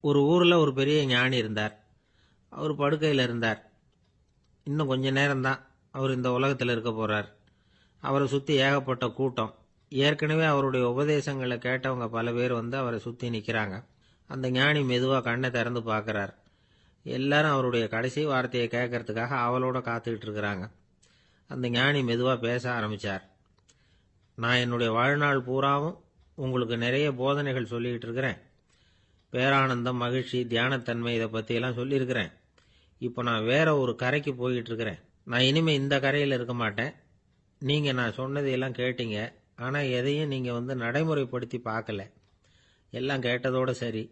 ஒரு ஊர்ல ஒரு பெரிய ஞானி இருந்தார். அவர் படுக்கையில் இருந்தார். இன்னும் கொஞ்ச நேரம்தான் அவர் இந்த உலகத்தில் இருக்க போறார். அவரை சுற்றி ஏகப்பட்ட கூட்டம். ஏற்கனவே அவருடைய உபதேசங்களை கேட்டவங்க பல பேர் வந்து அவரை சுற்றி நிற்கிறாங்க. அந்த ஞானி மெதுவாக கண்ணை திறந்து பார்க்குறார். எல்லாரும் அவருடைய கடைசி வார்த்தையை கேட்கறதுக்காக அவளோட காத்துக்கிட்டு இருக்கிறாங்க. அந்த ஞானி மெதுவாக பேச ஆரம்பித்தார். நான் என்னுடைய வாழ்நாள் பூராவும் உங்களுக்கு நிறைய போதனைகள் சொல்லிக்கிட்டு இருக்கிறேன். பேரானந்தம், மகிழ்ச்சி, தியானத்தன்மை இதை பற்றியெல்லாம் சொல்லியிருக்கிறேன். இப்போ நான் வேற ஒரு கரைக்கு போய்கிட்டு இருக்கிறேன். நான் இனிமேல் இந்த கரையில் இருக்க மாட்டேன். நீங்கள் நான் சொன்னதையெல்லாம் கேட்டீங்க. ஆனால் எதையும் நீங்கள் வந்து நடைமுறைப்படுத்தி பார்க்கல. எல்லாம் கேட்டதோட சரி,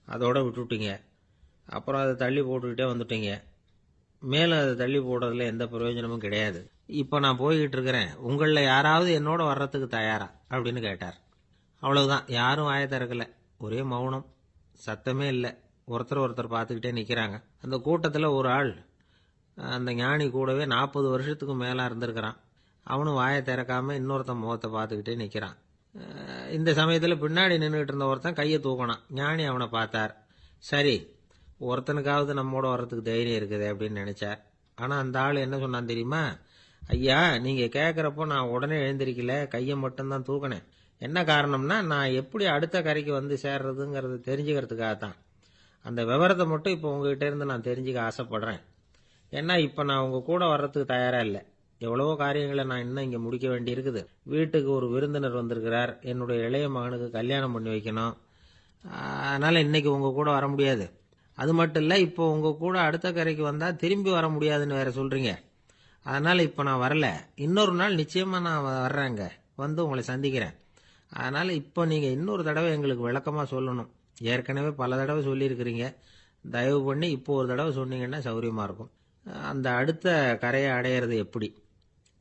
அதோட விட்டுட்டீங்க. அப்புறம் அதை தள்ளி போட்டுக்கிட்டே வந்துட்டீங்க. மேலும் அதை தள்ளி போடுறதுல எந்த பிரயோஜனமும் கிடையாது. இப்போ நான் போய்கிட்டு இருக்கிறேன். உங்களில் யாராவது என்னோட வர்றதுக்கு தயாரா அப்படின்னு கேட்டார். அவ்வளவுதான். யாரும் வாயை திறக்கல. ஒரே மௌனம். சத்தமே இல்லை. ஒருத்தர் பார்த்துக்கிட்டே நிற்கிறாங்க. அந்த கூட்டத்தில் ஒரு ஆள் அந்த ஞானி கூடவே 40 வருஷத்துக்கு மேலே இருந்திருக்கிறான். அவனும் வாயை திறக்காம இன்னொருத்தன் முகத்தை பார்த்துக்கிட்டே நிற்கிறான். இந்த சமயத்தில் பின்னாடி நின்றுக்கிட்டு இருந்த ஒருத்தன் கையை தூக்கினான். ஞானி அவனை பார்த்தார். சரி, ஒருத்தனுக்காவது நம்மோட வர்றதுக்கு தைரியம் இருக்குது அப்படின்னு நினைச்சார். ஆனால் அந்த ஆள் என்ன சொன்னான் தெரியுமா? ஐயா, நீங்கள் கேட்குறப்போ நான் உடனே எழுந்திருக்கல, கையை மட்டும்தான் தூக்கினேன். என்ன காரணம்னா, நான் எப்படி அடுத்த கரைக்கு வந்து சேர்றதுங்கிறத தெரிஞ்சுக்கிறதுக்காகத்தான். அந்த விவரத்தை மட்டும் இப்போ உங்ககிட்ட இருந்து நான் தெரிஞ்சுக்க ஆசைப்படுறேன். ஏன்னா இப்போ நான் உங்கள் கூட வர்றதுக்கு தயாராக இல்லை. எவ்வளவோ காரியங்களை நான் இன்னும் இங்கே முடிக்க வேண்டி இருக்குது. வீட்டுக்கு ஒரு விருந்தினர் வந்திருக்கிறார். என்னுடைய இளைய மகனுக்கு கல்யாணம் பண்ணி வைக்கணும். அதனால் இன்னைக்கு உங்கள் கூட வர முடியாது. அது மட்டும் இல்லை, இப்போ உங்கள் கூட அடுத்த கரைக்கு வந்தால் திரும்பி வர முடியாதுன்னு வேற சொல்கிறீங்க. அதனால் இப்போ நான் வரல. இன்னொரு நாள் நிச்சயமாக நான் வர்றேங்க, வந்து உங்களை சந்திக்கிறேன். அதனால் இப்போ நீங்கள் இன்னொரு தடவை எங்களுக்கு விளக்கமாக சொல்லணும். ஏற்கனவே பல தடவை சொல்லியிருக்கிறீங்க. தயவு பண்ணி இப்போ ஒரு தடவை சொன்னீங்கன்னா சௌரியமாக இருக்கும். அந்த அடுத்த கரையை அடையிறது எப்படி?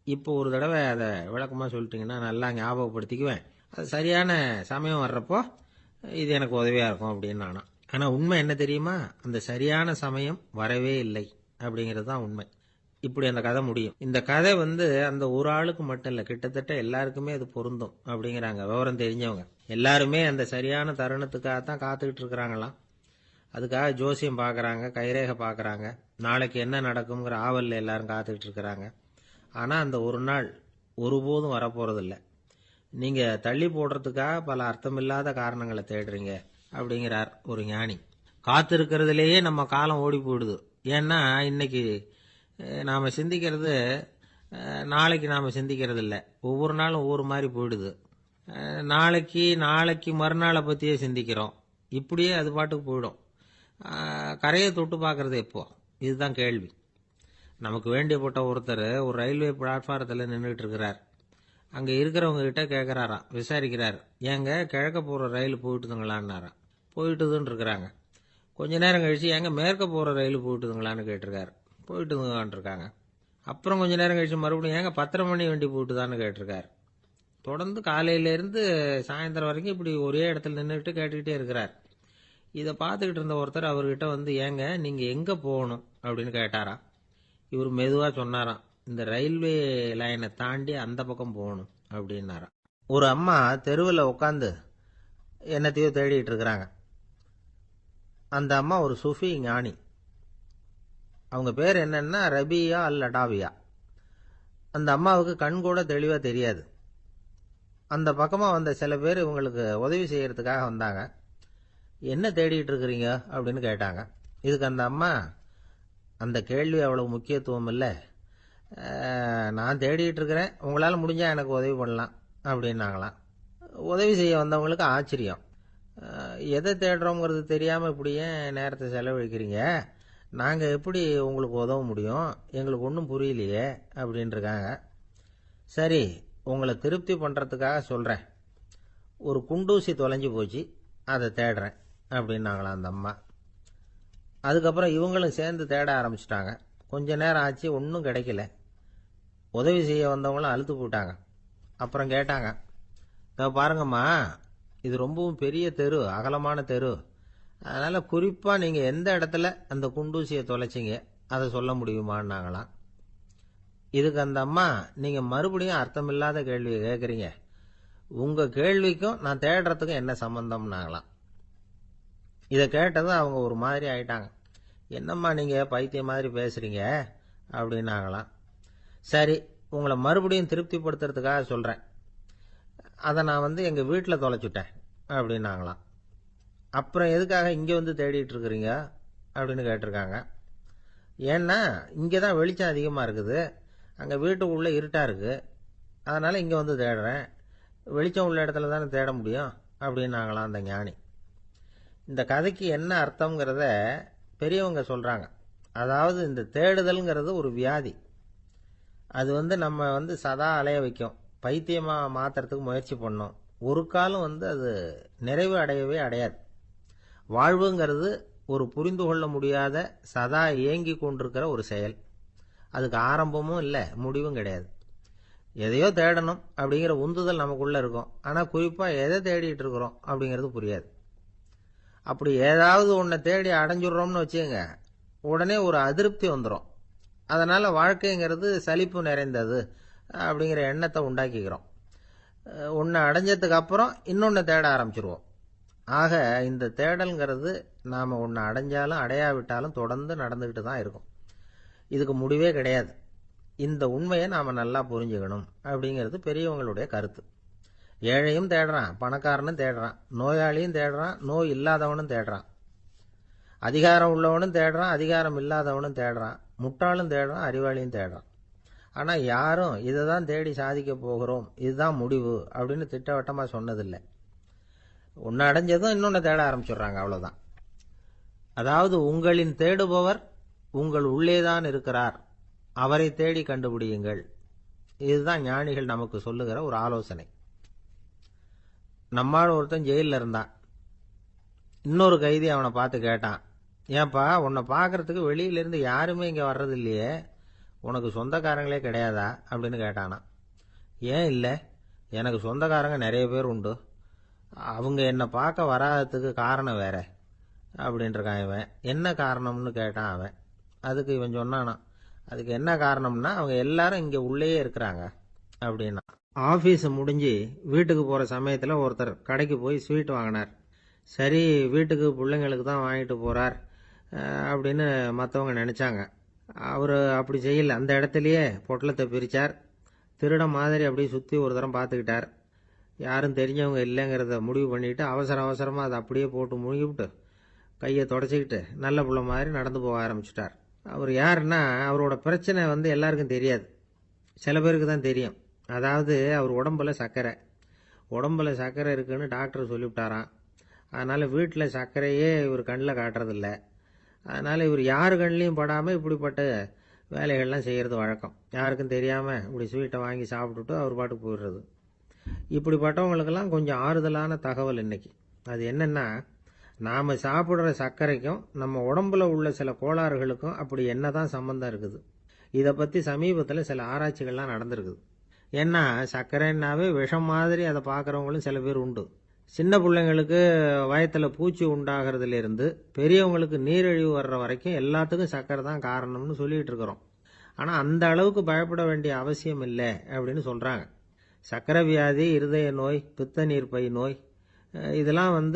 இப்போ ஒரு தடவை அதை விளக்கமாக சொல்லிட்டீங்கன்னா நல்லா ஞாபகப்படுத்திக்குவேன். அது சரியான சமயம் வர்றப்போ இது எனக்கு உதவியாக இருக்கும் அப்படின்னு நானா. ஆனால் உண்மை என்ன தெரியுமா? அந்த சரியான சமயம் வரவே இல்லை அப்படிங்கிறது தான் உண்மை. இப்படி அந்த கதை முடியும். இந்த கதை வந்து அந்த ஒரு ஆளுக்கு மட்டும் இல்லை, கிட்டத்தட்ட எல்லாருக்குமே அது பொருந்தும் அப்படிங்கிறாங்க விவரம் தெரிஞ்சவங்க. எல்லாருமே அந்த சரியான தருணத்துக்காகத்தான் காத்துக்கிட்டு இருக்கிறாங்களாம். அதுக்காக ஜோசியம் பார்க்குறாங்க, கைரேகை பார்க்குறாங்க. நாளைக்கு என்ன நடக்குங்கிற ஆவலில் எல்லாரும் காத்துக்கிட்டு இருக்கிறாங்க. ஆனால் அந்த ஒரு நாள் ஒருபோதும் வரப்போகிறதில்ல. நீங்கள் தள்ளி போடுறதுக்காக பல அர்த்தமில்லாத காரணங்களை தேடுறீங்க அப்படிங்கிறார் ஒரு ஞானி. காத்திருக்கிறதுலேயே நம்ம காலம் ஓடி போயிடுது. ஏன்னா இன்னைக்கு நாம் சிந்திக்கிறது நாளைக்கு நாம் சிந்திக்கிறது இல்லை. ஒவ்வொரு நாளும் ஒவ்வொரு மாதிரி போயிடுது. நாளைக்கு மறுநாளை பற்றியே சிந்திக்கிறோம். இப்படியே அது பாட்டுக்கு போயிடும். கரையை தொட்டு பார்க்கறது எப்போ? இதுதான் கேள்வி. நமக்கு வேண்டியப்பட்ட ஒருத்தர் ஒரு ரயில்வே பிளாட்ஃபாரத்தில் நின்றுட்டு இருக்கிறார். அங்கே இருக்கிறவங்க கிட்ட கேட்குறாராம், விசாரிக்கிறார். ஏங்க கிழக்க போகிற ரயில் போயிட்டுதுங்களான்னாராம். போயிட்டுதுன்னு இருக்கிறாங்க. கொஞ்ச நேரம் கழிச்சு, ஏங்க மேற்க போகிற ரயில் போயிட்டுதுங்களான்னு கேட்டிருக்காரு. போயிட்டுதுங்களான் இருக்காங்க. அப்புறம் கொஞ்ச நேரம் கழிச்சு மறுபடியும் ஏங்க 10:30 மணி வண்டி போயிட்டுதான்னு கேட்டிருக்காரு. தொடர்ந்து காலையிலேருந்து சாயந்தரம் வரைக்கும் இப்படி ஒரே இடத்துல நின்றுட்டு கேட்டுக்கிட்டே இருக்கிறார். இதை பார்த்துக்கிட்டு இருந்த ஒருத்தர் அவர்கிட்ட வந்து, ஏங்க நீங்கள் எங்கே போகணும் அப்படின்னு கேட்டாராம். இவர் மெதுவாக சொன்னாராம், இந்த ரயில்வே லைனை தாண்டி அந்த பக்கம் போகணும் அப்படின்னாராம். ஒரு அம்மா தெருவில் உட்காந்து என்னத்தையோ தேடிட்டு இருக்கிறாங்க. அந்த அம்மா ஒரு சூஃபி ஞானி. அவங்க பேர் என்னன்னா ரபியா அல் அடாவியா. அந்த அம்மாவுக்கு கண் கூட தெளிவாக தெரியாது. அந்த பக்கமாக வந்த சில பேர் இவங்களுக்கு உதவி செய்யறதுக்காக வந்தாங்க. என்ன தேடிட்டு இருக்கிறீங்க அப்படின்னு கேட்டாங்க. இதுக்கு அந்த அம்மா, அந்த கேள்வி அவ்வளவு முக்கியத்துவம் இல்லை, நான் தேடிட்டு இருக்கிறேன், உங்களால் முடிஞ்சால் எனக்கு உதவி பண்ணலாம் அப்படின்னாங்களாம். உதவி செய்ய வந்தவங்களுக்கு ஆச்சரியம். எதை தேடுறோங்கிறது தெரியாமல் இப்படி ஏன் நேரத்தை செலவழிக்கிறீங்க? நாங்கள் எப்படி உங்களுக்கு உதவ முடியும்? எங்களுக்கு ஒன்றும் புரியலையே அப்படின்ட்டுருக்காங்க. சரி, உங்களை திருப்தி பண்ணுறதுக்காக சொல்கிறேன். ஒரு குண்டூசி தொலைஞ்சு போச்சு, அதை தேடுறேன் அப்படின்னாங்களாம் அந்த அம்மா. அதுக்கப்புறம் இவங்களும் சேர்ந்து தேட ஆரம்பிச்சிட்டாங்க. கொஞ்ச நேரம் ஆச்சு, ஒன்றும் கிடைக்கல. உதவி செய்ய வந்தவங்களும் அழுத்து போட்டாங்க. அப்புறம் கேட்டாங்க, இதை பாருங்கம்மா, இது ரொம்பவும் பெரிய தெரு, அகலமான தெரு. அதனால் குறிப்பாக நீங்கள் எந்த இடத்துல அந்த குண்டூசியை தொலைச்சிங்க அதை சொல்ல முடியுமான்னாங்களாம். இதுக்கு அந்த அம்மா, நீங்கள் மறுபடியும் அர்த்தமில்லாத கேள்வியை கேட்குறீங்க, உங்கள் கேள்விக்கும் நான் தேடுறதுக்கும் என்ன சம்பந்தம்னாங்களாம். இதை கேட்டதும் அவங்க ஒரு மாதிரி ஆயிட்டாங்க. என்னம்மா நீங்கள் பைத்தியம் மாதிரி பேசுகிறீங்க அப்படின்னாங்களாம். சரி, உங்களை மறுபடியும் திருப்திப்படுத்துறதுக்காக சொல்கிறேன். அதை நான் எங்கள் வீட்டில் தொலைச்சுட்டேன் அப்படின்னாங்களாம். அப்புறம் எதுக்காக இங்கே தேடிட்டு இருக்கிறீங்க அப்படின்னு கேட்டிருக்காங்க. ஏன்னா இங்கே தான் வெளிச்சம் அதிகமாக இருக்குது, அங்கே வீட்டுக்குள்ளே இருட்டாக இருக்குது, அதனால் இங்கே தேடுறேன். வெளிச்சம் உள்ள இடத்துல தானே தேட முடியும் அப்படின்னாங்களாம் அந்த ஞானி. இந்த கதைக்கு என்ன அர்த்தங்கிறத பெரியவங்க சொல்கிறாங்க. அதாவது இந்த தேடுதல்ங்கிறது ஒரு வியாதி. அது நம்ம சதா அலைய வைக்கும், பைத்தியமாக மாற்றுறதுக்கு முயற்சி பண்ணோம். ஒரு காலம் அது நிறைவு அடையவே அடையாது. வாழ்வுங்கிறது ஒரு புரிந்து கொள்ள முடியாத சதா இயங்கி கொண்டிருக்கிற ஒரு செயல். அதுக்கு ஆரம்பமும் இல்லை, முடிவும் கிடையாது. எதையோ தேடணும் அப்படிங்கிற உந்துதல் நமக்குள்ளே இருக்கும், ஆனால் குறிப்பாக எதை தேடிட்டு இருக்கிறோம் அப்படிங்கிறது புரியாது. அப்படி ஏதாவது ஒன்றை தேடி அடைஞ்சிடுறோம்னு வச்சுக்கோங்க, உடனே ஒரு அதிருப்தி வந்துடும். அதனால் வாழ்க்கைங்கிறது சலிப்பு நிறைந்தது அப்படிங்கிற எண்ணத்தை உண்டாக்கிக்கிறோம். ஒன்று அடைஞ்சதுக்கு அப்புறம் இன்னொன்று தேட ஆரம்பிச்சிருவோம். ஆக இந்த தேடல்ங்கிறது நாம் ஒன்று அடைஞ்சாலும் அடையாவிட்டாலும் தொடர்ந்து நடந்துக்கிட்டு தான் இருக்கும். இதுக்கு முடிவே கிடையாது. இந்த உண்மையை நாம் நல்லா புரிஞ்சுக்கணும் அப்படிங்கிறது பெரியவங்களுடைய கருத்து. ஏழையும் தேடுறான், பணக்காரனும் தேடுறான், நோயாளியும் தேடுறான், நோய் இல்லாதவனும் தேடுறான், அதிகாரம் உள்ளவனும் தேடுறான், அதிகாரம் இல்லாதவனும் தேடுறான், முட்டாளும் தேடுறான், அறிவாளியும் தேடுறான். ஆனால் யாரும் இதை தான் தேடி சாதிக்க போகிறோம், இதுதான் முடிவு அப்படின்னு திட்டவட்டமாக சொன்னதில்லை. ஒன்று அடைஞ்சதும் இன்னொன்று தேட ஆரம்பிச்சிடுறாங்க, அவ்வளோதான். அதாவது உங்களின் தேடுபவர் உங்கள் உள்ளேதான் இருக்கிறார், அவரை தேடி கண்டுபிடியுங்கள். இதுதான் ஞானிகள் நமக்கு சொல்லுகிற ஒரு ஆலோசனை. நம்மால் ஒருத்தன் ஜெயிலில் இருந்தான். இன்னொரு கைதி அவனை பார்த்து கேட்டான், ஏன்பா உன்னை பார்க்கறதுக்கு வெளியிலேருந்து யாருமே இங்கே வர்றது இல்லையே, உனக்கு சொந்தக்காரங்களே கிடையாதா அப்படின்னு கேட்டானா. ஏன் இல்லை, எனக்கு சொந்தக்காரங்க நிறைய பேர் உண்டு, அவங்க என்னை பார்க்க வராததுக்கு காரணம் வேற அப்படின்றான் இவன். என்ன காரணம்னு கேட்டான் அவன். அதுக்கு இவன் சொன்னானா, அதுக்கு என்ன காரணம்னா அவங்க எல்லாரும் இங்கே உள்ளேயே இருக்கிறாங்க அப்படின்னா. ஆஃபீஸ் முடிஞ்சு வீட்டுக்கு போகிற சமயத்தில் ஒருத்தர் கடைக்கு போய் ஸ்வீட் வாங்கினார். சரி, வீட்டுக்கு பிள்ளைங்களுக்கு தான் வாங்கிட்டு போகிறார் அப்படின்னு மற்றவங்க நினச்சாங்க. அவர் அப்படி செய்யல. அந்த இடத்துலையே பொட்டலத்தை பிரித்தார். திருட மாதிரி அப்படியே சுற்றி ஒரு தரம் பார்த்துக்கிட்டார். யாரும் தெரிஞ்சவங்க இல்லைங்கிறத முடிவு பண்ணிவிட்டு அவசரமாக அதை அப்படியே போட்டு முழுங்கிவிட்டு கையை தொடச்சிக்கிட்டு நல்ல பிள்ளை மாதிரி நடந்து போக ஆரம்பிச்சிட்டார். அவர் யாருன்னா, அவரோட பிரச்சனை எல்லாருக்கும் தெரியாது, சில பேருக்கு தான் தெரியும். அதாவது அவர் உடம்புல சர்க்கரை இருக்குன்னு டாக்டர் சொல்லிவிட்டாராம். அதனால் வீட்டில் சர்க்கரையே இவர் கண்ணில் காட்டுறதில்ல. அதனால் இவர் யார் கண்ணிலையும் படாமல் இப்படிப்பட்ட வேலைகள்லாம் செய்கிறது வழக்கம். யாருக்கும் தெரியாமல் இப்படி ஸ்வீட்டை வாங்கி சாப்பிட்டுட்டு அவர் பாட்டுக்கு போயிடுறது. இப்படிப்பட்டவங்களுக்கெல்லாம் கொஞ்சம் ஆறுதலான தகவல் இன்னைக்கு. அது என்னென்னா, நாம் சாப்பிட்ற சர்க்கரைக்கும் நம்ம உடம்புல உள்ள சில கோளாறுகளுக்கும் அப்படி என்ன தான் சம்மந்தம் இருக்குது. இதை பற்றி சமீபத்தில் சில ஆராய்ச்சிகள்லாம் நடந்திருக்குது. ஏன்னா சர்க்கரைன்னாவே விஷம் மாதிரி அதை பார்க்குறவங்களும் சில பேர் உண்டு. சின்ன பிள்ளைங்களுக்கு வயத்தில் பூச்சி உண்டாகிறதுலேருந்து பெரியவங்களுக்கு நீரிழிவு வர்ற வரைக்கும் எல்லாத்துக்கும் சர்க்கரை தான் காரணம்னு சொல்லிகிட்டு இருக்கிறோம். ஆனால் அந்த அளவுக்கு பயப்பட வேண்டிய அவசியம் இல்லை அப்படின்னு சொல்கிறாங்க. சர்க்கரை வியாதி, இருதய நோய், பித்த நீர்ப்பை நோய், இதெல்லாம்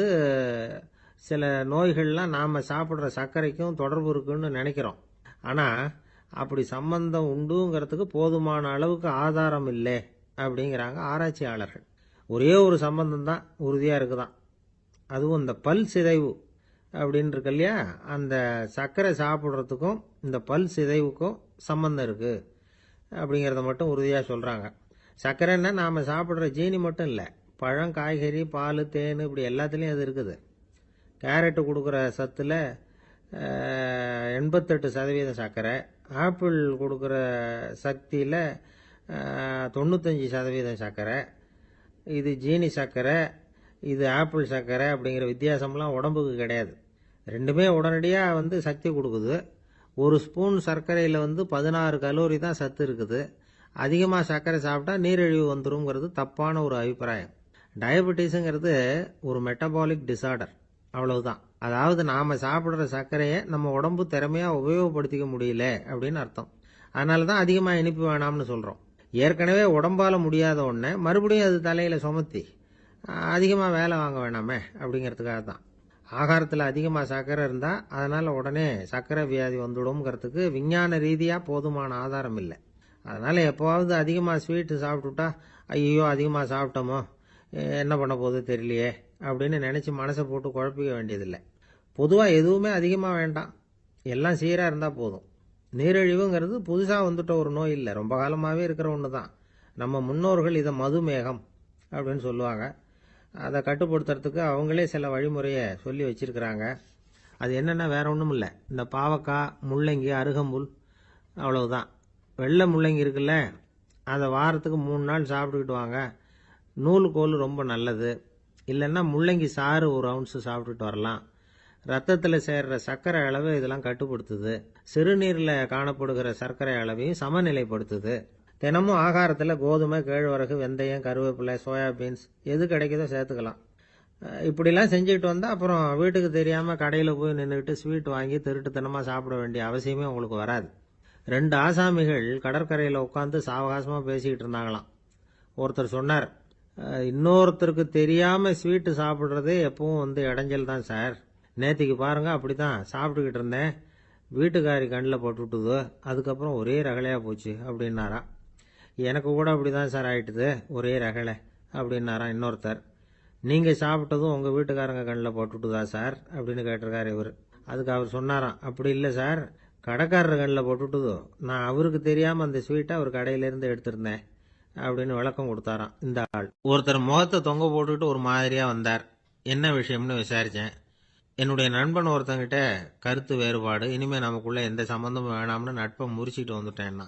சில நோய்கள்லாம் நாம் சாப்பிட்ற சர்க்கரைக்கும் தொடர்பு இருக்குன்னு நினைக்கிறோம். ஆனால் அப்படி சம்பந்தம் உண்டுங்கிறதுக்கு போதுமான அளவுக்கு ஆதாரம் இல்லை அப்படிங்கிறாங்க ஆராய்ச்சியாளர்கள். ஒரே ஒரு சம்பந்தம் தான் உறுதியாக இருக்குதான். அதுவும் இந்த பல் சிதைவு அப்படின்னு இருக்கு இல்லையா, அந்த சர்க்கரை சாப்பிட்றதுக்கும் இந்த பல் சிதைவுக்கும் சம்பந்தம் இருக்குது அப்படிங்கிறத மட்டும் உறுதியாக சொல்கிறாங்க. சர்க்கரைன்னா நாம் சாப்பிட்ற ஜீனி மட்டும் இல்லை, பழம், காய்கறி, பால், தேன், இப்படி எல்லாத்துலேயும் அது இருக்குது. கேரட்டு கொடுக்குற சத்தில் 88% சர்க்கரை, ஆப்பிள் கொடுக்குற சக்தியில் 95% சர்க்கரை. இது ஜீனி சர்க்கரை, இது ஆப்பிள் சர்க்கரை அப்படிங்கிற வித்தியாசம்லாம் உடம்புக்கு கிடையாது. ரெண்டுமே உடனடியாக சக்தி கொடுக்குது. ஒரு ஸ்பூன் சர்க்கரையில் 16 கலோரி தான் சத்து இருக்குது. அதிகமாக சர்க்கரை சாப்பிட்டா நீரிழிவு வந்துருங்கிறது தப்பான ஒரு அபிப்பிராயம். டயபெட்டிஸுங்கிறது ஒரு மெட்டபாலிக் டிசார்டர், அவ்வளவுதான். அதாவது நாம் சாப்பிட்ற சர்க்கரையை நம்ம உடம்பு திறமையாக உபயோகப்படுத்திக்க முடியல அப்படின்னு அர்த்தம். அதனால தான் அதிகமாக இனிப்பு வேணாம்னு சொல்கிறோம். ஏற்கனவே உடம்பால் முடியாத ஒன்றை மறுபடியும் அது தலையில் சுமத்தி அதிகமாக வேலை வாங்க வேணாமே அப்படிங்கிறதுக்காக தான். ஆகாரத்தில் அதிகமாக சர்க்கரை இருந்தால் அதனால் உடனே சர்க்கரை வியாதி வந்துடும்ங்கிறதுக்கு விஞ்ஞான ரீதியாக போதுமான ஆதாரம் இல்லை. அதனால் எப்போவாவது அதிகமாக ஸ்வீட்டு சாப்பிட்டுட்டா ஐயோ அதிகமாக சாப்பிட்டோமோ என்ன பண்ண போகுது தெரியலையே அப்படின்னு நினச்சி மனசை போட்டு குழப்பிக்க வேண்டியதில்லை. பொதுவாக எதுவுமே அதிகமாக வேண்டாம், எல்லாம் சீராக இருந்தால் போதும். நீரிழிவுங்கிறது புதுசாக வந்துட்ட ஒரு நோய் இல்லை, ரொம்ப காலமாகவே இருக்கிற ஒன்று தான். நம்ம முன்னோர்கள் இதை மதுமேகம் அப்படின்னு சொல்லுவாங்க. அதை கட்டுப்படுத்துறதுக்கு அவங்களே சில வழிமுறையை சொல்லி வச்சிருக்கிறாங்க. அது என்னென்னா வேற ஒன்றும் இல்லை, இந்த பாவக்காய், முள்ளங்கி, அருகம்புல், அவ்வளவுதான். வெள்ளை முள்ளங்கி இருக்குல்ல, அதை வாரத்துக்கு 3 நாள் சாப்பிட்டுக்கிட்டு வாங்க. நூலுக்கோல் ரொம்ப நல்லது. இல்லைன்னா முள்ளங்கி சாறு 1 ounce சாப்பிட்டுட்டு வரலாம். ரத்தத்தில் சேர்ற சர்க்கரை அளவு இதெல்லாம் கட்டுப்படுத்துது. சிறுநீரில் காணப்படுகிற சர்க்கரை அளவையும் சமநிலைப்படுத்துது. தினமும் ஆகாரத்தில் கோதுமை, கேழ்வரகு, வெந்தயம், கருவேப்பிலை, சோயாபீன்ஸ் எது கிடைக்குதோ சேர்த்துக்கலாம். இப்படிலாம் செஞ்சுக்கிட்டு வந்தால் அப்புறம் வீட்டுக்கு தெரியாமல் கடையில் போய் நின்றுக்கிட்டு ஸ்வீட் வாங்கி திருட்டுத்தனமாக சாப்பிட வேண்டிய அவசியமே உங்களுக்கு வராது. 2 ஆசாமிகள் கடற்கரையில் உட்காந்து சாவகாசமாக பேசிக்கிட்டு இருந்தாங்களாம். ஒருத்தர் சொன்னார், இன்னொருத்தருக்கு தெரியாமல் ஸ்வீட்டு சாப்பிட்றதே எப்பவும் இடைஞ்சல் தான் சார். நேற்றுக்கு பாருங்க அப்படி தான் சாப்பிட்டுக்கிட்டு இருந்தேன், வீட்டுக்காரி கண்ணில் போட்டுவிட்டுது, அதுக்கப்புறம் ஒரே ரகலையாக போச்சு அப்படின்னாராம். எனக்கு கூட அப்படி தான் சார் ஆயிட்டுது, ஒரே ரகலை அப்படின்னாராம் இன்னொருத்தர். நீங்கள் சாப்பிட்டதும் உங்கள் வீட்டுக்காரங்க கண்ணில் போட்டுவிட்டுதா சார் அப்படின்னு கேட்டிருக்காரு இவர். அதுக்கு அவர் சொன்னாராம், அப்படி இல்லை சார், கடைக்காரர் கண்ணில் போட்டுவிட்டுதோ, நான் அவருக்கு தெரியாமல் அந்த ஸ்வீட்டை அவர் கடையிலேருந்து எடுத்திருந்தேன் அப்படின்னு விளக்கம் கொடுத்தாராம் இந்த ஆள். ஒருத்தர் முகத்தை தொங்க போட்டுக்கிட்டு ஒரு மாதிரியாக வந்தார். என்ன விஷயம்னு விசாரித்தேன். என்னுடைய நண்பன் ஒருத்தங்கிட்ட கருத்து வேறுபாடு, இனிமேல் நமக்குள்ளே எந்த சம்மந்தமும் வேணாம்னு நட்பை முறிச்சிட்டு வந்துட்டேன்னா.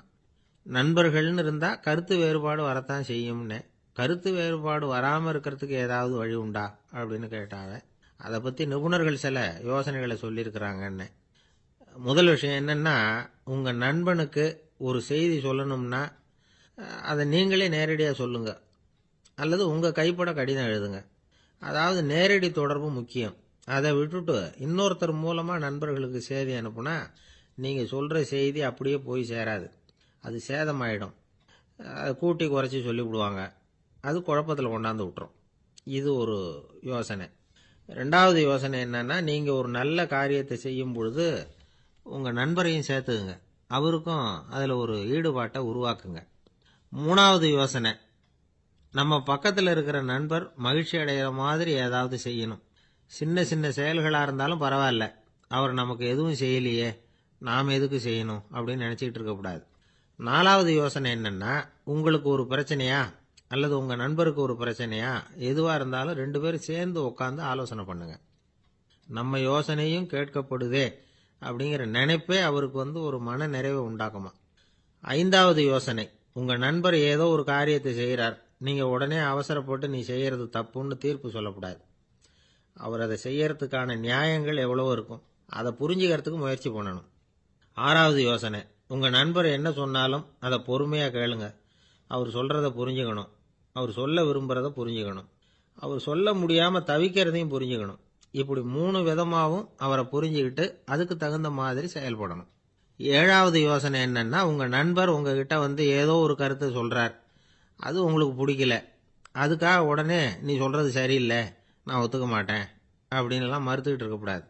நண்பர்கள்னு இருந்தால் கருத்து வேறுபாடு வரத்தான் செய்யும்னு. கருத்து வேறுபாடு வராமல் இருக்கிறதுக்கு ஏதாவது வழி உண்டா அப்படின்னு கேட்டாங்க. அதை பற்றி நிபுணர்கள் சில யோசனைகளை சொல்லியிருக்கிறாங்கன்னு. முதல் விஷயம் என்னென்னா, உங்கள் நண்பனுக்கு ஒரு செய்தி சொல்லணும்னா அதை நீங்களே நேரடியாக சொல்லுங்க, அல்லது உங்கள் கைப்பட கடிதம் எழுதுங்க. அதாவது நேரடி தொடர்பு முக்கியம். அதை விட்டுட்டு இன்னொருத்தர் மூலமாக நண்பர்களுக்கு செய்தி அனுப்புனா நீங்கள் சொல்கிற செய்தி அப்படியே போய் சேராது, அது சேதமாயிடும். கூட்டி குறைச்சி சொல்லிவிடுவாங்க, அது குழப்பத்தில் கொண்டாந்து விட்டுரும். இது ஒரு யோசனை. 2வது யோசனை என்னன்னா, நீங்கள் ஒரு நல்ல காரியத்தை செய்யும் பொழுது உங்கள் நண்பரையும் சேர்த்துக்குங்க, அவருக்கும் அதில் ஒரு ஈடுபாட்டை உருவாக்குங்க. 3வது யோசனை, நம்ம பக்கத்தில் இருக்கிற நண்பர் மகிழ்ச்சி அடைகிற மாதிரி ஏதாவது செய்யணும். சின்ன சின்ன செயல்களாக இருந்தாலும் பரவாயில்ல, அவர் நமக்கு எதுவும் செய்யலையே, நாம் எதுக்கு செய்யணும் அப்படின்னு நினச்சிக்கிட்டு இருக்கக்கூடாது. 4வது யோசனை என்னென்னா, உங்களுக்கு ஒரு பிரச்சனையா அல்லது உங்கள் நண்பருக்கு ஒரு பிரச்சனையா, எதுவாக இருந்தாலும் 2 பேரும் சேர்ந்து உட்காந்து ஆலோசனை பண்ணுங்க. நம்ம யோசனையும் கேட்கப்படுதே அப்படிங்கிற நினைப்பே அவருக்கு ஒரு மன நிறைவை உண்டாக்குமா. 5வது யோசனை, உங்கள் நண்பர் ஏதோ ஒரு காரியத்தை செய்கிறார், நீங்கள் உடனே அவசரப்பட்டு நீ செய்கிறது தப்புன்னு தீர்ப்பு சொல்லக்கூடாது. அவர் அதை செய்யறதுக்கான நியாயங்கள் எவ்வளவோ இருக்கும், அதை புரிஞ்சுக்கிறதுக்கு முயற்சி பண்ணணும். 6வது யோசனை, உங்கள் நண்பர் என்ன சொன்னாலும் அதை பொறுமையாக கேளுங்க. அவர் சொல்கிறத புரிஞ்சுக்கணும், அவர் சொல்ல விரும்புகிறத புரிஞ்சுக்கணும், அவர் சொல்ல முடியாமல் தவிக்கிறதையும் புரிஞ்சுக்கணும். இப்படி 3 விதமாகவும் அவரை புரிஞ்சுக்கிட்டு அதுக்கு தகுந்த மாதிரி செயல்படணும். 7வது யோசனை என்னன்னா, உங்கள் நண்பர் உங்ககிட்ட ஏதோ ஒரு கருத்தை சொல்கிறார், அது உங்களுக்கு பிடிக்கல, அதுக்காக உடனே நீ சொல்கிறது சரியில்லை, நான் ஒத்துக்க மாட்டேன் அப்படின்லாம் மறுத்துக்கிட்டு இருக்கக்கூடாது.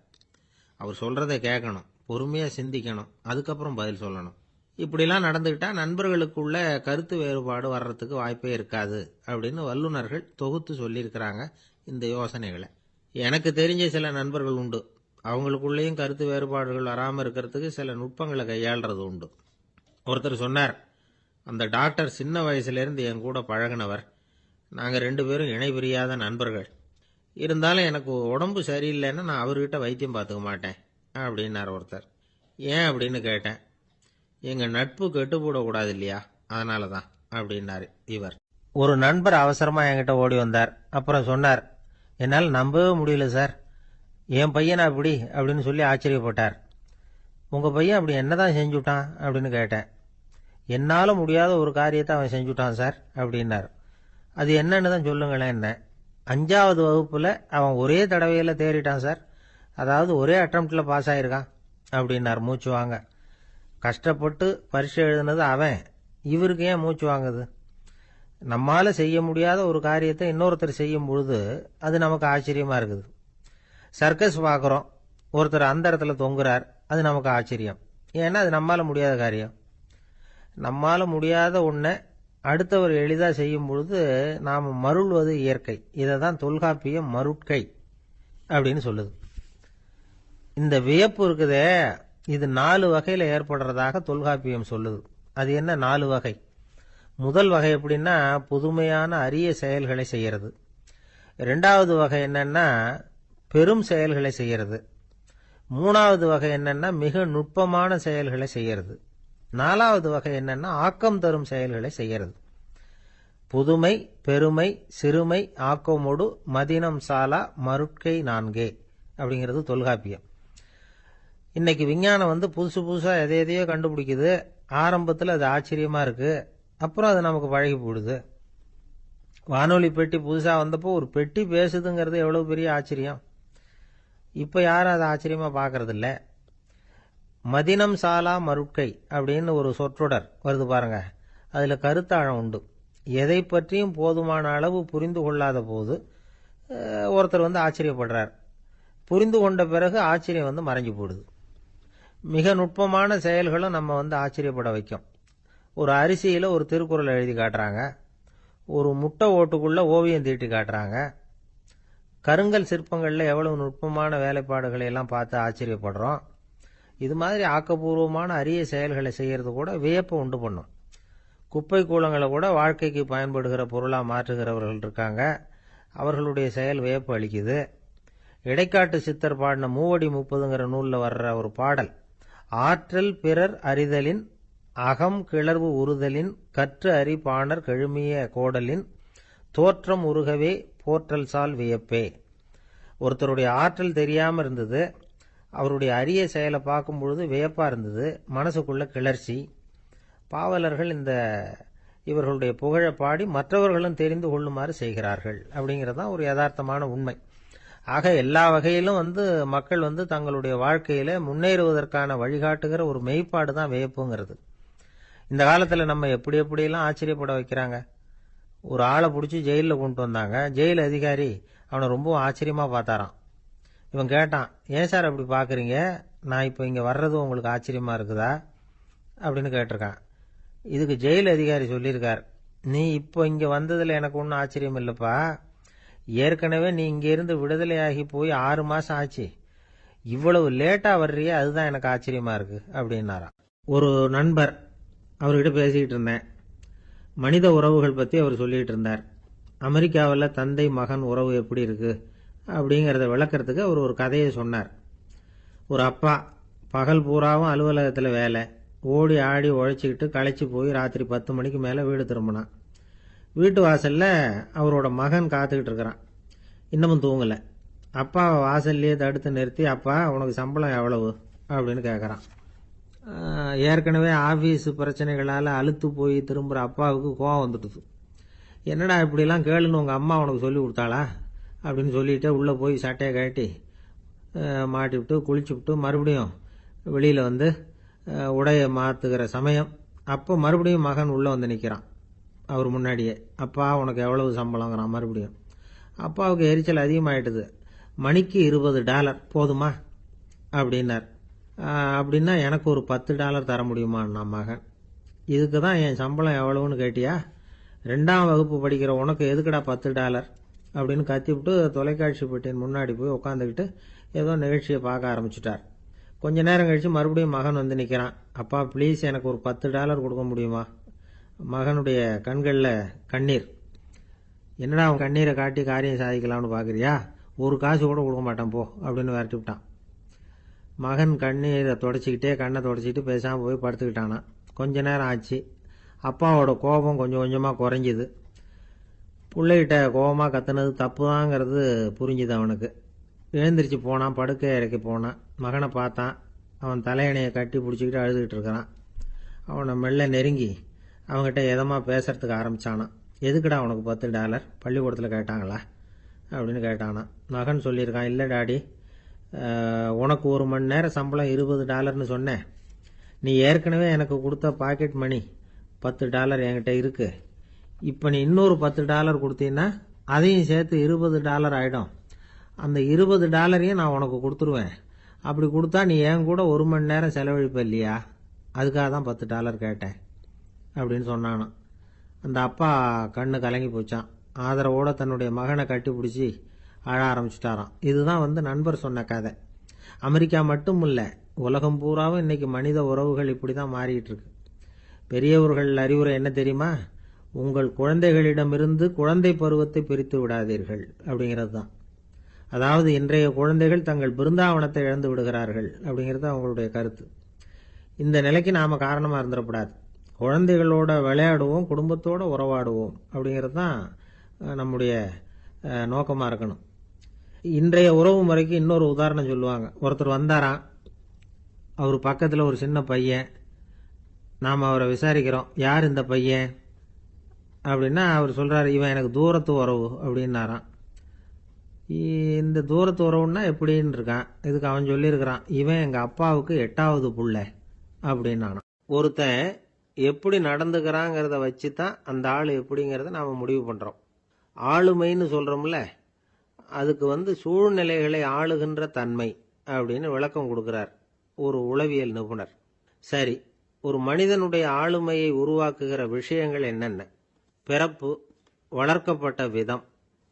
அவர் சொல்கிறத கேட்கணும், பொறுமையாக சிந்திக்கணும், அதுக்கப்புறம் பதில் சொல்லணும். இப்படிலாம் நடந்துக்கிட்டால் நண்பர்களுக்குள்ள கருத்து வேறுபாடு வர்றதுக்கு வாய்ப்பே இருக்காது அப்படின்னு வல்லுநர்கள் தொகுத்து சொல்லியிருக்கிறாங்க இந்த யோசனைகளை. எனக்கு தெரிஞ்ச சில நண்பர்கள் உண்டு, அவங்களுக்குள்ளேயும் கருத்து வேறுபாடுகள் வராமல் இருக்கிறதுக்கு சில நுட்பங்களை கையாளுறது உண்டு. ஒருத்தர் சொன்னார், அந்த டாக்டர் சின்ன வயசுலேருந்து என் கூட பழகினவர், நாங்கள் 2 பேரும் இணை பிரியாத நண்பர்கள். இருந்தாலும் எனக்கு உடம்பு சரியில்லைன்னா நான் அவர்கிட்ட வைத்தியம் பார்த்துக்க மாட்டேன் அப்படின்னார் ஒருத்தர். ஏன் அப்படின்னு கேட்டேன். எங்கள் நட்பு கெட்டுப்போடக்கூடாது இல்லையா, அதனால தான் அப்படின்னாரு இவர். ஒரு நண்பர் அவசரமாக என்கிட்ட ஓடி வந்தார். அப்புறம் சொன்னார், என்னால் நம்பவே முடியல சார், என் பையனா அப்படி அப்படின்னு சொல்லி ஆச்சரியப்பட்டார். உங்கள் பையன் அப்படி என்னதான் செஞ்சுட்டான் அப்படின்னு கேட்டேன். என்னால் முடியாத ஒரு காரியத்தை அவன் செஞ்சுட்டான் சார் அப்படின்னார். அது என்னன்னு தான் சொல்லுங்களேன். என்ன, 5வது வகுப்பில் அவன் ஒரே தடவையில் தேறிட்டான் சார், அதாவது ஒரே அட்டம்ப்டில் பாஸ் ஆகிருக்கான் அப்படின்னார் மூச்சு வாங்க. கஷ்டப்பட்டு பரீட்சை எழுதுனது அவன், இவருக்கு ஏன் மூச்சு வாங்குது? நம்மால் செய்ய முடியாத ஒரு காரியத்தை இன்னொருத்தர் செய்யும் பொழுது அது நமக்கு ஆச்சரியமாக இருக்குது. சர்க்கஸ் பார்க்குறோம், ஒருத்தர் அந்த இடத்துல தொங்குறார், அது நமக்கு ஆச்சரியம். ஏன்னா அது நம்மால் முடியாத காரியம். நம்மால் முடியாத ஒன்றை அடுத்தவர் எளிதாக செய்யும் பொழுது நாம் மருள்வது இயற்கை. இதை தான் தொல்காப்பியம் மருட்கை அப்படின்னு சொல்லுது. இந்த வியப்பு இருக்குதே, இது 4 வகையில் ஏற்படுறதாக தொல்காப்பியம் சொல்லுது. அது என்ன 4 வகை? முதல் வகை எப்படின்னா புதுமையான அரிய செயல்களை செய்யறது. 2வது வகை என்னன்னா பெரும் செயல்களை செய்யறது. 3வது வகை என்னன்னா மிக நுட்பமான செயல்களை செய்யறது. 4வது வகை என்னன்னா ஆக்கம் தரும் செயல்களை செய்யறது. புதுமை, பெருமை, சிறுமை, ஆக்கமோடு மதினம் சாலா மருட்கை 4 அப்படிங்கிறது தொல்காப்பியம். இன்னைக்கு விஞ்ஞானம் புதுசு புதுசாக எதையோ கண்டுபிடிக்குது. ஆரம்பத்தில் அது ஆச்சரியமா இருக்கு, அப்புறம் அது நமக்கு பழகி போடுது. வானொலி பெட்டி புதுசாக வந்தப்போ ஒரு பெட்டி பேசுதுங்கிறது எவ்வளவு பெரிய ஆச்சரியம். இப்போ யாரும் அதை ஆச்சரியமா பார்க்கறது இல்லை. மதினம் சாலா மருட்கை அப்படின்னு ஒரு சொற்றொடர் வருது பாருங்க, அதில் கருத்தாழம் உண்டு. எதை பற்றியும் போதுமான அளவு புரிந்து கொள்ளாத போது ஒருத்தர் ஆச்சரியப்படுறார். புரிந்து கொண்ட பிறகு ஆச்சரியம் மறைஞ்சு போடுது. மிக நுட்பமான செயல்களும் நம்ம ஆச்சரியப்பட வைக்கும். ஒரு அரிசியில் ஒரு திருக்குறள் எழுதி காட்டுறாங்க, ஒரு முட்டை ஓட்டுக்குள்ள ஓவியம் தீட்டி காட்டுறாங்க. கருங்கல் சிற்பங்களில் எவ்வளவு நுட்பமான வேலைப்பாடுகளை எல்லாம் பார்த்து ஆச்சரியப்படுறோம். இது மாதிரி ஆக்கப்பூர்வமான அரிய செயல்களை செய்யறது கூட வியப்பை உண்டு பண்ணும். குப்பை கூலங்களை கூட வாழ்க்கைக்கு பயன்படுகிற பொருளாக மாற்றுகிறவர்கள் இருக்காங்க. அவர்களுடைய செயல் வியப்பு அளிக்குது. இடைக்காட்டு சித்தர் பாடின மூவடி 30ங்கிற நூலில் வர்ற ஒரு பாடல், ஆற்றல் பிறர் அறிதலின் அகம் கிளர்வு உறுதலின் கற்று அறி பாணர் கெழுமிய கோடலின் தோற்றம் உருகவே போற்றல் சால் வியப்பே. ஒருத்தருடைய ஆற்றல் தெரியாமல் இருந்தது, அவருடைய அரிய செயலை பார்க்கும் பொழுது வியப்பா இருந்தது, மனசுக்குள்ள கிளர்ச்சி. பாவலர்கள் இவர்களுடைய புகழை பாடி மற்றவர்களும் தெரிந்து கொள்ளுமாறு செய்கிறார்கள். அப்படிங்கிறதான் ஒரு யதார்த்தமான உண்மை. ஆக எல்லா வகையிலும் மக்கள் தங்களுடைய வாழ்க்கையில முன்னேறுவதற்கான வழிகாட்டுகிற ஒரு மெய்ப்பாடு தான் வியப்புங்கிறது. இந்த காலத்தில் நம்ம எப்படியெல்லாம் ஆச்சரியப்பட வைக்கிறாங்க. ஒரு ஆளை பிடிச்சி ஜெயிலில் கொண்டு வந்தாங்க. ஜெயில் அதிகாரி அவனை ரொம்ப ஆச்சரியமா பார்த்தாராம். இவன் கேட்டான், ஏன் சார் அப்படி பார்க்குறீங்க, நான் இப்போ இங்கே வர்றது உங்களுக்கு ஆச்சரியமா இருக்குதா அப்படின்னு கேட்டிருக்கான். இதுக்கு ஜெயில் அதிகாரி சொல்லியிருக்கார், நீ இப்போ இங்கே வந்ததில் எனக்கு ஒன்றும் ஆச்சரியம் இல்லைப்பா, ஏற்கனவே நீ இங்கேருந்து விடுதலையாகி போய் 6 மாதம் ஆச்சு, இவ்வளவு லேட்டாக வர்றியே அதுதான் எனக்கு ஆச்சரியமா இருக்கு அப்படின்னாராம். ஒரு நண்பர், அவர்கிட்ட பேசிக்கிட்டு இருந்தேன். மனித உறவுகள் பற்றி அவர் சொல்லிகிட்டு இருந்தார். அமெரிக்காவில் தந்தை மகன் உறவு எப்படி இருக்கு அப்படிங்கிறத விளக்கறதுக்கு அவர் ஒரு கதையை சொன்னார். ஒரு அப்பா பகல் பூராவும் அலுவலகத்தில் வேலை, ஓடி ஆடி உழைச்சிக்கிட்டு களைச்சி போய் ராத்திரி 10 மணிக்கு மேலே வீடு திரும்பினான். வீட்டு வாசலில் அவரோட மகன் காத்துக்கிட்டு இருக்கிறான், இன்னமும் தூங்கலை. அப்பாவை வாசல்லையே தடுத்து நிறுத்தி, அப்பா உனக்கு சம்பளம் எவ்வளவு அப்படின்னு கேட்குறான். ஏற்கனவே ஆஃபீஸ் பிரச்சனைகளால் அழுத்து போய் திரும்புகிற அப்பாவுக்கு கோவம் வந்துடுது. என்னடா இப்படிலாம் கேளுன்னு உங்கள் அம்மா உனக்கு சொல்லி கொடுத்தாளா அப்படின்னு சொல்லிட்டு உள்ளே போய் சட்டையை கழட்டி மாட்டிவிட்டு குளிச்சுவிட்டு மறுபடியும் வெளியில் உடையை மாற்றுகிற சமயம் அப்போ மறுபடியும் மகன் உள்ளே நிற்கிறான் அவர் முன்னாடியே. அப்பா உனக்கு எவ்வளவு சம்பளங்கிறான் மறுபடியும். அப்பாவுக்கு எரிச்சல் அதிகமாகிட்டுது. மணிக்கு $20 போதுமா அப்படின்னார். அப்படின்னா எனக்கு ஒரு $10 தர முடியுமான்னா மகன். இதுக்கு தான் என் சம்பளம் எவ்வளவுன்னு கேட்டியா, 2ஆம் வகுப்பு படிக்கிற உனக்கு எதுக்குடா $10 அப்படின்னு கத்திவிட்டு தொலைக்காட்சி பெட்டியின் முன்னாடி போய் உட்காந்துக்கிட்டு ஏதோ நிகழ்ச்சியை பார்க்க ஆரம்பிச்சுட்டார். கொஞ்ச நேரம் கழித்து மறுபடியும் மகன் நிற்கிறான். அப்பா ப்ளீஸ் எனக்கு ஒரு $10 கொடுக்க முடியுமா? மகனுடைய கண்களில் கண்ணீர். என்னடா அவன் கண்ணீரை காட்டி காரியம் சாதிக்கலாம்னு பார்க்குறியா, ஒரு காசு கூட கொடுக்க மாட்டான் போ அப்படின்னு விரட்டி விட்டான். மகன் கண்ணீரை தொடச்சிக்கிட்டே கண்ணை தொடச்சிக்கிட்டு பேசாமல் போய் படுத்துக்கிட்டானா. கொஞ்ச நேரம் ஆச்சு. அப்பாவோட கோபம் கொஞ்சம் கொஞ்சமாக குறைஞ்சிது. பிள்ளைகிட்ட கோபமாக கத்துனது தப்பு தாங்கிறது புரிஞ்சுது அவனுக்கு. எழுந்திரிச்சு போனான், படுக்கை இறக்கி போனான். மகனை பார்த்தான். அவன் தலையணையை கட்டி பிடிச்சிக்கிட்டு அழுதுகிட்டு இருக்கிறான். அவனை மெல்ல நெருங்கி அவங்ககிட்ட எதமாக பேசுறதுக்கு ஆரம்பித்தானான். எதுக்குடா அவனுக்கு $10 பள்ளிக்கூடத்தில் கேட்டாங்களா அப்படின்னு கேட்டானான். மகன் சொல்லியிருக்கான், இல்லை டாடி, உனக்கு 1 மணி நேரம் சம்பளம் $20ன்னு சொன்னேன். நீ ஏற்கனவே எனக்கு கொடுத்த பாக்கெட் மணி $10 என்கிட்ட இருக்கு. இப்போ நீ இன்னொரு $10 கொடுத்தீங்கன்னா அதையும் சேர்த்து $20 ஆகிடும். அந்த $20 நான் உனக்கு கொடுத்துருவேன். அப்படி கொடுத்தா நீ என் கூட 1 மணி நேரம் செலவழிப்ப இல்லையா? அதுக்காக தான் $10 கேட்டேன் அப்படின்னு சொன்னானான். அந்த அப்பா கண்ணு கலங்கி போச்சான். ஆதரவோட தன்னுடைய மகனை கட்டி பிடிச்சி அழ ஆரம்பிச்சுட்டாராம். இதுதான் நண்பர் சொன்ன கதை. அமெரிக்கா மட்டும் இல்லை, உலகம் பூராவும் இன்னைக்கு மனித உறவுகள் இப்படி தான் மாறிட்டு இருக்கு. பெரியவர்கள் அறிவுரை என்ன தெரியுமா? உங்கள் குழந்தைகளிடமிருந்து குழந்தை பருவத்தை பிரித்து விடாதீர்கள் அப்படிங்கிறது தான். அதாவது இன்றைய குழந்தைகள் தங்கள் பிருந்தாவனத்தை இழந்து விடுகிறார்கள் அப்படிங்கிறது அவங்களுடைய கருத்து. இந்த நிலைக்கு நாம் காரணமாக இருந்துடக்கூடாது. குழந்தைகளோட விளையாடுவோம், குடும்பத்தோடு உறவாடுவோம் அப்படிங்கிறது தான் நம்முடைய நோக்கமாக இருக்கணும். இன்றைய உறவு முறைக்கு இன்னொரு உதாரணம் சொல்லுவாங்க. ஒருத்தர் வந்தாராம், அவர் பக்கத்தில் ஒரு சின்ன பையன். நாம் அவரை விசாரிக்கிறோம், யார் இந்த பையன் அப்படின்னா அவர் சொல்கிறார், இவன் எனக்கு தூரத்து உறவு அப்படின்னாராம். இந்த தூரத்து உறவுன்னா எப்படின்னு இருக்கான். இதுக்கு அவன் சொல்லியிருக்கிறான், இவன் எங்கள் அப்பாவுக்கு 8வது புள்ள அப்படின்னானான். ஒருத்தன் எப்படி நடந்துக்கிறாங்கிறத வச்சு தான் அந்த ஆள் எப்படிங்கிறத நாம் முடிவு பண்ணுறோம். ஆளுமைன்னு சொல்கிறோம்ல, அதுக்கு சூழ்நிலைகளை ஆளுகின்ற தன்மை அப்படின்னு விளக்கம் கொடுக்கிறார் ஒரு உளவியல் நிபுணர். சரி, ஒரு மனிதனுடைய ஆளுமையை உருவாக்குகிற விஷயங்கள் என்னென்ன? பிறப்பு, வளர்க்கப்பட்ட விதம்,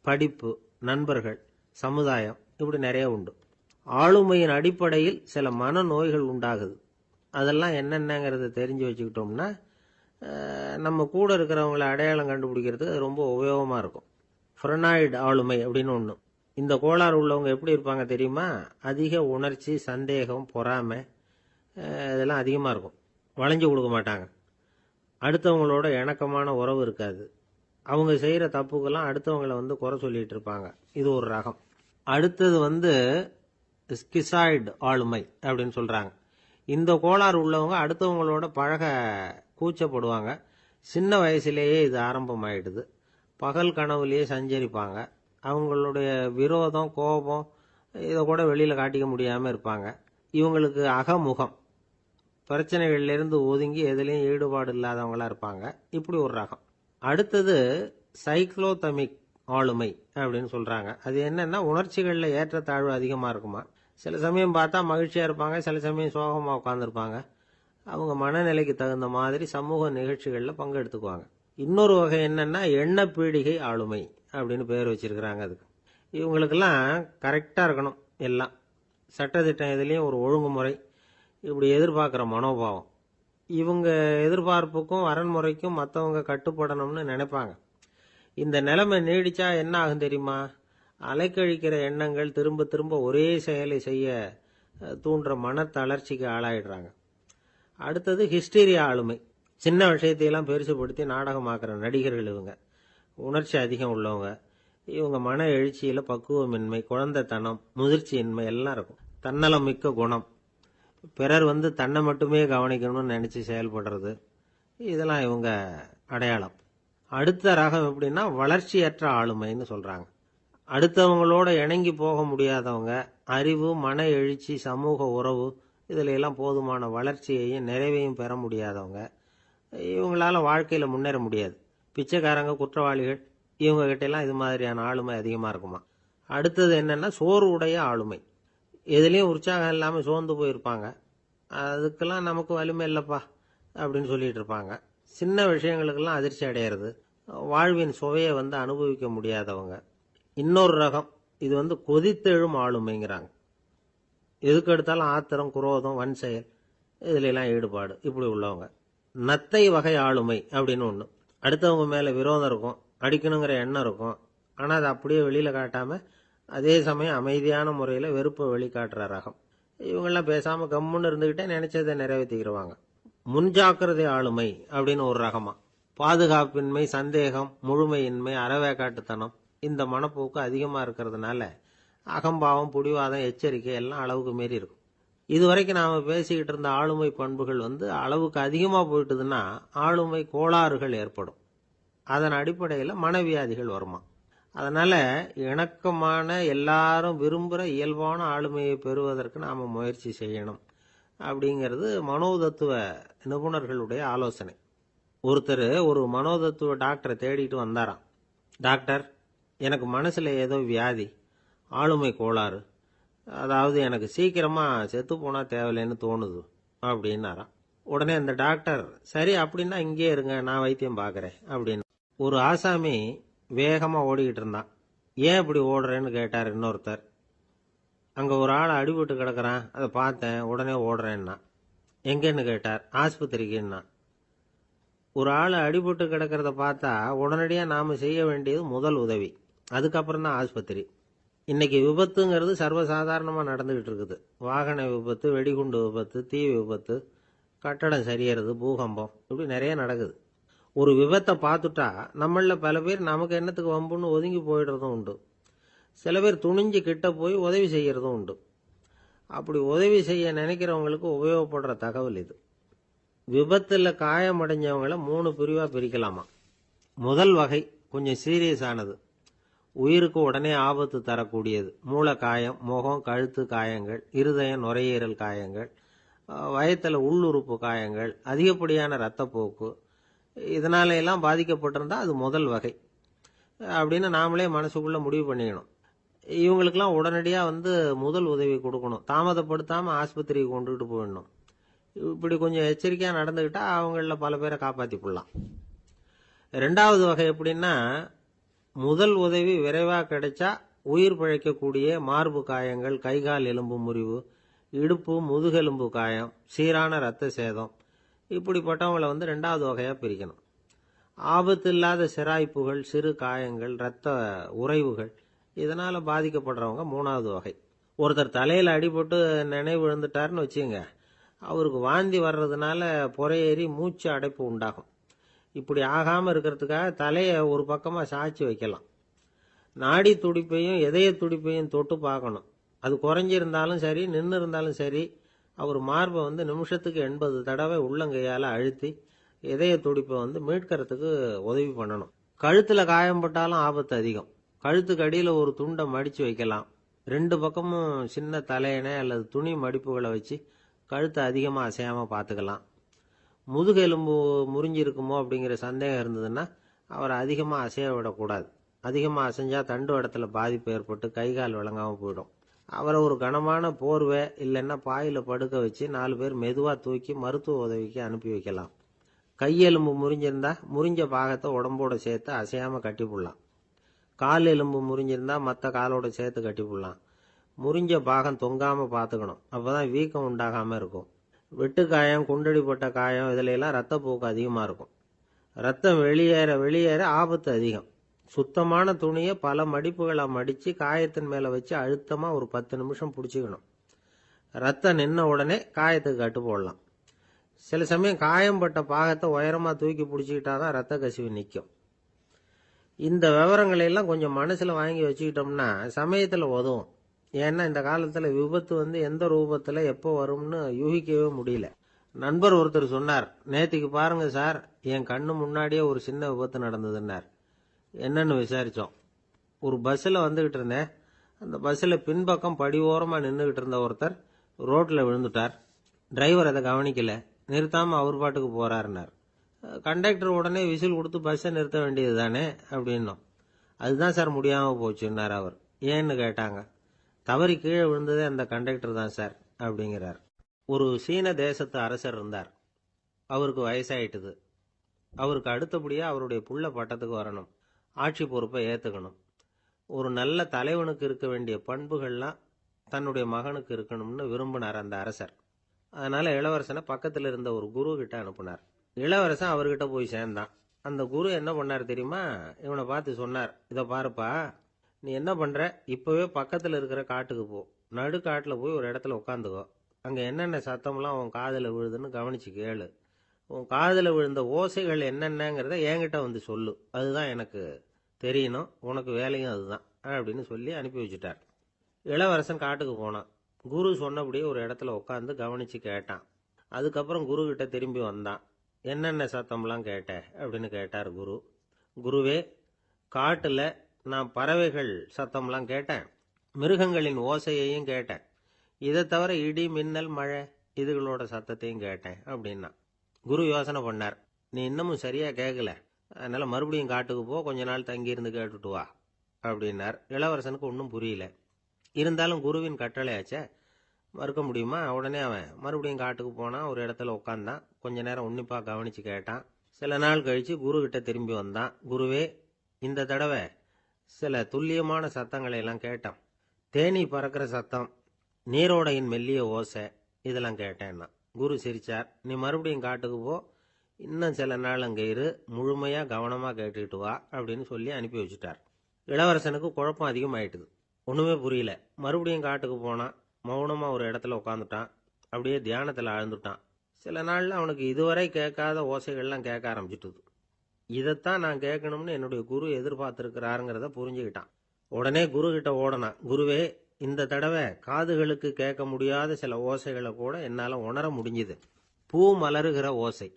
படிப்பு, நண்பர்கள், சமுதாயம், இப்படி நிறைய உண்டு. ஆளுமையின் அடிப்படையில் சில மனநோய்கள் உண்டாகுது. அதெல்லாம் என்னென்னங்கிறத தெரிஞ்சு வச்சுக்கிட்டோம்னா நம்ம கூட இருக்கிறவங்களை அடையாளம் கண்டுபிடிக்கிறதுக்கு அது ரொம்ப உபயோகமாக இருக்கும். ஃப்ரெனாய்டு ஆளுமை அப்படின்னு ஒன்று. இந்த கோளாறு உள்ளவங்க எப்படி இருப்பாங்க தெரியுமா? அதிக உணர்ச்சி, சந்தேகம், பொறாமை இதெல்லாம் அதிகமாக இருக்கும். வளைஞ்சு கொடுக்க மாட்டாங்க. அடுத்தவங்களோட இணக்கமான உறவு இருக்காது. அவங்க செய்கிற தப்புக்கெல்லாம் அடுத்தவங்களை குறை சொல்லிட்டு இருப்பாங்க. இது ஒரு ரகம். அடுத்தது ஸ்கிசாய்டு ஆளுமை அப்படின்னு சொல்கிறாங்க. இந்த கோளாறு உள்ளவங்க அடுத்தவங்களோட பழக கூச்சப்படுவாங்க. சின்ன வயசுலேயே இது ஆரம்பமாயிடுது. பகல் கனவுலேயே சஞ்சரிப்பாங்க. அவங்களுடைய விரோதம், கோபம் இதை கூட வெளியில் காட்டிக்க முடியாமல் இருப்பாங்க. இவங்களுக்கு அகமுகம், பிரச்சனைகள்லேருந்து ஒதுங்கி எதுலேயும் ஈடுபாடு இல்லாதவங்களா இருப்பாங்க. இப்படி ஒரு ரகம். அடுத்தது சைக்ளோதமிக் ஆளுமை அப்படின்னு சொல்கிறாங்க. அது என்னன்னா, உணர்ச்சிகளில் ஏற்றத்தாழ்வு அதிகமாக இருக்குமா. சில சமயம் பார்த்தா மகிழ்ச்சியாக இருப்பாங்க, சில சமயம் சோகமாக உட்காந்துருப்பாங்க. அவங்க மனநிலைக்கு தகுந்த மாதிரி சமூக நிகழ்ச்சிகளில் பங்கெடுத்துக்குவாங்க. இன்னொரு வகை என்னன்னா, எண்ண பீடிகை ஆளுமை அப்படின்னு பேர் வச்சிருக்கிறாங்க. அதுக்கு இவங்களுக்கெல்லாம் கரெக்டாக இருக்கணும். எல்லாம் சட்டத்திட்டம், இதுலேயும் ஒரு ஒழுங்குமுறை, இப்படி எதிர்பார்க்குற மனோபாவம். இவங்க எதிர்பார்ப்புக்கும் அரண்முறைக்கும் மற்றவங்க கட்டுப்படணும்னு நினைப்பாங்க. இந்த நிலைமை நீடிச்சா என்ன ஆகும் தெரியுமா? அலைக்கழிக்கிற எண்ணங்கள் திரும்ப திரும்ப ஒரே செயலை செய்ய தூண்டுற மன தளர்ச்சிக்கு ஆளாயிடுறாங்க. அடுத்தது ஹிஸ்டீரியா ஆளுமை. சின்ன விஷயத்தையெல்லாம் பெருசுபடுத்தி நாடகமாக்குற நடிகர்கள் இவங்க. உணர்ச்சி அதிகம் உள்ளவங்க. இவங்க மன எழுச்சியில் பக்குவமின்மை, குழந்தைத்தனம், முதிர்ச்சியின்மை எல்லாம் இருக்கும். தன்னலம் மிக்க குணம். பிறர் தன்னை மட்டுமே கவனிக்கணும்னு நினச்சி செயல்படுறது, இதெல்லாம் இவங்க அடையாளம். அடுத்த ரகம் எப்படின்னா, வளர்ச்சியற்ற ஆளுமைன்னு சொல்கிறாங்க. அடுத்தவங்களோட இணங்கி போக முடியாதவங்க, அறிவு, மன எழுச்சி, சமூக உறவு இதில் எல்லாம் போதுமான வளர்ச்சியையும் நிறைவையும் பெற முடியாதவங்க. இவங்களால வாழ்க்கையில் முன்னேற முடியாது. பிச்சைக்காரங்க, குற்றவாளிகள், இவங்ககிட்டெல்லாம் இது மாதிரியான ஆளுமை அதிகமாக இருக்குமா. அடுத்தது என்னென்னா, சோர்வு உடைய ஆளுமை. எதுலேயும் உற்சாகம் இல்லாமல் சோர்ந்து போயிருப்பாங்க. அதுக்கெல்லாம் நமக்கு வலிமை இல்லைப்பா அப்படின்னு சொல்லிட்டு இருப்பாங்க. சின்ன விஷயங்களுக்கெல்லாம் அதிர்ச்சி அடையிறது, வாழ்வின் சுவையை அனுபவிக்க முடியாதவங்க. இன்னொரு ரகம், இது கொதித்தெழும் ஆளுமைங்கிறாங்க. எதுக்கு எடுத்தாலும் ஆத்திரம், குரோதம், வன் செயல் இதுலாம் ஈடுபாடு, இப்படி உள்ளவங்க. நத்தை வகை ஆளுமை அப்படின்னு ஒன்று. அடுத்தவங்க மேலே விரோதம் இருக்கும், அடிக்கணுங்கிற எண்ணம் இருக்கும். ஆனால் அதை அப்படியே வெளியில் காட்டாமல் அதே சமயம் அமைதியான முறையில் வெறுப்பை வெளிக்காட்டுற ரகம். இவங்கெல்லாம் பேசாமல் கம்முன்னு இருந்துக்கிட்டே நினைச்சதை நிறைவேற்றிக்கிடுவாங்க. முன்ஜாக்கிரதை ஆளுமை அப்படின்னு ஒரு ரகமா. பாதுகாப்பின்மை, சந்தேகம், முழுமையின்மை, அறவேக்காட்டுத்தனம் இந்த மனப்போக்கு அதிகமாக இருக்கிறதுனால அகம்பாவம், புடிவாதம், எச்சரிக்கை எல்லாம் அளவுக்கு மீறி இருக்கும். இதுவரைக்கும் நாம் பேசிக்கிட்டு இருந்த ஆளுமை பண்புகள் அளவுக்கு அதிகமாக போயிட்டுதுன்னா ஆளுமை கோளாறுகள் ஏற்படும். அதன் அடிப்படையில் மனவியாதிகள் வருமா. அதனால் இணக்கமான, எல்லாரும் விரும்புகிற இயல்பான ஆளுமையை பெறுவதற்கு நாம் முயற்சி செய்யணும் அப்படிங்கிறது மனோதத்துவ நிபுணர்களுடைய ஆலோசனை. ஒருத்தர் ஒரு மனோதத்துவ டாக்டரை தேடிட்டு வந்தாராம். டாக்டர், எனக்கு மனசில் ஏதோ வியாதி, ஆளுமை கோளாறு. அதாவது எனக்கு சீக்கிரமா செத்து போனா தேவையில்லைன்னு தோணுது அப்படின்னாராம். உடனே அந்த டாக்டர், சரி அப்படின்னா இங்கே இருங்க, நான் வைத்தியம் பார்க்கறேன் அப்படின்னு. ஒரு ஆசாமி வேகமா ஓடிக்கிட்டு இருந்தான். ஏன் இப்படி ஓடுறேன்னு கேட்டார் இன்னொருத்தர். அங்க ஒரு ஆள் அடிபட்டு கிடக்குறான், அதை பார்த்தேன், உடனே ஓடுறேன்னா. எங்கன்னு கேட்டார். ஆஸ்பத்திரிக்குன்னா. ஒரு ஆள் அடிபட்டு கிடக்கிறத பார்த்தா உடனடியா நாம செய்ய வேண்டியது முதல் உதவி, அதுக்கப்புறம் தான் ஆஸ்பத்திரி. இன்னைக்கு விபத்துங்கிறது சர்வசாதாரணமா நடந்துகிட்டு இருக்குது. வாகன விபத்து, வெடிகுண்டு விபத்து, தீ விபத்து, கட்டடம் சரியறது, பூகம்பம், இப்படி நிறைய நடக்குது. ஒரு விபத்தை பார்த்துட்டா நம்மள பல பேர் நமக்கு என்னத்துக்கு வம்புன்னு ஒதுங்கி போயிடுறதும் உண்டு. சில பேர் துணிஞ்சு கிட்ட போய் உதவி செய்யறதும் உண்டு. அப்படி உதவி செய்ய நினைக்கிறவங்களுக்கு உபயோகப்படுற தகவல் இது. விபத்துல காயமடைஞ்சவங்களை 3 பிரிவா பிரிக்கலாமா. முதல் வகை கொஞ்சம் சீரியஸ் ஆனது, உயிருக்கு உடனே ஆபத்து தரக்கூடியது. மூளை காயம், முகம், கழுத்து காயங்கள், இருதயம், நுரையீரல் காயங்கள், வயத்துல உள்ளுறுப்பு காயங்கள், அதிகப்படியான இரத்தப்போக்கு, இதனால எல்லாம் பாதிக்கப்பட்டிருந்தா அது முதல் வகை அப்படின்னு நாமளே மனசுக்குள்ள முடிவு பண்ணிக்கணும். இவங்களுக்கெல்லாம் உடனடியா முதல் உதவி கொடுக்கணும். தாமதப்படுத்தாம ஆஸ்பத்திரிக்கு கொண்டுகிட்டு போயிடணும். இப்படி கொஞ்சம் எச்சரிக்கையா நடந்துகிட்டா அவங்கள பல பேரை காப்பாத்தி போடலாம். 2வது வகை எப்படின்னா, முதல் உதவி விரைவா கிடைச்சா உயிர் பிழைக்கக்கூடிய மார்பு காயங்கள், கைகால் எலும்பு முறிவு, இடுப்பு முதுகெலும்பு காயம், சீரான இரத்த சேதம், இப்படிப்பட்டவங்களை 2வது வகையா பிரிக்கணும். ஆபத்து இல்லாத சிராய்ப்புகள், சிறு காயங்கள், இரத்த உறைவுகள், இதனால பாதிக்கப்படுறவங்க 3வது வகை. ஒருத்தர் தலையில அடிபட்டு நினைவு இழந்துட்டாருன்னு வச்சுங்க, அவருக்கு வாந்தி வர்றதுனால புறையேறி மூச்சு அடைப்பு உண்டாகும். இப்படி ஆகாம இருக்கிறதுக்காக தலையை ஒரு பக்கமா சாய்ச்சி வைக்கலாம். நாடி துடிப்பையும் இதய துடிப்பையும் தொட்டு பார்க்கணும். அது குறைஞ்சிருந்தாலும் சரி, நின்று இருந்தாலும் சரி, அவர் மார்பை நிமிஷத்துக்கு 80 தடவை உள்ளங்கையால அழுத்தி இதய துடிப்பை மீட்கிறதுக்கு உதவி பண்ணணும். கழுத்துல காயம்பட்டாலும் ஆபத்து அதிகம். கழுத்துக்கு அடியில ஒரு துண்டை மடிச்சு வைக்கலாம். 2 பக்கமும் சின்ன தலையணை அல்லது துணி மடிப்புகளை வச்சு கழுத்தை அதிகமா அசையாம பார்த்துக்கலாம். முதுகெலும்பு முறிஞ்சிருக்குமோ அப்படிங்கிற சந்தேகம் இருந்ததுன்னா அவரை அதிகமா அசைய விடக்கூடாது. அதிகமா அசைஞ்சா தண்டு இடத்துல பாதிப்பு ஏற்பட்டு கைகால் விளங்காம போயிடும். அவரை ஒரு கனமான போர்வை இல்லைன்னா பாயில படுக்க வச்சு 4 பேர் மெதுவா தூக்கி மருத்துவ உதவிக்கு அனுப்பி வைக்கலாம். கையெலும்பு முறிஞ்சிருந்தா முறிஞ்ச பாகத்தை உடம்போட சேர்த்து அசையாம கட்டி போடலாம். கால் எலும்பு முறிஞ்சிருந்தா மற்ற காலோட சேர்த்து கட்டி போடலாம். முறிஞ்ச பாகம் தொங்காம பார்த்துக்கணும். அப்பதான் வீக்கம் உண்டாகாம இருக்கும். வெட்டு காயம், குண்டடிப்பட்ட காயம், இதுல எல்லாம் ரத்தப்போக்கு அதிகமா இருக்கும். ரத்தம் வெளியேற வெளியேற ஆபத்து அதிகம். சுத்தமான துணியை பல மடிப்புகளை மடிச்சு காயத்தின் மேல வச்சு அழுத்தமா ஒரு 10 நிமிஷம் பிடிச்சிக்கணும். ரத்தம் நின்ன உடனே காயத்துக்கு கட்டு போடலாம். சில சமயம் காயம்பட்ட பாகத்தை உயரமா தூக்கி பிடிச்சிக்கிட்டாதான் ரத்த கசிவு நிற்கும். இந்த விவரங்களை எல்லாம் கொஞ்சம் மனசுல வாங்கி வச்சுக்கிட்டோம்னா சமயத்துல உதவும். ஏன்னா இந்த காலத்துல விபத்து எந்த ரூபத்துல எப்போ வரும்னு யூகிக்கவே முடியல. நண்பர் ஒருத்தர் சொன்னார், நேத்திக்கு பாருங்க சார், என் கண்ணு முன்னாடியே ஒரு சின்ன விபத்து நடந்ததுன்னார். என்னன்னு விசாரிச்சோம். ஒரு பஸ்ல வந்துகிட்டு இருந்தேன். அந்த பஸ்ல பின்பக்கம் படி ஓரமா நின்றுகிட்டு இருந்த ஒருத்தர் ரோட்ல விழுந்துட்டார். டிரைவர் அதை கவனிக்கல, நிறுத்தாம அவர் பாட்டுக்கு போறாருன்னார். கண்டக்டர் உடனே விசில் கொடுத்து பஸ்ஸை நிறுத்த வேண்டியது தானே அப்படின்னோம். அதுதான் சார் முடியாம போச்சுன்னார் அவர். ஏன்னு கேட்டாங்க. தவறி கீழே விழுந்ததே அந்த கண்டக்டர் தான் சார் அப்படிங்கிறார். ஒரு சீன தேசத்து அரசர் இருந்தார். அவருக்கு வயசாயிட்டுது. அவருக்கு அடுத்தபடியா அவருடைய புள்ள பட்டத்துக்கு வரணும், ஆட்சி பொறுப்பை ஏத்துக்கணும். ஒரு நல்ல தலைவனுக்கு இருக்க வேண்டிய பண்புகள்லாம் தன்னுடைய மகனுக்கு இருக்கணும்னு விரும்பினார் அந்த அரசர். அதனால இளவரசனை பக்கத்தில் இருந்த ஒரு குரு கிட்ட அனுப்புனார். இளவரசன் அவர்கிட்ட போய் சேர்ந்தான். அந்த குரு என்ன பண்ணார் தெரியுமா? இவனை பார்த்து சொன்னார், இதை பாருப்பா, நீ என்ன பண்ற, இப்பவே பக்கத்துல இருக்கிற காட்டுக்கு போ, நடு காட்டுல போய் ஒரு இடத்துல உட்காந்துக்கோ. அங்க என்னென்ன சத்தம்லாம் உன் காதுல விழுதுன்னு கவனிச்சு கேளு. உன் காதுல விழுந்த ஓசைகள் என்னென்னங்கிறத என்கிட்ட சொல்லு, அதுதான் எனக்கு தெரியணும், உனக்கு வேலையும் அதுதான் அப்படின்னு சொல்லி அனுப்பி வச்சுட்டார். இளவரசன் காட்டுக்கு போனான். குரு சொன்னபடியே ஒரு இடத்துல உட்காந்து கவனிச்சு கேட்டான். அதுக்கப்புறம் குரு கிட்ட திரும்பி வந்தான். என்னென்ன சத்தம்லாம் கேட்ட அப்படின்னு கேட்டார் குரு. குருவே, காட்டுல நான் பறவைகள் சத்தம்லாம் கேட்டேன், மிருகங்களின் ஓசையையும் கேட்டேன், இதை தவிர இடி, மின்னல், மழை, இதுகளோட சத்தத்தையும் கேட்டேன் அப்படின்னா. குரு யோசனை பண்ணார், நீ இன்னமும் சரியா கேட்கல, அதனால மறுபடியும் காட்டுக்கு போ, கொஞ்ச நாள் தங்கி இருந்து கேட்டுட்டு வா அப்படின்னார். இளவரசனுக்கு ஒன்றும் புரியல. இருந்தாலும் குருவின் கட்டளையாச்சே, மறுக்க முடியுமா? உடனே அவன் மறுபடியும் காட்டுக்கு போனான். ஒரு இடத்துல உட்காந்தான். கொஞ்ச நேரம் உன்னிப்பா கவனிச்சு கேட்டான். சில நாள் கழிச்சு குரு கிட்ட திரும்பி வந்தான். குருவே, இந்த தடவை சில துல்லியமான சத்தங்களை எல்லாம் கேட்டான். தேனீ பறக்கிற சத்தம், நீரோடையின் மெல்லிய ஓசை, இதெல்லாம் கேட்டேன்னா. குரு சிரிச்சார். நீ மறுபடியும் காட்டுக்கு போ, இன்னும் சில நாள் அங்கே இரு, முழுமையா கவனமா கேட்டுக்கிட்டு வா அப்படின்னு சொல்லி அனுப்பி வச்சுட்டார். இளவரசனுக்கு குழப்பம் அதிகமாயிட்டுது. ஒண்ணுமே புரியல. மறுபடியும் காட்டுக்கு போனான். மௌனமா ஒரு இடத்துல உட்காந்துட்டான். அப்படியே தியானத்துல ஆழ்ந்துட்டான். சில நாள்ல அவனுக்கு இதுவரை கேட்காத ஓசைகள்லாம் கேட்க ஆரம்பிச்சுட்டுது. இதைத்தான் நான் கேட்கணும்னு என்னுடைய குரு எதிர்பார்த்திருக்கிறாருங்கிறத புரிஞ்சுக்கிட்டான். உடனே குரு கிட்ட ஓடனான். குருவே, இந்த தடவை காதுகளுக்கு கேட்க முடியாத சில ஓசைகளை கூட என்னால உணர முடிஞ்சுது. பூ மலருகிற ஓசை,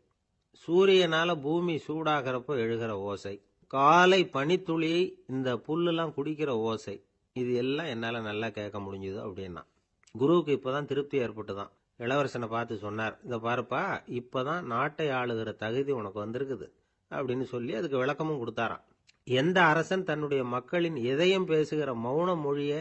சூரியனால பூமி சூடாகிறப்போ எழுகிற ஓசை, காலை பனித்துளி இந்த புல்லுலாம் குடிக்கிற ஓசை, இது எல்லாம் என்னால நல்லா கேட்க முடிஞ்சுது அப்படின்னா. குருவுக்கு இப்பதான் திருப்தி ஏற்பட்டுதான். இளவரசனை பார்த்து சொன்னார், இதை பாருப்பா, இப்பதான் நாட்டை ஆளுகிற தகுதி உனக்கு வந்திருக்குது அப்படின்னு சொல்லி அதுக்கு விளக்கமும் கொடுத்தாராம். எந்த அரசன் தன்னுடைய மக்களின் இதயம் பேசுகிற மௌன மொழிய,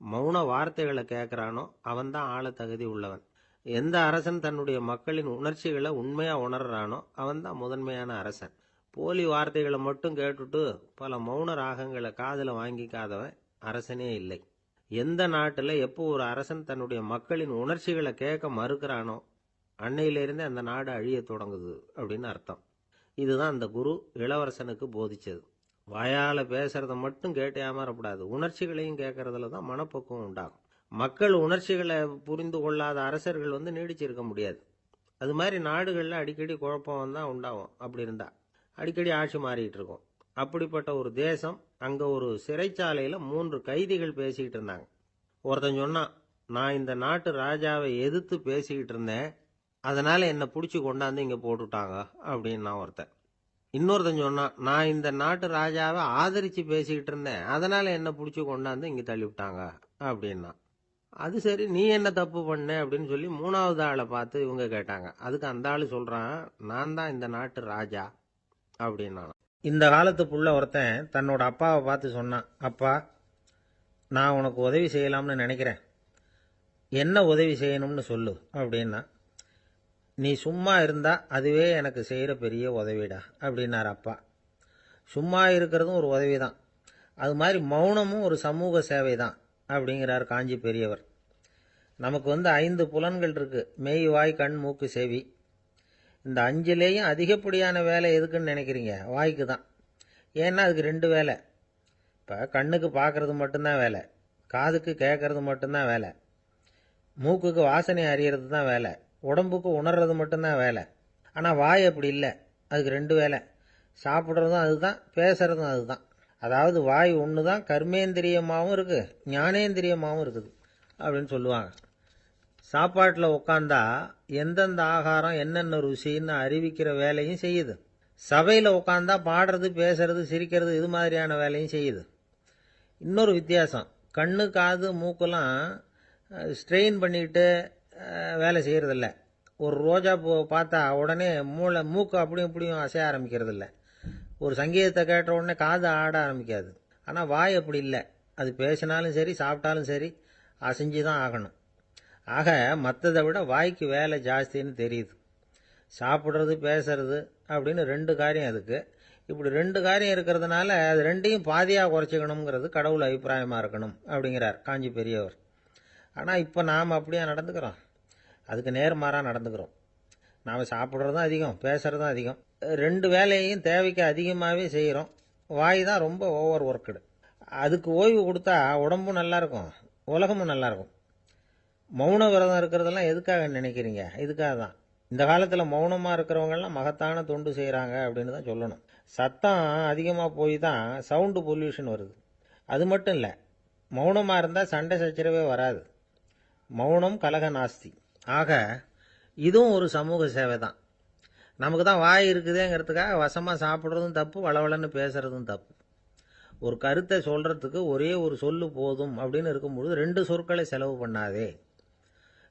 மௌன வார்த்தைகளை கேட்கிறானோ அவன்தான் ஆள தகுதி உள்ளவன். எந்த அரசன் தன்னுடைய மக்களின் உணர்ச்சிகளை உண்மையா உணர்றானோ அவன்தான் முதன்மையான அரசன். போலி வார்த்தைகளை மட்டும் கேட்டுட்டு பல மௌன ராகங்களை காதுல வாங்கிக்காதவன் அரசனே இல்லை. எந்த நாட்டுல எப்போ ஒரு அரசன் தன்னுடைய மக்களின் உணர்ச்சிகளை கேட்க மறுக்கிறானோ அன்னையிலிருந்தே அந்த நாடு அழிய தொடங்குது அப்படின்னு அர்த்தம். இதுதான் அந்த குரு இளவரசனுக்கு போதிச்சது. வாயால பேசுறத மட்டும் கேட்டு ஏமாறக்கூடாது, உணர்ச்சிகளையும் கேட்கறதுல தான் மனப்பக்குவம் உண்டாகும். மக்கள் உணர்ச்சிகளை புரிந்து கொள்ளாத அரசர்கள் நீடிச்சிருக்க முடியாது. அது மாதிரி நாடுகள்ல அடிக்கடி குழப்பம் தான் உண்டாகும். அப்படி இருந்தா அடிக்கடி ஆட்சி மாறிட்டு இருக்கும். அப்படிப்பட்ட ஒரு தேசம், அங்க ஒரு சிறைச்சாலையில 3 கைதிகள் பேசிக்கிட்டு இருந்தாங்க. ஒருத்தன் சொன்னான், நான் இந்த நாட்டு ராஜாவை எதிர்த்து பேசிக்கிட்டு இருந்தேன், அதனால என்னை பிடிச்சி கொண்டாந்து இங்க போட்டுட்டாங்க அப்படின்னா ஒருத்தன். இன்னொருத்தன் சொன்னான், நான் இந்த நாட்டு ராஜாவை ஆதரிச்சு பேசிக்கிட்டு இருந்தேன், அதனால என்னை பிடிச்சி கொண்டாந்து இங்க தள்ளிவிட்டாங்க அப்படின்னா. அது சரி, நீ என்ன தப்பு பண்ண அப்படின்னு சொல்லி 3வது ஆளை பார்த்து இவங்க கேட்டாங்க. அதுக்கு அந்த ஆளு சொல்றான், நான் தான் இந்த நாட்டு ராஜா அப்படின்னா. இந்த காலத்து புள்ள ஒருத்தன் தன்னோட அப்பாவை பார்த்து சொன்னான், அப்பா, நான் உனக்கு உதவி செய்யலாம்னு நினைக்கிறேன், என்ன உதவி செய்யணும்னு சொல்லு அப்படின்னா. நீ சும்மா இருந்தா அதுவே எனக்கு செய்யற பெரிய உதவிடா அப்படின்னார் அப்பா. சும்மா இருக்கிறதும் ஒரு உதவி தான், அது மாதிரி மௌனமும் ஒரு சமூக சேவை தான் அப்படிங்கிறார் காஞ்சி பெரியவர். நமக்கு 5 புலன்கள் இருக்கு, மெய், வாய், கண், மூக்கு, செவி. இந்த 5லேயும் அதிகப்படியான வேலை எதுக்குன்னு நினைக்கிறீங்க? வாய்க்கு தான். ஏன்னா அதுக்கு 2 வேலை. இப்போ கண்ணுக்கு பார்க்கறது மட்டும்தான் வேலை, காதுக்கு கேட்கறது மட்டும்தான் வேலை, மூக்குக்கு வாசனை அறியறது தான் வேலை, உடம்புக்கு உணர்றது மட்டும்தான் வேலை. ஆனால் வாய் அப்படி இல்லை, அதுக்கு 2 வேலை. சாப்பிட்றதும் அதுதான், பேசுறதும் அதுதான். அதாவது வாய் ஒன்று தான் கர்மேந்திரியமாகவும் இருக்குது, ஞானேந்திரியமாகவும் இருக்குது அப்படின்னு சொல்லுவாங்க. சாப்பாட்டில் உட்காந்தா எந்தெந்த ஆகாரம் என்னென்ன ருசின்னு அறிவிக்கிற வேலையும் செய்யுது. சபையில் உட்காந்தா பாடுறது, பேசுறது, சிரிக்கிறது, இது மாதிரியான வேலையும் செய்யுது. இன்னொரு வித்தியாசம், கண்ணு, காது, மூக்கெல்லாம் ஸ்ட்ரெயின் பண்ணிக்கிட்டு வேலை செய்கிறதில்ல. ஒரு ரோஜா பூ பார்த்தா உடனே மூக்கு அப்படியும் இப்படியும் அசைய ஆரம்பிக்கிறது இல்லை. ஒரு சங்கீதத்தை கேட்ட உடனே காது ஆட ஆரம்பிக்காது. ஆனால் வாய் அப்படி இல்லை, அது பேசினாலும் சரி சாப்பிட்டாலும் சரி அசைஞ்சு தான் ஆகணும். ஆக மற்றதை விட வாய்க்கு வேலை ஜாஸ்தின்னு தெரியுது. சாப்பிட்றது, பேசுறது அப்படின்னு 2 காரியம் அதுக்கு. இப்படி 2 காரியம் இருக்கிறதுனால அது 2யும் பாதியாக குறைச்சிக்கணுங்கிறது கடவுள் அபிப்பிராயமாக இருக்கணும் அப்படிங்கிறார் காஞ்சி பெரியவர். ஆனால் இப்போ நாம் அப்படியா நடந்துக்கிறோம்? அதுக்கு நேர்மாறாக நடந்துக்கிறோம். நாம் சாப்பிட்றதும் அதிகம், பேசுகிறதும் அதிகம், 2 வேலையையும் தேவைக்கு அதிகமாகவே செய்கிறோம். வாய் தான் ரொம்ப ஓவர் ஒர்க்குடு. அதுக்கு ஓய்வு கொடுத்தா உடம்பும் நல்லாயிருக்கும், உலகமும் நல்லாயிருக்கும். மௌன விரதம் இருக்கிறதெல்லாம் எதுக்காக நினைக்கிறீங்க? இதுக்காக தான். இந்த காலத்தில் மௌனமாக இருக்கிறவங்கெல்லாம் மகத்தான தொண்டு செய்கிறாங்க அப்படின்னு தான் சொல்லணும். சத்தம் அதிகமாக போய் தான் சவுண்டு பொல்யூஷன் வருது. அது மட்டும் இல்லை, மௌனமாக இருந்தால் சண்டை சச்சரவே வராது. மௌனம் கலக நாஸ்தி. ஆக இதுவும் ஒரு சமூக சேவை தான். நமக்கு தான் வாய் இருக்குதேங்கிறதுக்காக வசமாக சாப்பிட்றதும் தப்பு, வளவளன்னு பேசுறதும் தப்பு. ஒரு கருத்தை சொல்றதுக்கு ஒரே ஒரு சொல்லு போதும் அப்படின்னு இருக்கும்பொழுது 2 சொற்களை செலவு பண்ணாதே.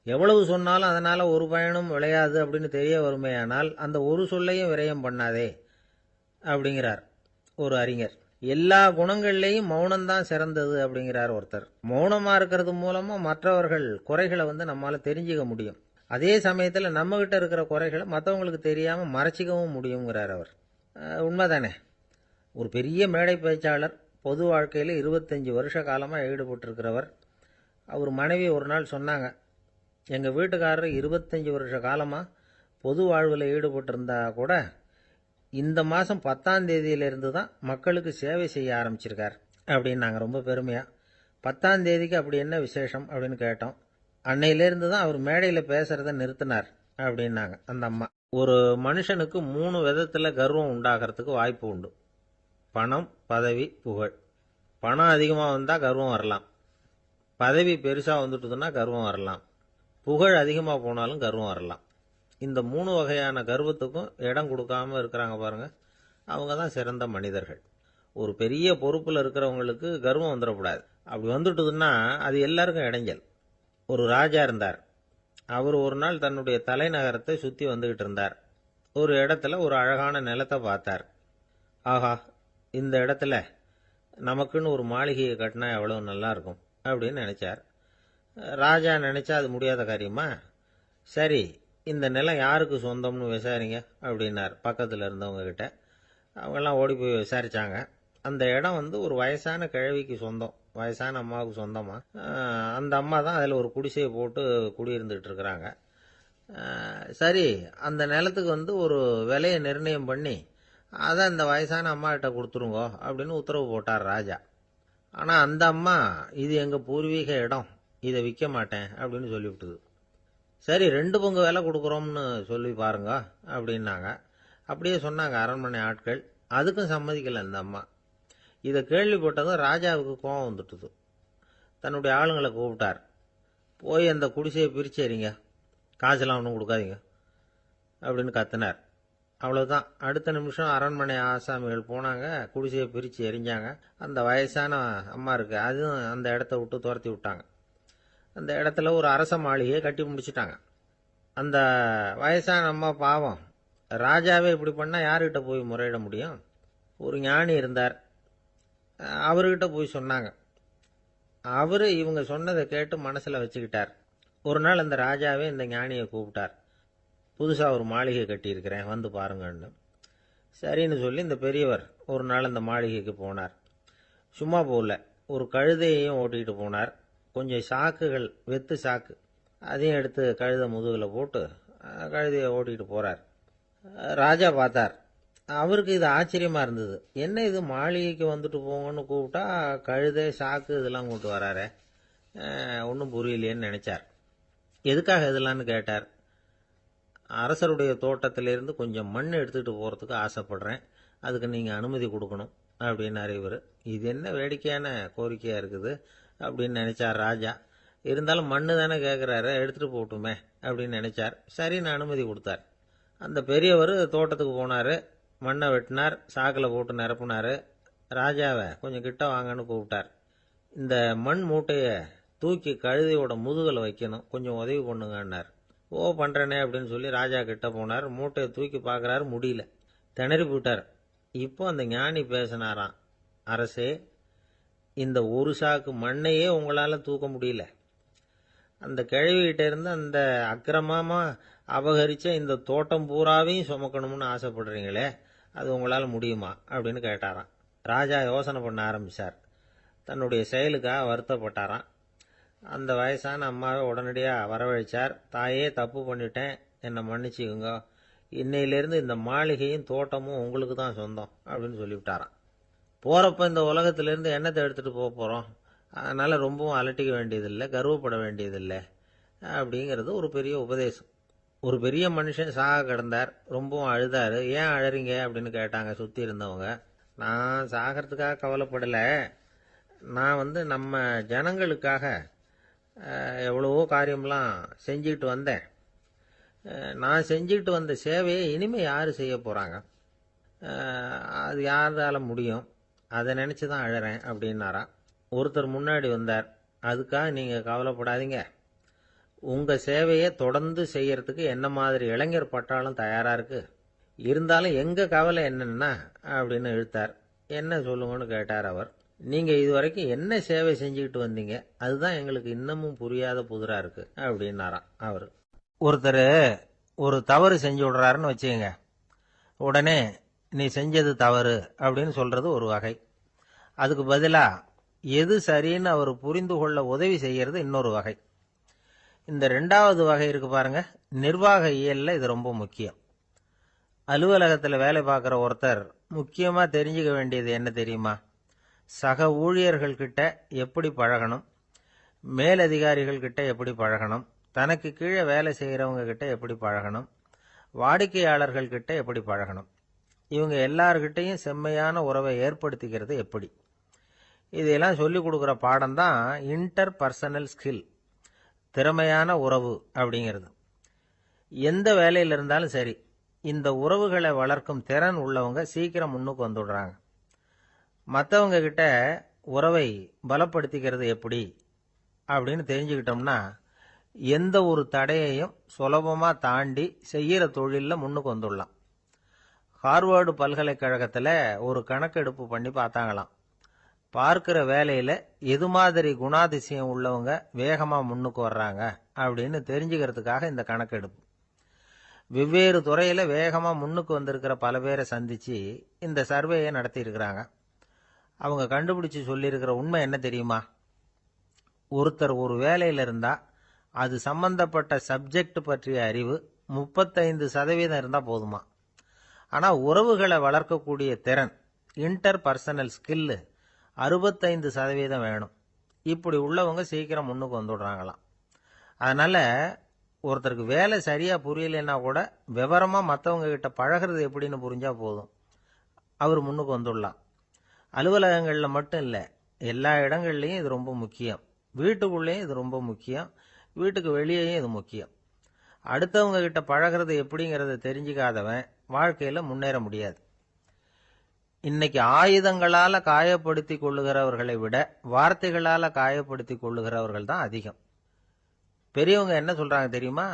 எவ்வளவு சொன்னாலும் அதனால ஒரு பயனும் விளையாது அப்படின்னு தெரிய வருமேயானால் அந்த ஒரு சொல்லையும் விரயம் பண்ணாதே அப்படிங்கிறார் ஒரு அறிஞர். எல்லா குணங்கள்லேயும் மௌனம்தான் சிறந்தது அப்படிங்கிறார் ஒருத்தர். மௌனமா இருக்கிறது மூலமா மற்றவர்கள் குறைகளை நம்மால தெரிஞ்சுக்க முடியும். அதே சமயத்தில் நம்ம கிட்ட இருக்கிற குறைகளை மற்றவங்களுக்கு தெரியாம மறைச்சிக்கவும் முடியுங்கிறார் அவர். உண்மைதானே. ஒரு பெரிய மேடை பேச்சாளர், பொது வாழ்க்கையில் 25 வருஷ காலமாக ஈடுபட்டிருக்கிறவர். அவர் மனைவி ஒரு நாள் சொன்னாங்க, எங்கள் வீட்டுக்காரர் 25 வருஷ காலமாக பொது வாழ்வில் ஈடுபட்டிருந்தா கூட இந்த மாதம் 10ஆம் தேதியிலிருந்து தான் மக்களுக்கு சேவை செய்ய ஆரம்பிச்சிருக்கார் அப்படின்னு நாங்கள் ரொம்ப பெருமையாக. 10ஆம் தேதிக்கு அப்படி என்ன விசேஷம் அப்படின்னு கேட்டோம். அன்னையிலேருந்து தான் அவர் மேடையில் பேசுகிறத நிறுத்தினார் அப்படின்னாங்க அந்த அம்மா. ஒரு மனுஷனுக்கு 3 விதத்தில் கர்வம் உண்டாகிறதுக்கு வாய்ப்பு உண்டு. பணம், பதவி, புகழ். பணம் அதிகமாக வந்தால் கர்வம் வரலாம், பதவி பெருசாக வந்துட்டுதுன்னா கர்வம் வரலாம், புகழ் அதிகமாக போனாலும் கர்வம் வரலாம். இந்த 3 வகையான கர்வத்துக்கும் இடம் கொடுக்காம இருக்கிறாங்க பாருங்க, அவங்க தான் சிறந்த மனிதர்கள். ஒரு பெரிய பொறுப்பில் இருக்கிறவங்களுக்கு கர்வம் வந்துடக்கூடாது. அப்படி வந்துட்டுதுன்னா அது எல்லாருக்கும் இடைஞ்சல். ஒரு ராஜா இருந்தார். அவர் ஒரு நாள் தன்னுடைய தலைநகரத்தை சுற்றி வந்துகிட்டு இருந்தார். ஒரு இடத்துல ஒரு அழகான நிலத்தை பார்த்தார். ஆஹா, இந்த இடத்துல நமக்குன்னு ஒரு மாளிகையை கட்டினா எவ்வளவு நல்லா இருக்கும் அப்படின்னு நினைச்சார். ராஜா நினைச்சா அது முடியாத காரியமா? சரி, இந்த நிலம் யாருக்கு சொந்தம்னு விசாரிங்க அப்படின்னார் பக்கத்தில் இருந்தவங்க கிட்ட. அவங்கெல்லாம் ஓடி போய் விசாரிச்சாங்க. அந்த இடம் ஒரு வயசான கிழவிக்கு சொந்தம், வயசான அம்மாவுக்கு சொந்தமா. அந்த அம்மா தான் அதில் ஒரு குடிசையை போட்டு குடியிருந்துட்டு இருக்கிறாங்க. சரி, அந்த நிலத்துக்கு ஒரு விலையை நிர்ணயம் பண்ணி அதை அந்த வயசான அம்மா கிட்ட கொடுத்துருங்கோ அப்படின்னு உத்தரவு போட்டார் ராஜா. ஆனால் அந்த அம்மா, இது எங்கள் பூர்வீக இடம், இதை விற்க மாட்டேன் அப்படின்னு சொல்லிவிட்டுது. சரி, 2 பங்கு விலை கொடுக்குறோம்னு சொல்லி பாருங்க அப்படின்னாங்க. அப்படியே சொன்னாங்க அரண்மனை ஆட்கள். அதுக்கும் சம்மதிக்கலை அந்த அம்மா. இதை கேள்விப்பட்டதும் ராஜாவுக்கு கோபம் வந்துட்டுது. தன்னுடைய ஆளுங்களை கூப்பிட்டார். போய் அந்த குடிசையை பிரித்து எறிங்க, காசெல்லாம் ஒன்றும் கொடுக்காதீங்க அப்படின்னு கத்தினார். அவ்வளோதான். அடுத்த நிமிஷம் அரண்மனை ஆசாமிகள் போனாங்க, குடிசையை பிரித்து எரிஞ்சாங்க. அந்த வயசான அம்மா இருக்கு, அதுவும் அந்த இடத்த விட்டு துரத்தி விட்டாங்க. அந்த இடத்துல ஒரு அரச மாளிகையை கட்டி முடிச்சிட்டாங்க. அந்த வயசான அம்மா பாவம், ராஜாவே இப்படி பண்ணால் யாருக்கிட்ட போய் முறையிட முடியும்? ஒரு ஞானி இருந்தார், அவர்கிட்ட போய் சொன்னாங்க. அவர் இவங்க சொன்னதை கேட்டு மனசில் வச்சுக்கிட்டார். ஒரு நாள் அந்த ராஜாவே இந்த ஞானியை கூப்பிட்டார். புதுசாக ஒரு மாளிகை கட்டியிருக்கிறேன், வந்து பாருங்கன்னு. சரின்னு சொல்லி இந்த பெரியவர் ஒரு நாள் அந்த மாளிகைக்கு போனார். சும்மா போகல, ஒரு கழுதையையும் ஓட்டிகிட்டு போனார். கொஞ்சம் சாக்குகள், வெத்து சாக்கு, அதையும் எடுத்து கழுதை முதுகில் போட்டு கழுதையை ஓட்டிகிட்டு போகிறார். ராஜா பார்த்தார். அவருக்கு இது ஆச்சரியமாக இருந்தது. என்ன இது, மாளிகைக்கு வந்துட்டு போங்கன்னு கூப்பிட்டா கழுதை, சாக்கு இதெல்லாம் கூப்பிட்டு வராரே, ஒன்றும் புரியலையேன்னு நினைச்சார். எதுக்காக இதெல்லாம்னு கேட்டார். அரசருடைய தோட்டத்திலிருந்து கொஞ்சம் மண் எடுத்துகிட்டு போகிறதுக்கு ஆசைப்படுறேன், அதுக்கு நீங்கள் அனுமதி கொடுக்கணும் அப்படின்னாரு இவர். இது என்ன வேடிக்கையான கோரிக்கையாக இருக்குது அப்படின்னு நினைச்சார் ராஜா. இருந்தாலும் மண்ணு தானே கேட்குறாரு, எடுத்துகிட்டு போட்டுமே அப்படின்னு நினைச்சார். சரி, நான் அனுமதி கொடுத்தார். அந்த பெரியவர் தோட்டத்துக்கு போனார், மண்ணை வெட்டினார், சாக்கில் போட்டு நிரப்புனார். ராஜாவை கொஞ்சம் கிட்ட வாங்கன்னு கூப்பிட்டார். இந்த மண் மூட்டையை தூக்கி கழுதையோட முதுகில் வைக்கணும், கொஞ்சம் உதவி பண்ணுங்கன்னார். ஓ, பண்ணுறேனே அப்படின்னு சொல்லி ராஜா கிட்ட போனார். மூட்டையை தூக்கி பார்க்குறாரு, முடியல, திணறி போட்டார். இப்போ அந்த ஞானி பேசினாராம். அரசே, இந்த ஒரு சாக்கு மண்ணையே உங்களால் தூக்க முடியல, அந்த கிழவிகிட்ட இருந்து அந்த அக்கிரமமாக அபகரித்த இந்த தோட்டம் பூராவையும் சுமக்கணும்னு ஆசைப்படுறீங்களே, அது உங்களால் முடியுமா அப்படின்னு கேட்டாராம். ராஜா யோசனை பண்ண ஆரம்பித்தார். தன்னுடைய செயலுக்காக வருத்தப்பட்டாராம். அந்த வயசான அம்மாவை உடனடியாக வரவழைச்சார். தாயே, தப்பு பண்ணிட்டேன், என்னை மன்னிச்சுக்குங்க, இன்னையிலேருந்து இந்த மாளிகையும் தோட்டமும் உங்களுக்கு தான் சொந்தம் அப்படின்னு சொல்லிவிட்டாராம். போகிறப்ப இந்த உலகத்திலேருந்து எண்ணத்தை எடுத்துகிட்டு போக போகிறோம், அதனால் ரொம்பவும் அலட்டிக்க வேண்டியதில்லை, கர்வப்பட வேண்டியதில்லை அப்படிங்கிறது ஒரு பெரிய உபதேசம். ஒரு பெரிய மனுஷன் சாக கிடந்தார், ரொம்பவும் அழுதார். ஏன் அழறீங்க அப்படின்னு கேட்டாங்க சுற்றி இருந்தவங்க. நான் சாகிறதுக்காக கவலைப்படலை, நான் நம்ம ஜனங்களுக்காக எவ்வளவோ காரியம்லாம் செஞ்சுக்கிட்டு வந்தேன். நான் செஞ்சுக்கிட்டு வந்த சேவையை இனிமேல் யார் செய்ய போகிறாங்க, அது யாரால் முடியும், அதை நினச்சி தான் அழறேன் அப்படின்னாராம். ஒருத்தர் முன்னாடி வந்தார். அதுக்காக நீங்கள் கவலைப்படாதீங்க, உங்கள் சேவையை தொடர்ந்து செய்யறதுக்கு என்ன மாதிரி இளைஞர் பட்டாலும் தயாராக இருக்குது, இருந்தாலும் எங்கள் கவலை என்னன்னா அப்படின்னு இழுத்தார். என்ன சொல்லுங்கன்னு கேட்டார் அவர். நீங்க இதுவரைக்கும் என்ன சேவை செஞ்சுக்கிட்டு வந்தீங்க, அதுதான் எங்களுக்கு இன்னமும் புரியாத புதிரா இருக்கு அப்படின்னாராம் அவரு. ஒருத்தர் ஒரு தவறு செஞ்சு விடுறாருன்னு வச்சுக்கங்க, உடனே நீ செஞ்சது தவறு அப்படின்னு சொல்றது ஒரு வகை. அதுக்கு பதிலா எது சரின்னு அவர் புரிந்து கொள்ள உதவி செய்யறது இன்னொரு வகை. இந்த ரெண்டாவது வகை இருக்கு பாருங்க, நிர்வாக இயல்ல இது ரொம்ப முக்கியம். அலுவலகத்தில் வேலை பார்க்குற ஒருத்தர் முக்கியமா தெரிஞ்சுக்க வேண்டியது என்ன தெரியுமா? சக ஊழியர்கள் கிட்ட எப்படி பழகணும், மேலதிகாரிகள் கிட்ட எப்படி பழகணும், தனக்கு கீழே வேலை செய்கிறவங்க கிட்ட எப்படி பழகணும், வாடிக்கையாளர்கள் கிட்ட எப்படி பழகணும், இவங்க எல்லார்கிட்டையும் செம்மையான உறவை ஏற்படுத்திக்கிறது எப்படி, இதையெல்லாம் சொல்லிக் கொடுக்குற பாடம் தான் இன்டர் பர்சனல் ஸ்கில், திறமையான உறவு அப்படிங்கிறது. எந்த வேலையில் இருந்தாலும் சரி, இந்த உறவுகளை வளர்க்கும் திறன் உள்ளவங்க சீக்கிரம் முன்னுக்கு வந்துடுறாங்க. மற்றவங்க கிட்ட உறவை பலப்படுத்திக்கிறது எப்படி அப்படின்னு தெரிஞ்சுக்கிட்டோம்னா எந்த ஒரு தடையையும் சுலபமாக தாண்டி செய்கிற தொழிலில் முன்னுக்கு வந்துடலாம். ஹார்வர்டு பல்கலைக்கழகத்தில் ஒரு கணக்கெடுப்பு பண்ணி பார்த்தாங்களாம். பார்க்கிற வேலையில் எது மாதிரி குணாதிசயம் உள்ளவங்க வேகமாக முன்னுக்கு வர்றாங்க அப்படின்னு தெரிஞ்சுக்கிறதுக்காக இந்த கணக்கெடுப்பு. வெவ்வேறு துறையில் வேகமாக முன்னுக்கு வந்திருக்கிற பல பேரை சந்தித்து இந்த சர்வேயை நடத்தியிருக்கிறாங்க. அவங்க கண்டுபிடிச்சு சொல்லியிருக்கிற உண்மை என்ன தெரியுமா? ஒருத்தர் ஒரு வேலையில் இருந்தால் அது சம்பந்தப்பட்ட சப்ஜெக்ட் பற்றிய அறிவு 35% இருந்தால் போதுமா. ஆனால் உறவுகளை வளர்க்கக்கூடிய திறன், இன்டர் பர்சனல் ஸ்கில்லு 65% வேணும். இப்படி உள்ளவங்க சீக்கிரம் முன்னுக்கு வந்துடுறாங்களாம். அதனால் ஒருத்தருக்கு வேலை சரியாக புரியலைன்னா கூட விவரமாக மற்றவங்க கிட்ட பழகிறது எப்படின்னு புரிஞ்சால் போதும், அவர் முன்னுக்கு வந்துடலாம். அலுவலகங்களில் மட்டும் இல்லை, எல்லா இடங்கள்லையும் இது ரொம்ப முக்கியம். வீட்டுக்குள்ளேயும் இது ரொம்ப முக்கியம், வீட்டுக்கு வெளியேயும் இது முக்கியம். அடுத்தவங்க கிட்ட பழகிறது எப்படிங்கிறத தெரிஞ்சுக்காதவன் வாழ்க்கையில் முன்னேற முடியாது. இன்னைக்கு ஆயுதங்களால் காயப்படுத்தி கொள்ளுகிறவர்களை விட வார்த்தைகளால் காயப்படுத்தி கொள்ளுகிறவர்கள் தான் அதிகம். பெரியவங்க என்ன சொல்றாங்க தெரியுமா?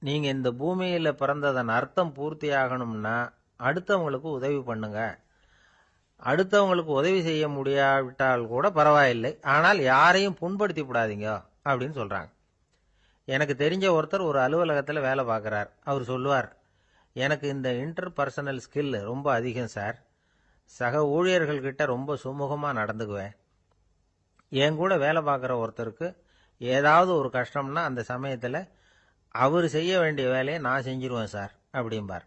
நீங்க இந்த பூமியில பிறந்ததன் அர்த்தம் பூர்த்தி ஆகணும்னா அடுத்தவங்களுக்கு உதவி பண்ணுங்க. அடுத்தவங்களுக்கு உதவி செய்ய முடியாவிட்டால் கூட பரவாயில்லை, ஆனால் யாரையும் புண்படுத்தி விடாதீங்க அப்படின்னு சொல்றாங்க. எனக்கு தெரிஞ்ச ஒருத்தர் ஒரு அலுவலகத்தில் வேலை பார்க்குறார். அவர் சொல்லுவார், எனக்கு இந்த இன்டர் பர்சனல் ஸ்கில் ரொம்ப அதிகம் சார். சக ஊழியர்கள்கிட்ட ரொம்ப சுமூகமாக நடந்துக்குவேன். என் கூட வேலை பார்க்குற ஒருத்தருக்கு ஏதாவது ஒரு கஷ்டம்னா அந்த சமயத்தில் அவர் செய்ய வேண்டிய வேலையை நான் செஞ்சிருவேன் சார் அப்படிம்பார்.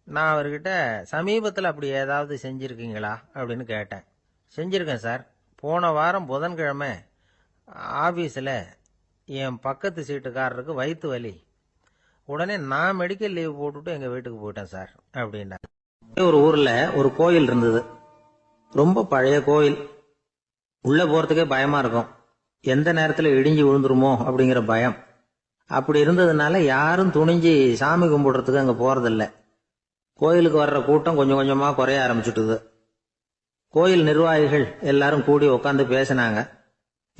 நான் அவர்கிட்ட சமீபத்தில் அப்படி ஏதாவது செஞ்சுருக்கீங்களா அப்படின்னு கேட்டேன். செஞ்சுருக்கேன் சார். போன வாரம் புதன்கிழமை ஆஃபீஸில் என் பக்கத்து சீட்டுக்காரருக்கு வயிற்று வலி. உடனே நான் மெடிக்கல் லீவ் போட்டுட்டு எங்கள் வீட்டுக்கு போயிட்டேன் சார் அப்படின்னா. ஒரு ஊரில் ஒரு கோயில் இருந்தது. ரொம்ப பழைய கோயில். உள்ளே போகிறதுக்கே பயமாக இருக்கும். எந்த நேரத்தில் இடிஞ்சு விழுந்துருமோ அப்படிங்கிற பயம். அப்படி இருந்ததுனால யாரும் துணிஞ்சு சாமி கும்பிடுறதுக்கு அங்கே போகிறதில்ல. கோயிலுக்கு வர்ற கூட்டம் கொஞ்சம் கொஞ்சமாக குறைய ஆரம்பிச்சுட்டுது. கோயில் நிர்வாகிகள் எல்லாரும் கூடி உட்காந்து பேசினாங்க.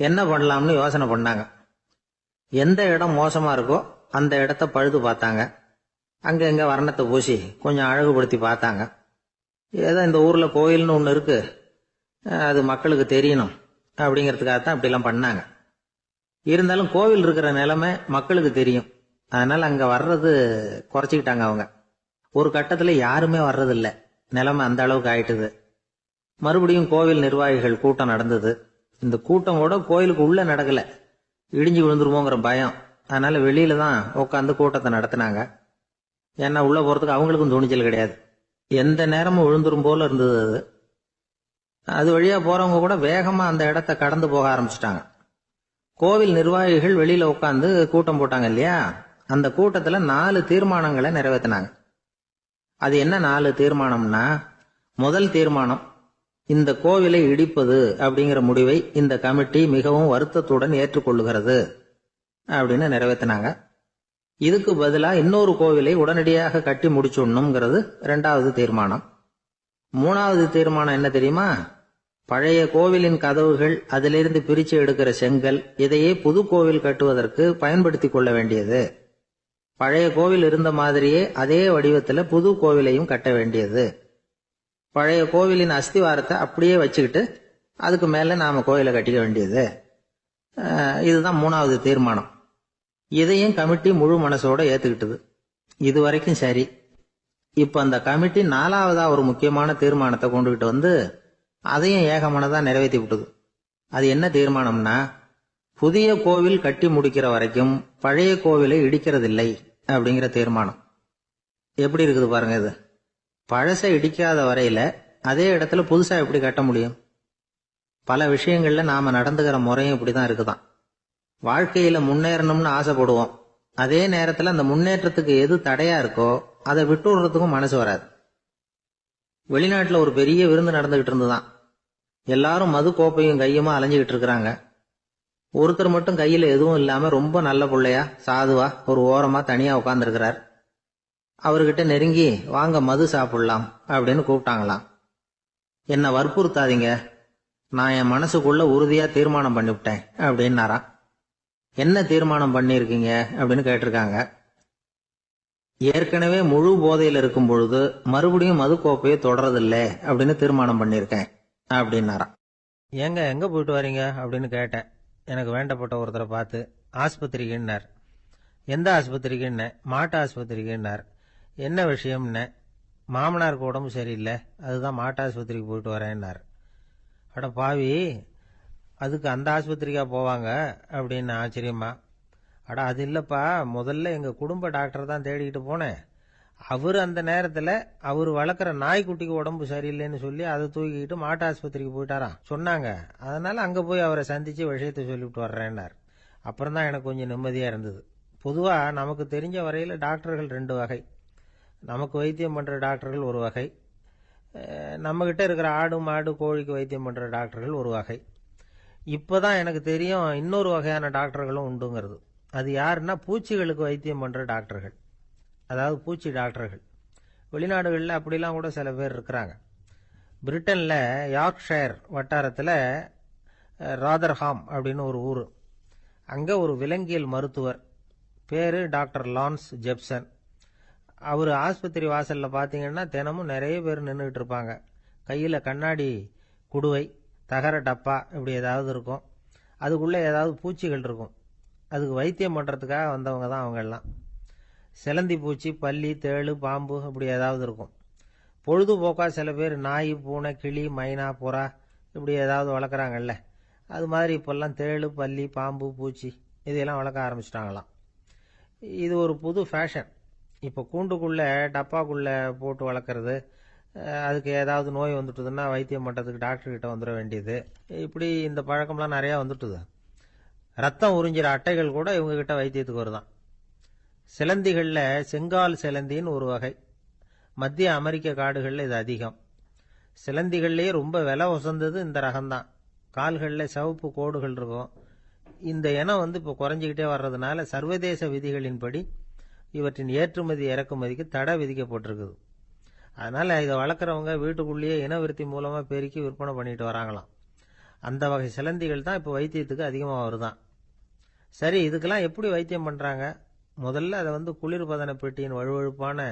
என்ன பண்ணலாம்னு யோசனை பண்ணாங்க. எந்த இடம் மோசமாக இருக்கோ அந்த இடத்த பழுது பார்த்தாங்க. அங்கே எங்கே வர்ணத்தை பூசி கொஞ்சம் அழகுபடுத்தி பார்த்தாங்க. ஏதோ இந்த ஊரில் கோயில்னு ஒன்று இருக்கு, அது மக்களுக்கு தெரியணும் அப்படிங்கிறதுக்காகத்தான் இப்படிலாம் பண்ணாங்க. இருந்தாலும் கோவில் இருக்கிற நிலைமை மக்களுக்கு தெரியும். அதனால் அங்கே வர்றது குறைச்சிக்கிட்டாங்க அவங்க. ஒரு கட்டத்தில் யாருமே வர்றதில்லை. நிலைமை அந்த அளவுக்கு ஆயிட்டுது. மறுபடியும் கோவில் நிர்வாகிகள் கூட்டம் நடந்தது. இந்த கூட்டம் கூட கோயிலுக்கு உள்ளே நடக்கலை, இடிஞ்சு விழுந்துருமோங்கிற பயம். அதனால வெளியில தான் உட்காந்து கூட்டத்தை நடத்தினாங்க. ஏன்னா உள்ளே போகிறதுக்கு அவங்களுக்கும் துணிச்சல் கிடையாது. எந்த நேரமும் விழுந்துரும் போல இருந்தது அது. அது வழியாக போகிறவங்க கூட வேகமாக அந்த இடத்த கடந்து போக ஆரம்பிச்சிட்டாங்க. கோவில் நிர்வாகிகள் வெளியில் உட்காந்து கூட்டம் போட்டாங்க இல்லையா, அந்த கூட்டத்தில் 4 தீர்மானங்களை நிறைவேற்றினாங்க. அது என்ன 4 தீர்மானம்னா, முதல் தீர்மானம், இந்த கோவிலை இடிப்பது அப்படிங்கிற முடிவை இந்த கமிட்டி மிகவும் வருத்தத்துடன் ஏற்றுக்கொள்ளுகிறது அப்படின்னு நிறைவேற்றினாங்க. இதுக்கு பதிலாக இன்னொரு கோவிலை உடனடியாக கட்டி முடிச்சுடணுங்கிறது 2வது தீர்மானம். 3வது தீர்மானம் என்ன தெரியுமா? பழைய கோவிலின் கதவுகள், அதிலிருந்து பிரித்து எடுக்கிற செங்கல், இதையே புது கோவில் கட்டுவதற்கு பயன்படுத்தி கொள்ள வேண்டியது. பழைய கோவில் இருந்த மாதிரியே அதே வடிவத்தில் புது கோவிலையும் கட்ட வேண்டியது. பழைய கோவிலின் அஸ்திவாரத்தை அப்படியே வச்சுக்கிட்டு அதுக்கு மேல நாம கோயிலை கட்டிக்க வேண்டியது. இதுதான் 3வது தீர்மானம். இதையும் கமிட்டி முழு மனசோட ஏத்துக்கிட்டது. இது வரைக்கும் சரி. இப்ப அந்த கமிட்டி 4வதா ஒரு முக்கியமான தீர்மானத்தை கொண்டுகிட்டு வந்து அதையும் ஏகமனதா நிறைவேற்றி விட்டது. அது என்ன தீர்மானம்னா, புதிய கோவில் கட்டி முடிக்கிற வரைக்கும் பழைய கோவிலை இடிக்கிறதில்லை அப்படிங்கிற தீர்மானம். எப்படி இருக்குது பாருங்க இது. பழசை இடிக்காத வரையில அதே இடத்துல புதுசா எப்படி கட்ட முடியும்? பல விஷயங்கள்ல நாம நடந்துகிற முறையும் இப்படிதான் இருக்குதான். வாழ்க்கையில முன்னேறணும்னு ஆசைப்படுவோம். அதே நேரத்துல அந்த முன்னேற்றத்துக்கு எது தடையா இருக்கோ அதை விட்டு விடுறதுக்கும் மனசு வராது. வெளிநாட்டுல ஒரு பெரிய விருந்து நடந்துகிட்டு இருந்துதான். எல்லாரும் மது கோப்பையும் கையுமா அலைஞ்சுகிட்டு இருக்கிறாங்க. ஒருத்தர் மட்டும் கையில எதுவும் இல்லாம ரொம்ப நல்ல பிள்ளையா சாதுவா ஒரு ஓரமா தனியா உட்கார்ந்துருக்கிறார். அவர்கிட்ட நெருங்கி வாங்க மது சாப்பிடலாம் அப்படின்னு கூப்பிட்டாங்களாம். என்ன வற்புறுத்தாதீங்க, நான் என் மனசுக்குள்ள உறுதியா தீர்மானம் பண்ணிவிட்டேன் அப்படின்னாராம். என்ன தீர்மானம் பண்ணிருக்கீங்க அப்படின்னு கேட்டிருக்காங்க. ஏற்கனவே முழு போதையில இருக்கும் பொழுது மறுபடியும் மது கோப்பையை தொடறதில்ல அப்படின்னு தீர்மானம் பண்ணிருக்கேன் அப்படின்னாராம். ஏங்க எங்க போயிட்டு வரீங்க அப்படின்னு கேட்டேன். எனக்கு வேண்டப்பட்ட ஒருத்தரை பார்த்து. ஆஸ்பத்திரிக்குன்னார். எந்த ஆஸ்பத்திரிக்குன்னு? மாட்டு ஆஸ்பத்திரிக்குன்னார். என்ன விஷயம்னு? மாமனாருக்கு உடம்பு சரியில்லை, அதுதான் மாட்டு ஆஸ்பத்திரிக்கு போயிட்டு வரேன்னார். அட பாவி, அதுக்கு அந்த ஆஸ்பத்திரிக்கா போவாங்க அப்படின்னு ஆச்சரியமா. அட அது இல்லப்பா, முதல்ல எங்க குடும்ப டாக்டர் தான் தேடிக்கிட்டு போனேன். அவர் அந்த நேரத்தில் அவர் வளர்க்குற நாய்க்குட்டிக்கு உடம்பு சரியில்லைன்னு சொல்லி அதை தூக்கிக்கிட்டு மாட்டு ஆஸ்பத்திரிக்கு போயிட்டாராம் சொன்னாங்க. அதனால அங்கே போய் அவரை சந்திச்சு விஷயத்தை சொல்லிவிட்டு வர்றேன்னார். அப்புறம் தான் எனக்கு கொஞ்சம் நிம்மதியாக இருந்தது. பொதுவாக நமக்கு தெரிஞ்ச வரையில் டாக்டர்கள் 2 வகை. நமக்கு வைத்தியம் பண்ணுற டாக்டர்கள் ஒரு வகை, நம்மகிட்ட இருக்கிற ஆடு மாடு கோழிக்கு வைத்தியம் பண்ணுற டாக்டர்கள் ஒரு வகை. இப்போதான் எனக்கு தெரியும் இன்னொரு வகையான டாக்டர்களும் உண்டுங்கிறது. அது யாருன்னா பூச்சிகளுக்கு வைத்தியம் பண்ணுற டாக்டர்கள், அதாவது பூச்சி டாக்டர்கள். வெளிநாடுகளில் அப்படிலாம் கூட சில பேர் இருக்கிறாங்க. பிரிட்டனில் யார்க்ஷயர் வட்டாரத்தில் ராதர்ஹாம் அப்படின்னு ஒரு ஊர். அங்கே ஒரு விலங்கியல் மருத்துவர், பேர் டாக்டர் லான்ஸ் ஜெப்சன். அவர் ஆஸ்பத்திரி வாசலில் பார்த்தீங்கன்னா தினமும் நிறைய பேர் நின்றுட்டு இருப்பாங்க. கையில் கண்ணாடி குடுவை, தகர டப்பா இப்படி ஏதாவது இருக்கும். அதுக்குள்ளே ஏதாவது பூச்சிகள் இருக்கும். அதுக்கு வைத்தியம் பண்ணுறதுக்காக வந்தவங்க தான் அவங்க எல்லாம். சிலந்தி பூச்சி, பல்லி, தேளு, பாம்பு இப்படி ஏதாவது இருக்கும். பொழுதுபோக்காக சில பேர் நாய், பூனை, கிளி, மைனா, புறா இப்படி ஏதாவது வளர்க்குறாங்கல்ல, அது மாதிரி இப்போல்லாம் தேளு, பல்லி, பாம்பு, பூச்சி இதையெல்லாம் வளர்க்க ஆரம்பிச்சிட்டாங்களாம். இது ஒரு புது ஃபேஷன். இப்போ கூண்டுக்குள்ளே டப்பாக்குள்ளே போட்டு வளர்க்குறது, அதுக்கு ஏதாவது நோய் வந்துட்டுதுன்னா வைத்தியம் பண்ணுறதுக்கு டாக்டர்கிட்ட வந்துட வேண்டியது, இப்படி இந்த பழக்கம்லாம் நிறையா வந்துட்டுது. ரத்தம் உறிஞ்சிற அட்டைகள் கூட இவங்ககிட்ட வைத்தியத்துக்கு வருதான். சிலந்திகளில் செங்கால் சிலந்தின்னு ஒரு வகை. மத்திய அமெரிக்க காடுகளில் இது அதிகம். சிலந்திகள்லேயே ரொம்ப விலை உசந்தது இந்த ரகம்தான். கால்களில் சிவப்பு கோடுகள் இருக்கும். இந்த இனம் இப்போ குறைஞ்சிக்கிட்டே வர்றதுனால சர்வதேச விதிகளின்படி இவற்றின் ஏற்றுமதி இறக்குமதிக்கு தடை விதிக்கப்பட்டிருக்குது. அதனால் இதை வளர்க்குறவங்க வீட்டுக்குள்ளேயே இனவிருத்தி மூலமாக பெருக்கி விற்பனை பண்ணிட்டு வராங்களாம். அந்த வகை சிலந்திகள் தான் இப்போ வைத்தியத்துக்கு அதிகமாக வருதான். சரி, இதுக்கெல்லாம் எப்படி வைத்தியம் பண்ணுறாங்க? முதல்ல அதை குளிர்பதன பெட்டியின் வழுவழுப்பான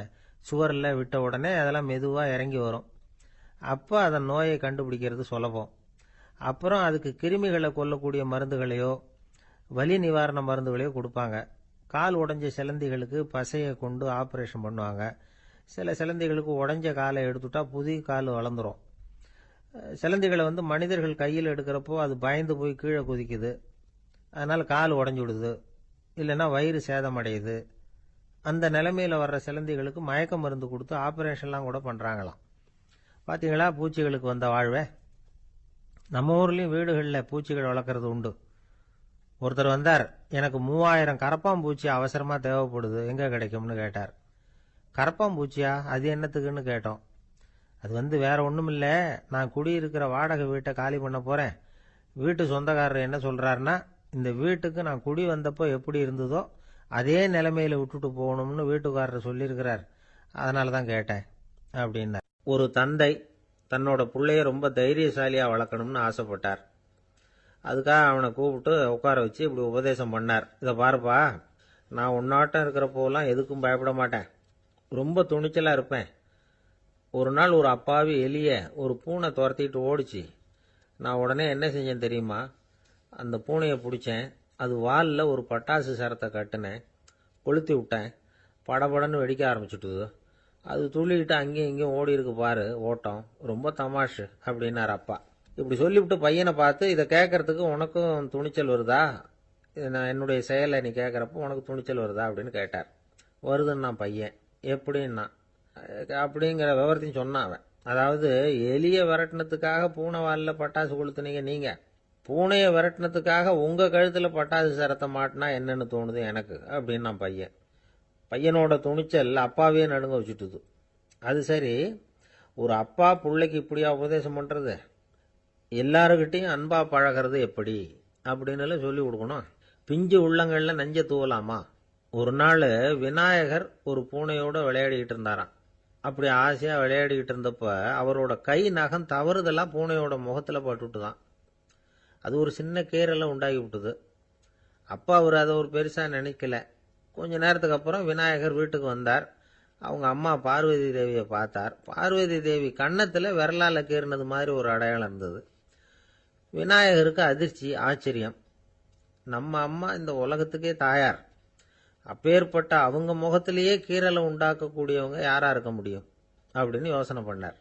சுவரில் விட்ட உடனே அதெல்லாம் மெதுவாக இறங்கி வரும். அப்போ அதன் நோயை கண்டுபிடிக்கிறது சுலபம். அப்புறம் அதுக்கு கிருமிகளை கொல்லக்கூடிய மருந்துகளையோ வலி நிவாரண மருந்துகளையோ கொடுப்பாங்க. கால் உடைஞ்ச சிலந்திகளுக்கு பசையை கொண்டு ஆப்ரேஷன் பண்ணுவாங்க. சில சிலந்திகளுக்கு உடைஞ்ச காலை எடுத்துட்டா புதிய கால் வளர்ந்துடும். சிலந்திகளை மனிதர்கள் கையில் எடுக்கிறப்போ அது பயந்து போய் கீழே குதிக்குது. அதனால் கால் உடஞ்சி விடுது, இல்லைன்னா வயிறு சேதமடையுது. அந்த நிலைமையில் வர்ற சிலந்திகளுக்கு மயக்க மருந்து கொடுத்து ஆப்ரேஷன்லாம் கூட பண்ணுறாங்களாம். பார்த்தீங்களா பூச்சிகளுக்கு வந்த வாழ்வே. நம்ம ஊர்லேயும் வீடுகளில் பூச்சிகள் வளர்க்குறது உண்டு. ஒருத்தர் வந்தார், எனக்கு 3000 கரப்பாம்பூச்சி அவசரமாக தேவைப்படுது, எங்கே கிடைக்கும்னு கேட்டார். கரப்பாம்பூச்சியா, அது என்னத்துக்குன்னு கேட்டோம். அது வேற ஒன்றும் இல்லை, நான் குடியிருக்கிற வாடகை வீட்டை காலி பண்ண போகிறேன். வீட்டு சொந்தக்காரர் என்ன சொல்கிறாருன்னா, இந்த வீட்டுக்கு நான் குடி வந்தப்போ எப்படி இருந்ததோ அதே நிலைமையில் விட்டுட்டு போகணும்னு வீட்டுக்காரர் சொல்லியிருக்கிறார், அதனால தான் கேட்டேன் அப்படின்னார். ஒரு தந்தை தன்னோட பிள்ளைய ரொம்ப தைரியசாலியாக வளர்க்கணும்னு ஆசைப்பட்டார். அதுக்காக அவனை கூப்பிட்டு உட்கார வச்சு இப்படி உபதேசம் பண்ணார். இதை பாருப்பா, நான் உன்னாட்டம் இருக்கிறப்போலாம் எதுக்கும் பயப்பட மாட்டேன், ரொம்ப துணிச்சலாக இருப்பேன். ஒரு நாள் ஒரு அப்பாவி எலிய ஒரு பூனை துரத்திட்டு ஓடிச்சு. நான் உடனே என்ன செஞ்சேன் தெரியுமா? அந்த பூனையை பிடிச்சேன். அது வாலில் ஒரு பட்டாசு சரத்தை கட்டினேன், கொளுத்தி விட்டேன். படபடன்னு வெடிக்க ஆரம்பிச்சுட்டுது. அது துள்ளிக்கிட்டு அங்கேயும் இங்கேயும் ஓடி இருக்கு பாரு ஓட்டம், ரொம்ப தமாஷு அப்படின்னார் அப்பா. இப்படி சொல்லிவிட்டு பையனை பார்த்து, இதை கேட்கறதுக்கு உனக்கும் துணிச்சல் வருதா? நான் என்னுடைய செயலை நீ கேட்குறப்போ உனக்கு துணிச்சல் வருதா அப்படின்னு கேட்டார். வருதுன்னா பையன். எப்படின்னா அப்படிங்கிற விவரத்தையும் சொன்னான் அவன். அதாவது எலியை விரட்டினத்துக்காக பூனை வாலில் பட்டாசு கொளுத்துனீங்க நீங்க, பூனையை விரட்டினத்துக்காக உங்க கழுத்துல பட்டாசு சரத்தை மாட்டினா என்னன்னு தோணுது எனக்கு அப்படின்னு நான் பையன். பையனோட துணிச்சல் அப்பாவே நடுங்க வச்சுட்டுது. அது சரி, ஒரு அப்பா பிள்ளைக்கு இப்படியா உபதேசம் பண்றது? எல்லாருக்கிட்டையும் அன்பா பழகிறது எப்படி அப்படின்னு சொல்லி கொடுக்கணும். பிஞ்சு உள்ளங்கள்ல நஞ்ச தூவலாமா? ஒரு நாள் விநாயகர் ஒரு பூனையோட விளையாடிக்கிட்டு இருந்தாராம். அப்படி ஆசையா விளையாடிக்கிட்டு இருந்தப்ப அவரோட கை நகம் தவறுதலா பூனையோட முகத்துல பட்டுட்டுதான். அது ஒரு சின்ன கீறலை உண்டாகி விட்டுது. அப்பா அவர் அதை ஒரு பெருசா நினைக்கல. கொஞ்ச நேரத்துக்கு அப்புறம் விநாயகர் வீட்டுக்கு வந்தார். அவங்க அம்மா பார்வதி தேவியை பார்த்தார். பார்வதி தேவி கன்னத்துல விரலால கீறினது மாதிரி ஒரு அடையாளம் இருந்தது. விநாயகருக்கு அதிர்ச்சி, ஆச்சரியம். நம்ம அம்மா இந்த உலகத்துக்கே தாயார், அப்பேற்பட்ட அவங்க முகத்திலேயே கீறலை உண்டாக்கக்கூடியவங்க யாரா இருக்க முடியும் அப்படின்னு யோசனை பண்ணார்.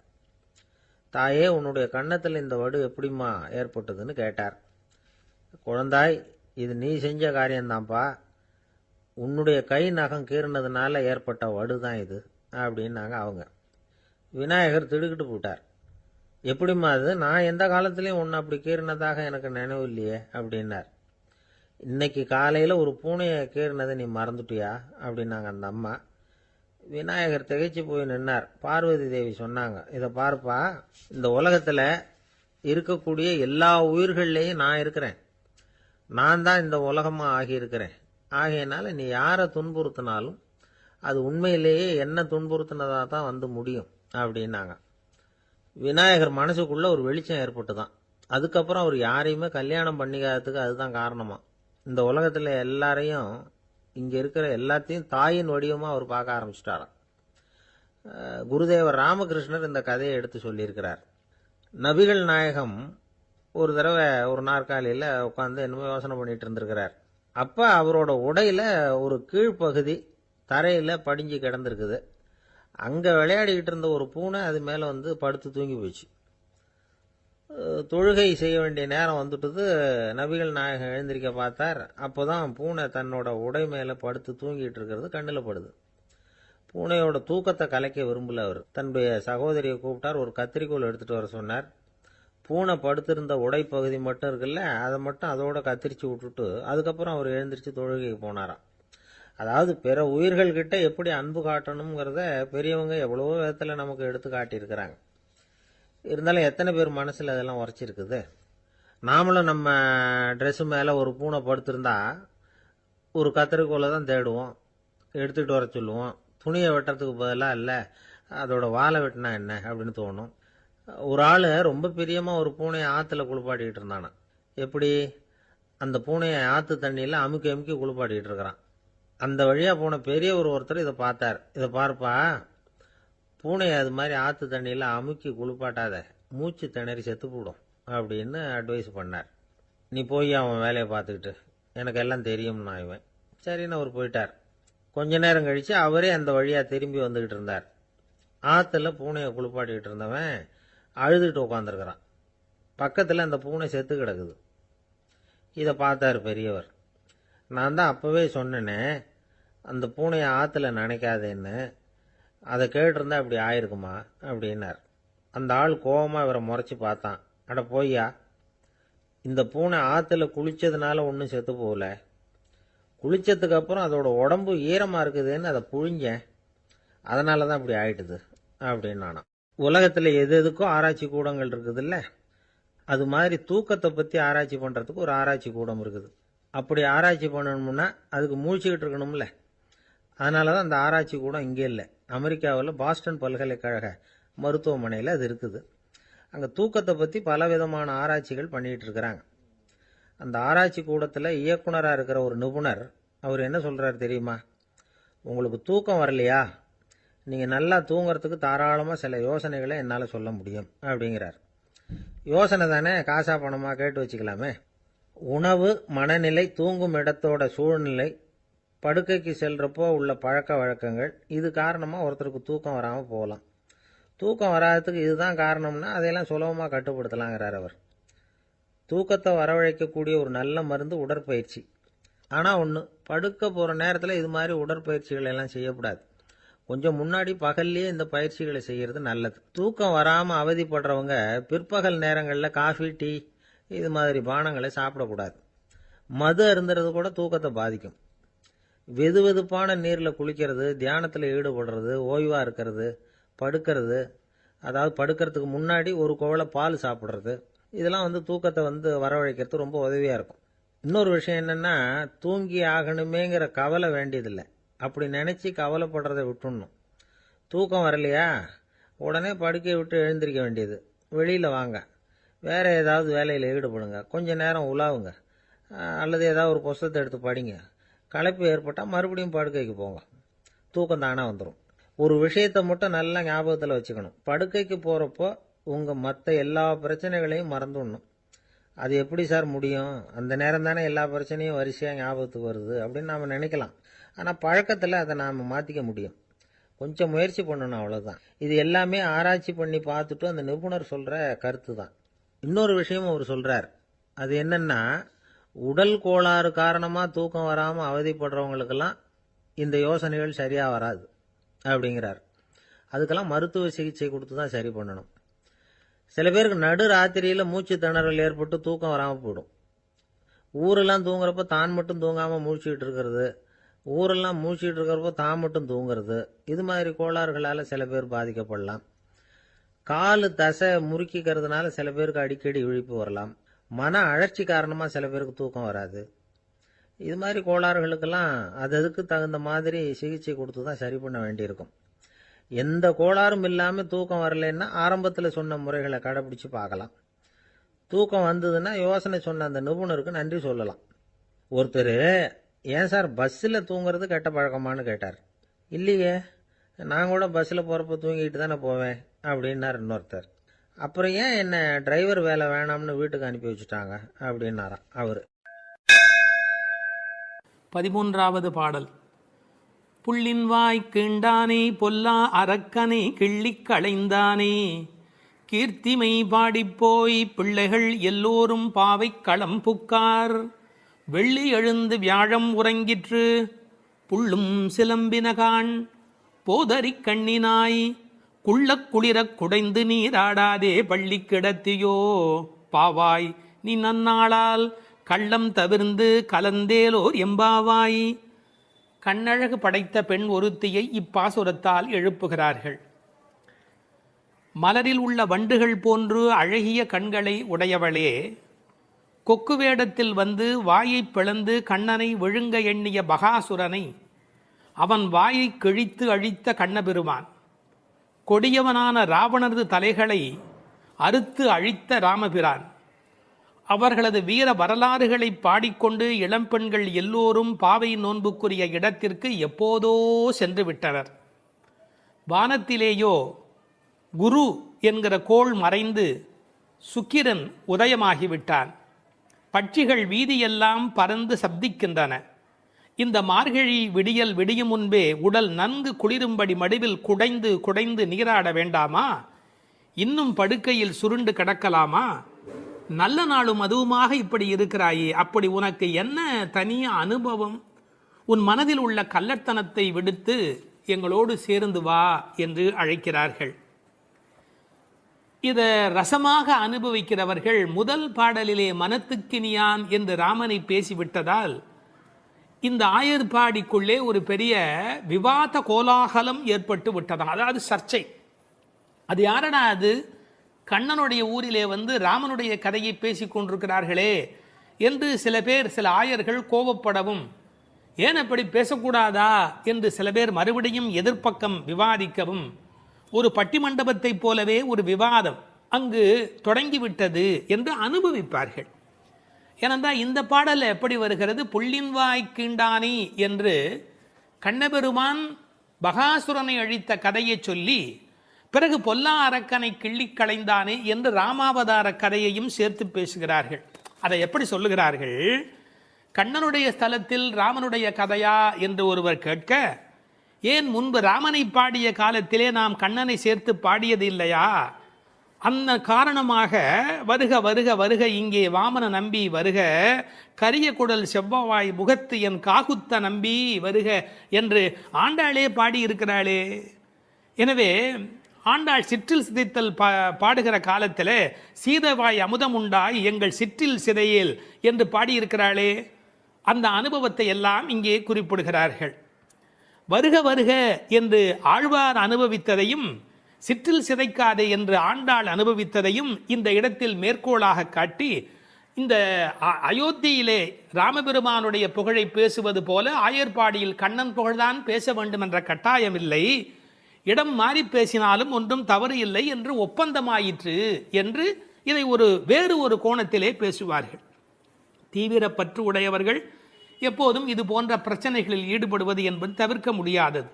தாயே, உன்னுடைய கன்னத்தில் இந்த வடு எப்படிம்மா ஏற்பட்டதுன்னு கேட்டார். குழந்தாய், இது நீ செஞ்ச காரியம்தான்ப்பா. உன்னுடைய கை நகம் கீறினதுனால ஏற்பட்ட வடு தான் இது அப்படின்னாங்க அவங்க. விநாயகர் திடுக்கிட்டு போட்டார். எப்படிம்மா அது? நான் எந்த காலத்திலையும் உன்னை அப்படி கீறினதாக எனக்கு நினைவு இல்லையே அப்படின்னார். இன்னைக்கு காலையில் ஒரு பூனையை கீறினதை நீ மறந்துட்டியா அப்படின்னாங்க அந்த அம்மா. விநாயகர் திகைச்சு போய் நின்னார். பார்வதி தேவி சொன்னாங்க, இதை பார்ப்பா, இந்த உலகத்தில் இருக்கக்கூடிய எல்லா உயிர்கள்லையும் நான் இருக்கிறேன். நான் தான் இந்த உலகமாக ஆகியிருக்கிறேன். ஆகையினால நீ யாரை துன்புறுத்தினாலும் அது உண்மையிலேயே என்ன துன்புறுத்தினதாக தான் வந்து முடியும் அப்படின்னாங்க. விநாயகர் மனசுக்குள்ள ஒரு வெளிச்சம் ஏற்பட்டுதான். அதுக்கப்புறம் அவர் யாரையுமே கல்யாணம் பண்ணிக்காததுக்கு அதுதான் காரணமா. இந்த உலகத்தில் எல்லாரையும், இங்கே இருக்கிற எல்லாத்தையும் தாயின் வடிவமாக அவர் பார்க்க ஆரம்பிச்சிட்டாராம். குருதேவர் ராமகிருஷ்ணர் இந்த கதையை எடுத்து சொல்லியிருக்கிறார். நபிகள் நாயகம் ஒரு தடவை ஒரு நாற்காலியில் உட்காந்து என்னமோ யோசனை பண்ணிட்டு இருந்திருக்கிறார். அப்போ அவரோட உடையில ஒரு கீழ்ப்பகுதி தரையில் படிஞ்சு கிடந்திருக்குது. அங்கே விளையாடிக்கிட்டு இருந்த ஒரு பூனை அது மேலே வந்து படுத்து தூங்கி போச்சு. தொழுகை செய்ய வேண்டிய நேரம் வந்துட்டது. நபிகள் நாயகம் எழுந்திருக்க பார்த்தார். அப்போதான் பூனை தன்னோட உடை மேலே படுத்து தூங்கிட்டு இருக்கிறது கண்ணில் படுது. பூனையோட தூக்கத்தை கலைக்க விரும்பல அவர். தன்னுடைய சகோதரியை கூப்பிட்டார். ஒரு கத்திரிக்கோள் எடுத்துட்டு வர சொன்னார். பூனை படுத்திருந்த உடை பகுதி மட்டும் இருக்குல்ல, அதை மட்டும் அதோட கத்திரிச்சு விட்டுட்டு அதுக்கப்புறம் அவர் எழுந்திரிச்சு தொழுகைக்கு போனாராம். அதாவது பிற உயிர்கள்கிட்ட எப்படி அன்பு காட்டணுங்கிறத பெரியவங்க எவ்வளவோ விதத்தில் நமக்கு எடுத்து காட்டியிருக்கிறாங்க. இருந்தாலும் எத்தனை பேர் மனசில் அதெல்லாம் உரைச்சிருக்குது? நாமளும் நம்ம ட்ரெஸ்ஸு மேலே ஒரு பூனை படுத்திருந்தா ஒரு கத்திரிக்கோலை தான் தேடுவோம், எடுத்துகிட்டு வர சொல்லுவோம். துணியை வெட்டுறதுக்கு பதிலாக இல்லை அதோட வாழை வெட்டினா என்ன அப்படின்னு தோணும். ஒரு ஆள் ரொம்ப பிரியமாக ஒரு பூனையை ஆற்றுல குளிப்பாட்டிக்கிட்டு இருந்தானா. எப்படி? அந்த பூனையை ஆற்று தண்ணியில் அமுக்கி அமுக்கி குளிப்பாட்டிக்கிட்டு இருக்கிறான். அந்த வழியாக போன பெரியவர் ஒருத்தர் இதை பார்த்தார். இதை பார்ப்பா, பூனையை அது மாதிரி ஆற்று தண்ணியில் அமுக்கி குளிப்பாட்டாத, மூச்சு திணறி செத்து போடும் அப்படின்னு அட்வைஸ் பண்ணார். நீ போய் அவன் வேலையை பார்த்துக்கிட்டு, எனக்கு எல்லாம் தெரியும்னா இவன். சரின்னு அவர் போயிட்டார். கொஞ்ச நேரம் கழித்து அவரே அந்த வழியாக திரும்பி வந்துக்கிட்டு இருந்தார். ஆற்றுல பூனையை குளிப்பாட்டிக்கிட்டு இருந்தவன் அழுதுகிட்டு உட்காந்துருக்கிறான். பக்கத்தில் அந்த பூனை செத்து கிடக்குது. இதை பார்த்தார் பெரியவர். நான் தான் அப்போவே சொன்னேனே அந்த பூனையை ஆற்றுல நினைக்காதேன்னு, அதை கேட்டிருந்தா இப்படி ஆயிருக்குமா அப்படின்னார். அந்த ஆள் கோபமாக இவரை முறைச்சி பார்த்தான். அட போய்யா, இந்த பூனை ஆற்றுல குளித்ததுனால ஒன்றும் செத்து போகல, குளித்ததுக்கு அப்புறம் அதோட உடம்பு ஈரமாக இருக்குதுன்னு அதை புழிஞ்சேன், அதனால தான் இப்படி ஆயிட்டுது அப்படின்னு நானா. உலகத்தில் எது எதுக்கும் ஆராய்ச்சி கூடங்கள் இருக்குதுல்ல, அது மாதிரி தூக்கத்தை பற்றி ஆராய்ச்சி பண்ணுறதுக்கு ஒரு ஆராய்ச்சி கூடம் இருக்குது. அப்படி ஆராய்ச்சி பண்ணணும்னா அதுக்கு மூழ்கிக்கிட்டு இருக்கணும்ல. அதனால தான் அந்த ஆராய்ச்சி கூடம் இங்கே இல்லை. அமெரிக்காவில் பாஸ்டன் பல்கலைக்கழக மருத்துவமனையில் அது இருக்குது. அங்கே தூக்கத்தை பற்றி பலவிதமான ஆராய்ச்சிகள் பண்ணிகிட்டு இருக்கிறாங்க. அந்த ஆராய்ச்சி கூடத்தில் இயக்குனராக இருக்கிற ஒரு நிபுணர், அவர் என்ன சொல்கிறார் தெரியுமா? உங்களுக்கு தூக்கம் வரலையா, நீங்கள் நல்லா தூங்குறதுக்கு தாராளமாக சில யோசனைகளை என்னால் சொல்ல முடியும் அப்படிங்கிறார். யோசனை தானே, காசா பணமாக கேட்டு வச்சுக்கலாமே. உணவு, மனநிலை, தூங்கும் இடத்தோட சூழ்நிலை, படுக்கைக்கு செல்கிறப்போ உள்ள பழக்க வழக்கங்கள், இது காரணமாக ஒருத்தருக்கு தூக்கம் வராமல் போகலாம். தூக்கம் வராததுக்கு இதுதான் காரணம்னா அதையெல்லாம் சுலபமாக கட்டுப்படுத்தலாங்கிறார் அவர். தூக்கத்தை வரவழைக்கக்கூடிய ஒரு நல்ல மருந்து உடற்பயிற்சி. ஆனால் ஒன்று, படுக்க போகிற நேரத்தில் இது மாதிரி உடற்பயிற்சிகள் எல்லாம் செய்யக்கூடாது. கொஞ்சம் முன்னாடி பகல்லையே இந்த பயிற்சிகளை செய்கிறது நல்லது. தூக்கம் வராமல் அவதிப்படுறவங்க பிற்பகல் நேரங்களில் காஃபி, டீ இது மாதிரி பானங்களை சாப்பிடக்கூடாது. மது அருந்துறது கூட தூக்கத்தை பாதிக்கும். வெது வெதுப்பான நீரில் குளிக்கிறது, தியானத்தில் ஈடுபடுறது, ஓய்வாக இருக்கிறது, படுக்கிறது, அதாவது படுக்கிறதுக்கு முன்னாடி ஒரு குவளை பால் சாப்பிட்றது, இதெல்லாம் தூக்கத்தை வரவழைக்கிறது ரொம்ப உதவியாக இருக்கும். இன்னொரு விஷயம் என்னென்னா, தூங்கி ஆகணுமேங்கிற கவலை வேண்டியதில்லை. அப்படி நினச்சி கவலைப்படுறதை விட்டுடணும். தூக்கம் வரலையா, உடனே படுக்கையை விட்டு எழுந்திருக்க வேண்டியது. வெளியில் வாங்க, வேறு ஏதாவது வேலையில் ஈடுபடுங்க, கொஞ்சம் நேரம் உலாவுங்க, அல்லது ஏதாவது ஒரு புஸ்தகத்தை எடுத்து படிங்க. களைப்பு ஏற்பட்டால் மறுபடியும் படுக்கைக்கு போங்க. தூக்கம் தானாக வந்துடும். ஒரு விஷயத்தை மட்டும் நல்லா ஞாபகத்தில் வச்சுக்கணும். படுக்கைக்கு போகிறப்போ உங்கள் மற்ற எல்லா பிரச்சனைகளையும் மறந்துடணும். அது எப்படி சார் முடியும்? அந்த நேரம் தானே எல்லா பிரச்சனையும் வரிசையாக ஞாபகத்துக்கு வருது அப்படின்னு நாம் நினைக்கலாம். ஆனால் பழக்கத்தில் அதை நாம் மாற்றிக்க முடியும். கொஞ்சம் முயற்சி பண்ணணும், அவ்வளோதான். இது எல்லாமே ஆராய்ச்சி பண்ணி பார்த்துட்டு அந்த நிபுணர் சொல்கிற கருத்து தான். இன்னொரு விஷயமும் அவர் சொல்கிறார். அது என்னென்னா, உடல் கோளாறு காரணமாக தூக்கம் வராமல் அவதிப்படுறவங்களுக்கெல்லாம் இந்த யோசனைகள் சரியாக வராது அப்படிங்கிறார். அதுக்கெல்லாம் மருத்துவ சிகிச்சை கொடுத்து தான் சரி பண்ணணும். சில பேருக்கு நடு ராத்திரியில் மூச்சு திணறல் ஏற்பட்டு தூக்கம் வராமல் போயிடும். ஊரெல்லாம் தூங்குறப்ப தான் மட்டும் தூங்காமல் மூழ்கிட்டு இருக்கிறது, ஊரெல்லாம் மூழ்கிட்டு இருக்கிறப்போ தான் மட்டும் தூங்குறது, இது மாதிரி கோளாறுகளால் சில பேர் பாதிக்கப்படலாம். காலு தசை முறுக்கிக்கிறதுனால சில பேருக்கு அடிக்கடி இழிப்பு வரலாம். மன அழற்சி காரணமாக சில பேருக்கு தூக்கம் வராது. இது மாதிரி கோளாறுகளுக்கெல்லாம் அதுக்கு தகுந்த மாதிரி சிகிச்சை கொடுத்து தான் சரி பண்ண வேண்டியிருக்கும். எந்த கோளாறும் இல்லாமல் தூக்கம் வரலைன்னா ஆரம்பத்தில் சொன்ன முறைகளை கடைபிடிச்சு பார்க்கலாம். தூக்கம் வந்ததுன்னா யோசனை சொன்ன அந்த நிபுணருக்கு நன்றி சொல்லலாம். ஒருத்தர், ஏன் சார் பஸ்ஸில் தூங்குறது கெட்ட பழக்கமானு கேட்டார். இல்லையே, நான் கூட பஸ்ஸில் போகிறப்ப தூங்கிட்டு தானே போவேன் அப்படின்னார் இன்னொருத்தர். அப்புறம் ஏன் என்ன டிரைவர் வேலை வேணாம்னு வீட்டுக்கு அனுப்பி வச்சுட்டாங்க அப்படின்னாராம் அவர். 13வது பாடல். புள்ளின் வாய் கீண்டானே பொல்லா அரக்கனை கிள்ளிக் களைந்தானே, கீர்த்திமை பாடிப்போய் பிள்ளைகள் எல்லோரும் பாவை களம் புக்கார், வெள்ளி எழுந்து வியாழம் உறங்கிற்று புள்ளும் சிலம்பினகான், போதறிக் கண்ணினாய் குள்ளக் குளிரக் குடைந்து நீராடாதே பள்ளி கிடத்தியோ, பாவாய் நீ நன்னாளால் கள்ளம் தவிர்ந்து கலந்தேலோர் எம்பாவாய். கண்ணழகு படைத்த பெண் ஒருத்தியை இப்பாசுரத்தால் எழுப்புகிறார்கள். மலரில் உள்ள வண்டுகள் போன்று அழகிய கண்களை உடையவளே, கொக்கு வேடத்தில் வந்து வாயை பிளந்து கண்ணனை விழுங்க எண்ணிய பகாசுரனை அவன் வாயை கிழித்து அழித்த கண்ணபெருமான், கொடியவனான ராவணரது தலைகளை அறுத்து அழித்த ராமபிரான், அவர்களது வீர வரலாறுகளை பாடிக்கொண்டு இளம்பெண்கள் எல்லோரும் பாவை நோன்புக்குரிய இடத்திற்கு எப்போதோ சென்று விட்டனர். வானத்திலேயோ குரு என்கிற கோள் மறைந்து சுக்கிரன் உதயமாகிவிட்டான். பட்சிகள் வீதியெல்லாம் பறந்து சப்திக்கின்றன. இந்த மார்கழி விடியல் விடியும் முன்பே உடல் நன்கு குளிரும்படி மடுவில் குடைந்து குடைந்து நீராட வேண்டாமா? இன்னும் படுக்கையில் சுருண்டு கிடக்கலாமா? நல்ல நாளும் அதுவுமாக இப்படி இருக்கிறாயே, அப்படி உனக்கு என்ன தனிய அனுபவம்? உன் மனதில் உள்ள கள்ளத்தனத்தை விடுத்து எங்களோடு சேர்ந்து வா என்று அழைக்கிறார்கள். இதை ரசமாக அனுபவிக்கிறவர்கள் முதல் பாடலிலே மனத்துக்கினியான் என்று ராமனை பேசிவிட்டதால் இந்த ஆயர்பாடிக்குள்ளே ஒரு பெரிய விவாத கோலாகலம் ஏற்பட்டு விட்டதாம். அதாவது சர்ச்சை. அது யாரடா அது? கண்ணனுடைய ஊரிலே வந்து ராமனுடைய கதையை பேசிக் கொண்டிருக்கிறார்களே என்று சில பேர், சில ஆயர்கள் கோபப்படவும், ஏன் அப்படி பேசக்கூடாதா என்று சில பேர் மறுபடியும் எதிர்ப்பக்கம் விவாதிக்கவும், ஒரு பட்டிமண்டபத்தை போலவே ஒரு விவாதம் அங்கு தொடங்கிவிட்டது என்று அனுபவிப்பார்கள். ஏனென்றால் இந்த பாடலில் எப்படி வருகிறது? புள்ளின் வாய் கீண்டானி என்று கண்ணபெருமான் பகாசுரனை அழித்த கதையை சொல்லி பிறகு பொல்லா அரக்கனை கிள்ளி களைந்தானே என்று ராமாவதார கதையையும் சேர்த்து பேசுகிறார்கள். அதை எப்படி சொல்லுகிறார்கள்? கண்ணனுடைய ஸ்தலத்தில் ராமனுடைய கதையா என்று ஒருவர் கேட்க, ஏன் முன்பு ராமனை பாடிய காலத்திலே நாம் கண்ணனை சேர்த்து பாடியது இல்லையா? அந்த காரணமாக வருக வருக வருக இங்கே வாமன நம்பி வருக, கரிய குடல் செவ்வவாய் முகத்து என் காகுத்த நம்பி வருக என்று ஆண்டாளே பாடியிருக்கிறாளே. எனவே ஆண்டாள் சிற்றில் சிதைத்தல் பாடுகிற காலத்தில் சீதவாய் அமுதம் உண்டாய் எங்கள் சிற்றில் சிதையேல் என்று பாடியிருக்கிறாளே. அந்த அனுபவத்தை எல்லாம் இங்கே குறிப்பிடுகிறார்கள். வருக வருக என்று ஆழ்வார் அனுபவித்ததையும் சிற்றில் சிதைக்காதே என்று ஆண்டாள் அனுபவித்ததையும் இந்த இடத்தில் மேற்கோளாக காட்டி, இந்த அயோத்தியிலே ராமபெருமானுடைய புகழை பேசுவது போல ஆயர்பாடியில் கண்ணன் புகழ்தான் பேச வேண்டும் என்ற கட்டாயமில்லை, இடம் மாறி பேசினாலும் ஒன்றும் தவறு இல்லை என்று ஒப்பந்தமாயிற்று என்று இதை வேறு ஒரு கோணத்திலே பேசுவார்கள். தீவிர பற்று உடையவர்கள் எப்போதும் இது போன்ற பிரச்சனைகளில் ஈடுபடுவது என்பது தவிர்க்க முடியாதது.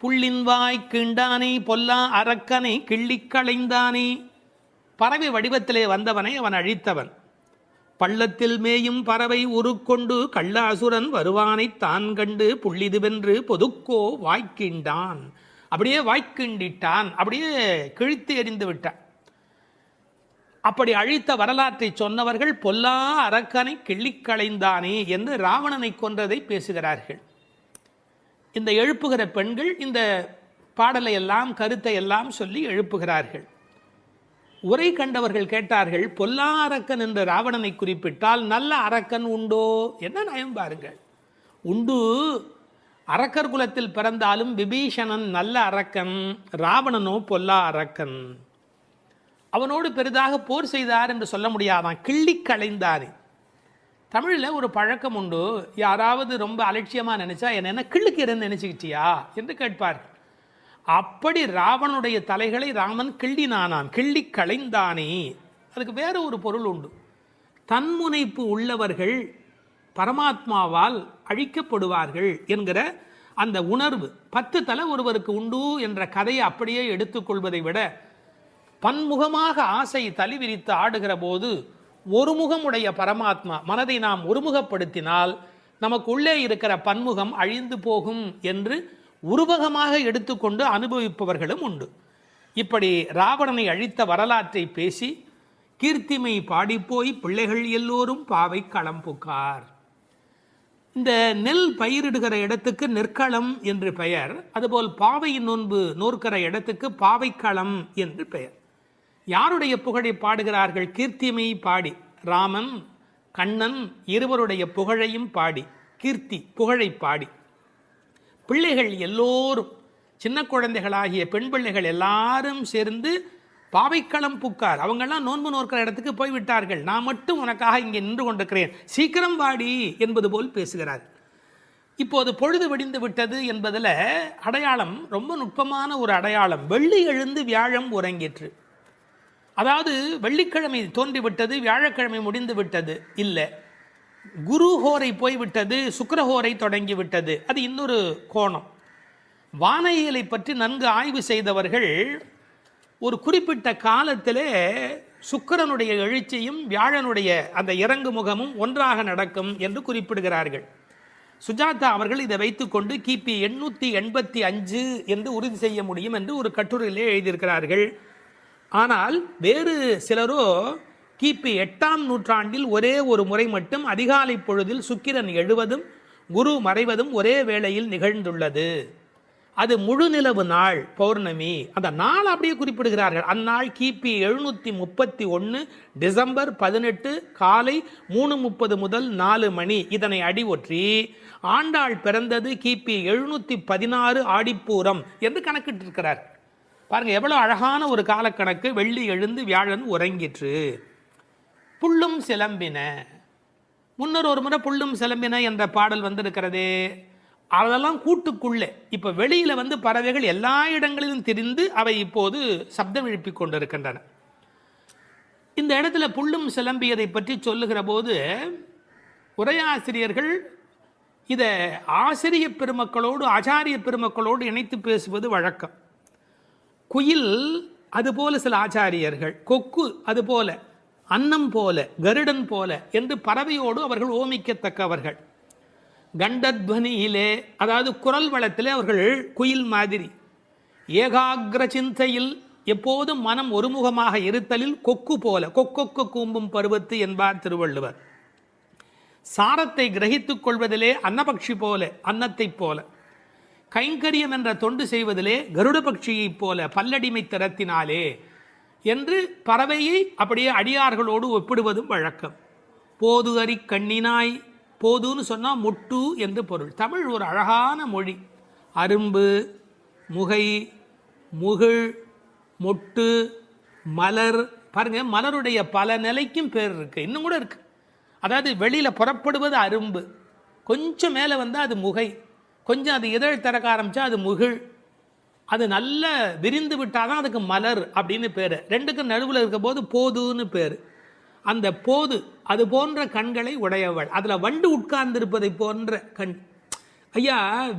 புள்ளின் வாய் கிண்டானை பொல்லா அரக்கனை கிள்ளி களைந்தானே. பறவை வடிவத்திலே வந்தவனை அவன் அழித்தவன். பள்ளத்தில் மேயும் பறவை உருக்கொண்டு கள்ள அசுரன் வருவானை தான் கண்டு புள்ளிதுவென்று பொதுக்கோ வாய்க்கிண்டான். அப்படியே வாய்க்கிண்டிட்டான், அப்படியே கிழித்து எறிந்து விட்டான். அப்படி அழித்த வரலாற்றை சொன்னவர்கள் பொல்லா அரக்கனை கிள்ளி களைந்தானே என்று ராவணனை கொன்றதை பேசுகிறார்கள். இந்த எழுப்புகிற பெண்கள் இந்த பாடலை எல்லாம் கருத்தை எல்லாம் சொல்லி எழுப்புகிறார்கள். உரை கண்டவர்கள் கேட்டார்கள், பொல்லா அரக்கன் என்று ராவணனை குறிப்பிட்டால் நல்ல அரக்கன் உண்டோ? என்ன நயம் பாருங்கள். உண்டு. அரக்கர் குலத்தில் பிறந்தாலும் விபீஷணன் நல்ல அரக்கன், ராவணனோ பொல்லா அரக்கன். அவனோடு பெரிதாக போர் செய்தார் என்று சொல்ல முடியாதான், கிள்ளி களைந்தார். தமிழில் ஒரு பழக்கம் உண்டு, யாராவது ரொம்ப அலட்சியமாக நினைச்சா என்ன கிள்ளுக்கிறேன்னு நினைச்சுக்கிட்டியா என்று கேட்பார்கள். அப்படி ராவனுடைய தலைகளை ராமன் கிள்ளினானான், கிள்ளி களைந்தானே. அதுக்கு வேற ஒரு பொருள் உண்டு. தன்முனைப்பு உள்ளவர்கள் பரமாத்மாவால் அழிக்கப்படுவார்கள் என்கிற அந்த உணர்வு 10 தலை ஒருவருக்கு உண்டு என்ற கதையை அப்படியே எடுத்துக்கொள்வதை விட, பன்முகமாக ஆசை தலி விரித்து ஆடுகிற போது ஒருமுகமுடைய பரமாத்மா மனதை நாம் ஒருமுகப்படுத்தினால் நமக்கு உள்ளே இருக்கிற பன்முகம் அழிந்து போகும் என்று உருவகமாக எடுத்துக்கொண்டு அனுபவிப்பவர்களும் உண்டு. இப்படி ராவணனை அழித்த வரலாற்றை பேசி கீர்த்திமை பாடிப்போய் பிள்ளைகள் எல்லோரும் பாவை களம் புக்கார். இந்த நெல் பயிரிடுகிற இடத்துக்கு நெற்களம் என்று பெயர். அதுபோல் பாவையின் நோன்பு நோற்கிற இடத்துக்கு பாவைக்களம் என்று பெயர். யாருடைய புகழை பாடுகிறார்கள்? கீர்த்திமை பாடி ராமன் கண்ணன் இருவருடைய புகழையும் பாடி கீர்த்தி புகழை பாடி பிள்ளைகள் எல்லோரும் சின்ன குழந்தைகளாகிய பெண் பிள்ளைகள் எல்லாரும் சேர்ந்து பாவைக்களம் புக்கார். அவங்கெல்லாம் நோன்பு நோக்கிற இடத்துக்கு போய்விட்டார்கள், நான் மட்டும் உனக்காக இங்கே நின்று கொண்டிருக்கிறேன், சீக்கிரம் வாடி என்பது போல் பேசுகிறார். இப்போது பொழுது வெடிந்து விட்டது என்பதில் அடையாளம் ரொம்ப நுட்பமான ஒரு அடையாளம். வெள்ளி எழுந்து வியாழம் உறங்கிற்று. அதாவது வெள்ளிக்கிழமை தோன்றிவிட்டது, வியாழக்கிழமை முடிந்து விட்டது இல்லை, குரு ஹோரை போய்விட்டது, சுக்கிரஹோரை தொடங்கிவிட்டது. அது இன்னொரு கோணம். வானியலை பற்றி நன்கு ஆய்வு செய்தவர்கள் ஒரு குறிப்பிட்ட காலத்திலே சுக்கிரனுடைய எழுச்சியும் வியாழனுடைய அந்த இறங்கு முகமும் ஒன்றாக நடக்கும் என்று குறிப்பிடுகிறார்கள். சுஜாதா அவர்கள் இதை வைத்துக்கொண்டு கிபி 885 என்று உறுதி செய்ய முடியும் என்று ஒரு கட்டுரையிலே எழுதியிருக்கிறார்கள். ஆனால் வேறு சிலரோ கிபி 8ஆம் நூற்றாண்டில் ஒரே ஒரு முறை மட்டும் அதிகாலை பொழுதில் சுக்கிரன் எழுவதும் குரு மறைவதும் ஒரே வேளையில் நிகழ்ந்துள்ளது. அது முழு நிலவு நாள், பௌர்ணமி. அந்த நாள் அப்படியே குறிப்பிடுகிறார்கள். அந்நாள் கிபி 731 டிசம்பர் 18 காலை 3:30 முதல் 4 மணி. இதனை அடி ஒற்றி ஆண்டாள் பிறந்தது கிபி 716 ஆடிப்பூரம் என்று கணக்கிட்டிருக்கிறார். பாருங்க எவ்வளவு அழகான ஒரு காலக்கணக்கு. வெள்ளி எழுந்து வியாழன் உறங்கிற்று. புள்ளும் சிலம்பின. முன்னர் ஒரு முறை புள்ளும் சிலம்பின என்ற பாடல் வந்திருக்கிறதே, அதெல்லாம் கூட்டுக்குள்ளே. இப்போ வெளியில் பறவைகள் எல்லா இடங்களிலும் திரிந்து அவை இப்போது சப்தம் எழுப்பிக் கொண்டிருக்கின்றன. இந்த இடத்துல புள்ளும் சிலம்பியதை பற்றி சொல்லுகிற போது உரையாசிரியர்கள் இதை ஆசிரிய பெருமக்களோடு ஆச்சாரிய பெருமக்களோடு இணைத்து பேசுவது வழக்கம். குயில் அதுபோல சில ஆச்சாரியர்கள், கொக்கு அதுபோல, அன்னம் போல, கருடன் போல என்று பறவையோடு அவர்கள் ஓமிக்கத்தக்கவர்கள். கண்டத்வனியிலே, அதாவது குரல் வளத்திலே அவர்கள் குயில் மாதிரி. ஏகாகிர சிந்தையில், எப்போதும் மனம் ஒருமுகமாக இருத்தலில் கொக்கு போல, கொக்கொக்கு கூம்பும் பருவத்து என்பார் திருவள்ளுவர். சாரத்தை கிரகித்துக் கொள்வதிலே அன்னபக்ஷி போல, அன்னத்தைப் போல. கைங்கரியம் என்ற தொண்டு செய்வதிலே கருட பட்சியைப் போல, பல்லடிமை திறத்தினாலே என்று பறவையை அப்படியே அடியார்களோடு ஒப்பிடுவதும் வழக்கம். போது அறி கண்ணினாய், போதுன்னு சொன்னால் முட்டு என்று பொருள். தமிழ் ஒரு அழகான மொழி. அரும்பு, முகை, முகிழ், மொட்டு, மலர். பாருங்க, மலருடைய பல நிலைக்கும் பேர் இருக்கு, இன்னும் கூட இருக்கு. அதாவது வெளியில் புறப்படுவது அரும்பு, கொஞ்சம் மேலே வந்தால் அது முகை, கொஞ்சம் அது இதழ் திறக்க ஆரம்பித்தா அது முகிழ், அது நல்ல விரிந்து விட்டால் தான் அதுக்கு மலர் அப்படின்னு பேர். ரெண்டுக்கும் நடுவில் இருக்க போது போதுன்னு பேர். அந்த போது அது போன்ற கண்களை உடையவள். அதில் வண்டு உட்கார்ந்திருப்பதை போன்ற கண். ஐயா,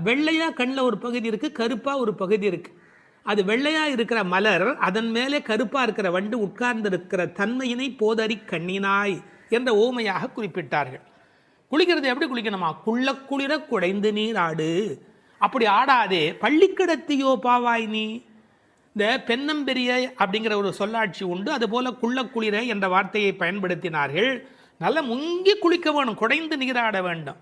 வெள்ளையாக கண்ணில் ஒரு பகுதி இருக்குது, கருப்பாக ஒரு பகுதி இருக்குது. அது வெள்ளையாக இருக்கிற மலர், அதன் மேலே கருப்பாக இருக்கிற வண்டு உட்கார்ந்திருக்கிற தன்மையினை போதறி கண்ணினாய் என்ற ஓமையாக குறிப்பிட்டார்கள். குளிக்கிறது எப்படி குளிக்கணுமா? குள்ள குளிர குடைந்து நீர் ஆடு. அப்படி ஆடாதே, பள்ளிக்கிடத்தியோ பாவாய் நீ. இந்த பெண்ணம்பெரிய அப்படிங்கிற ஒரு சொல்லாட்சி உண்டு. அதுபோல குள்ள குளிர என்ற வார்த்தையை பயன்படுத்தினார்கள். நல்லா முங்கி குளிக்க வேணும், குடைந்து நீராட வேண்டும்.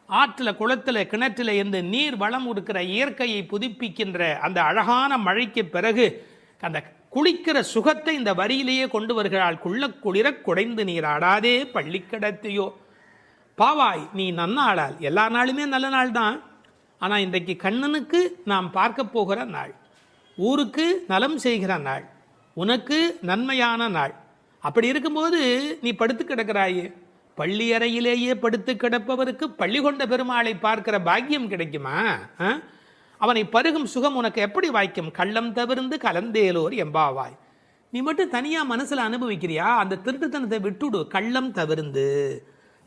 ஆற்றில், குளத்தில், கிணற்றில் இந்த நீர் வளம் இருக்கிற இயற்கையை புதுப்பிக்கின்ற அந்த அழகான மழைக்கு பிறகு அந்த குளிக்கிற சுகத்தை இந்த வரியிலேயே கொண்டு வருகிறாள். குள்ள குளிர குடைந்து நீராடாதே பள்ளிக்கிடத்தியோ பாவாய் நீ நன்னாளால். எல்லா நாளுமே நல்ல நாள் தான். ஆனால் இன்றைக்கு கண்ணனுக்கு நாம் பார்க்க போகிற நாள், ஊருக்கு நலம் செய்கிற நாள், உனக்கு நன்மையான நாள். அப்படி இருக்கும்போது நீ படுத்து கிடக்கிறாயே, பள்ளி அறையிலேயே படுத்து கிடப்பவருக்கு பள்ளி கொண்ட பெருமாளை பார்க்கிற பாக்கியம் கிடைக்குமா? அவனை பருகும் சுகம் உனக்கு எப்படி வாய்க்கும்? கள்ளம் தவிர்ந்து கலந்தேலோர் எம்பாவாய். நீ மட்டும் தனியாக மனசில் அனுபவிக்கிறியா? அந்த திருட்டுத்தனத்தை விட்டுடு. கள்ளம் தவிர்ந்து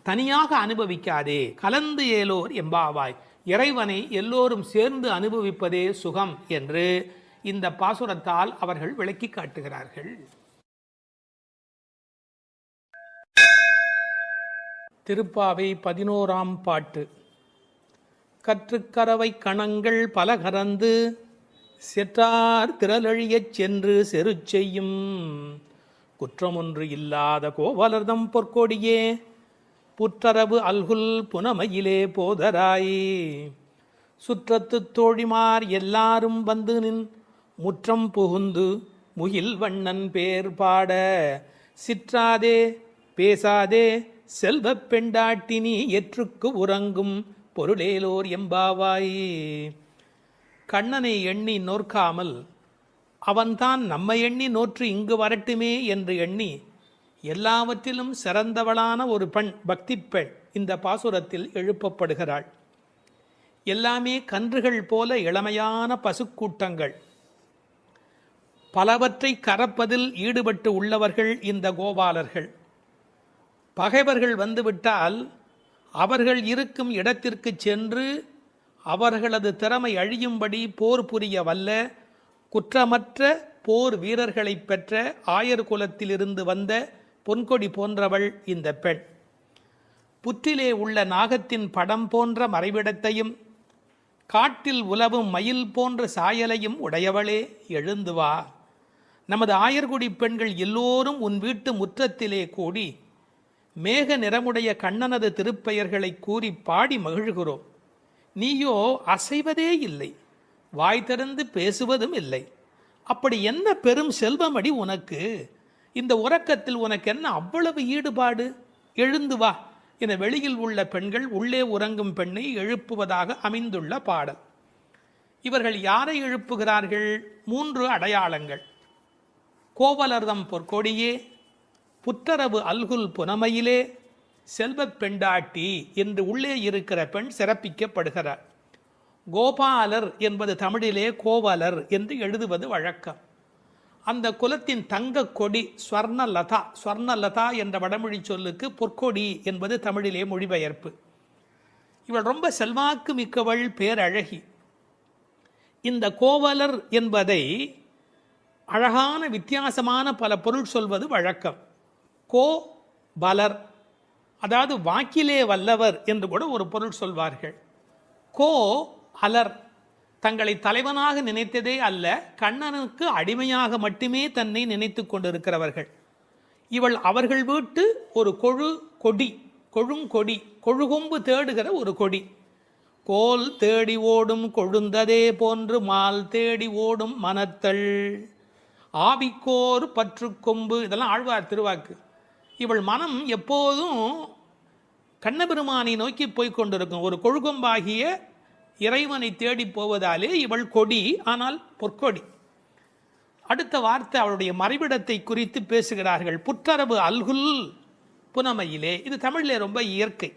தனியாக அனுபவிக்காதே, கலந்து ஏலோர் எம்பாவாய். இறைவனை எல்லோரும் சேர்ந்து அனுபவிப்பதே சுகம் என்று இந்த பாசுரத்தால் அவர்கள் விளக்கி காட்டுகிறார்கள். திருப்பாவை 11ஆம் பாட்டு. கற்றுக்கரவை கணங்கள் பல கறந்து செற்றார் திரளழியச் சென்று செரு செய்யும் குற்றமொன்று இல்லாத கோவலர்தம் பொற்கொடியே புற்றரவு அல்குல் புனமையிலே போதராய். சுற்றத்து தோழிமார் எல்லாரும் வந்து நின் முற்றம் புகுந்து முகில் வண்ணன் பேர் பாட சிற்றாதே பேசாதே செல்வப் பெண்டாட்டினி எற்றுக்கு உறங்கும் பொருளேலோர் எம்பாவாய். கண்ணனை எண்ணி நோற்காமல் அவன்தான் நம்மை எண்ணி நோற்று இங்கு வரட்டுமே என்று எண்ணி எல்லாவற்றிலும் சிறந்தவளான ஒரு பெண், பக்தி பெண் இந்த பாசுரத்தில் எழுப்பப்படுகிறாள். எல்லாமே கன்றுகள் போல இளமையான பசுக்கூட்டங்கள், பலவற்றை கறப்பதில் ஈடுபட்டு உள்ளவர்கள் இந்த கோபாலர்கள். பகைவர்கள் வந்துவிட்டால் அவர்கள் இருக்கும் இடத்திற்கு சென்று அவர்களது திறமை அழியும்படி போர் புரிய வல்ல குற்றமற்ற போர் வீரர்களை பெற்ற ஆயர் குலத்திலிருந்து வந்த பொன்கொடி போன்றவள் இந்த பெண். புற்றிலே உள்ள நாகத்தின் படம் போன்ற மறைவிடத்தையும் காட்டில் உலவும் மயில் போன்ற சாயலையும் உடையவளே, எழுந்து வா. நமது ஆயர்குடி பெண்கள் எல்லோரும் உன் வீட்டு முற்றத்திலே கூடி மேக நிறமுடைய கண்ணனது திருப்பெயர்களை கூறி பாடி மகிழ்கிறோம். நீயோ அசைவதே இல்லை, வாய் திறந்து பேசுவதும் இல்லை. அப்படி என்ன பெரும் செல்வமடி உனக்கு? இந்த உறக்கத்தில் உனக்கு என்ன அவ்வளவு ஈடுபாடு? எழுந்து வா என வெளியில் உள்ள பெண்கள் உள்ளே உறங்கும் பெண்ணை எழுப்புவதாக அமைந்துள்ள பாடல். இவர்கள் யாரை எழுப்புகிறார்கள்? 3 அடையாளங்கள். கோவலர்தம் பொற்கொடியே, புற்றரவு அல்குல் புனமையிலே, செல்வப் பெண்டாட்டி என்று உள்ளே இருக்கிற பெண் சிறப்பிக்கப்படுகிறார். கோபாலர் என்பது தமிழிலே கோவலர் என்று எழுதுவது வழக்கம். அந்த குலத்தின் தங்க கொடி ஸ்வர்ணலதா. ஸ்வர்ணலதா என்ற வடமொழி சொல்லுக்கு பொற்கொடி என்பது தமிழிலே மொழிபெயர்ப்பு. இவள் ரொம்ப செல்வாக்கு மிக்கவள், பேரழகி. இந்த கோவலர் என்பதை அழகான வித்தியாசமான பல பொருள் சொல்வது வழக்கம். கோ பலர், அதாவது வாக்கிலே வல்லவர் என்று கூட ஒரு பொருள் சொல்வார்கள். கோ அலர், தங்களை தலைவனாக நினைத்ததே அல்ல, கண்ணனுக்கு அடிமையாக மட்டுமே தன்னை நினைத்து கொண்டிருக்கிறவர்கள். இவள் அவர்கள் வீட்டு ஒரு கொழுங்கொடி, கொழுகொம்பு தேடுகிற ஒரு கொடி. கோல் தேடி ஓடும் கொழுந்ததே போன்று மால் தேடி ஓடும் மனத்தள், ஆவிக்கோர் பற்று கொம்பு, இதெல்லாம் ஆழ்வார் திருவாக்கு. இவள் மனம் எப்போதும் கண்ணபெருமானை நோக்கி போய்கொண்டிருக்கும். ஒரு கொழுகொம்பாகிய இறைவனை தேடி போவதாலே இவள் கொடி, ஆனால் பொற்கொடி. அடுத்த வார்த்தை அவளுடைய மறைவிடத்தை குறித்து பேசுகிறார்கள். புற்றரவு அல்குல் புனமையிலே. இது தமிழில் ரொம்ப இயற்கை.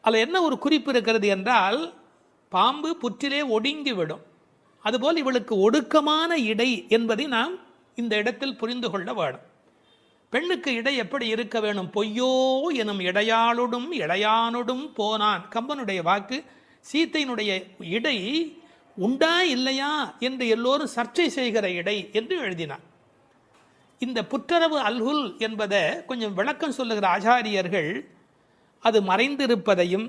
அதில் என்ன ஒரு குறிப்பு இருக்கிறது என்றால், பாம்பு புற்றிலே ஒடுங்கிவிடும், அதுபோல் இவளுக்கு ஒடுக்கமான இடை என்பதை நாம் இந்த இடத்தில் புரிந்து கொள்ள வேணும். பெண்ணுக்கு இடை எப்படி இருக்க வேணும்? பொய்யோ எனும் இடையாளொடும் இடையானொடும் போனான், கம்பனுடைய வாக்கு. சீத்தையினுடைய இடை உண்டா இல்லையா என்று எல்லோரும் சர்ச்சை செய்கிற இடை என்று எழுதினார். இந்த புற்றரவு அல்குல் என்பதை கொஞ்சம் விளக்கம் சொல்லுகிற ஆச்சாரியர்கள், அது மறைந்திருப்பதையும்,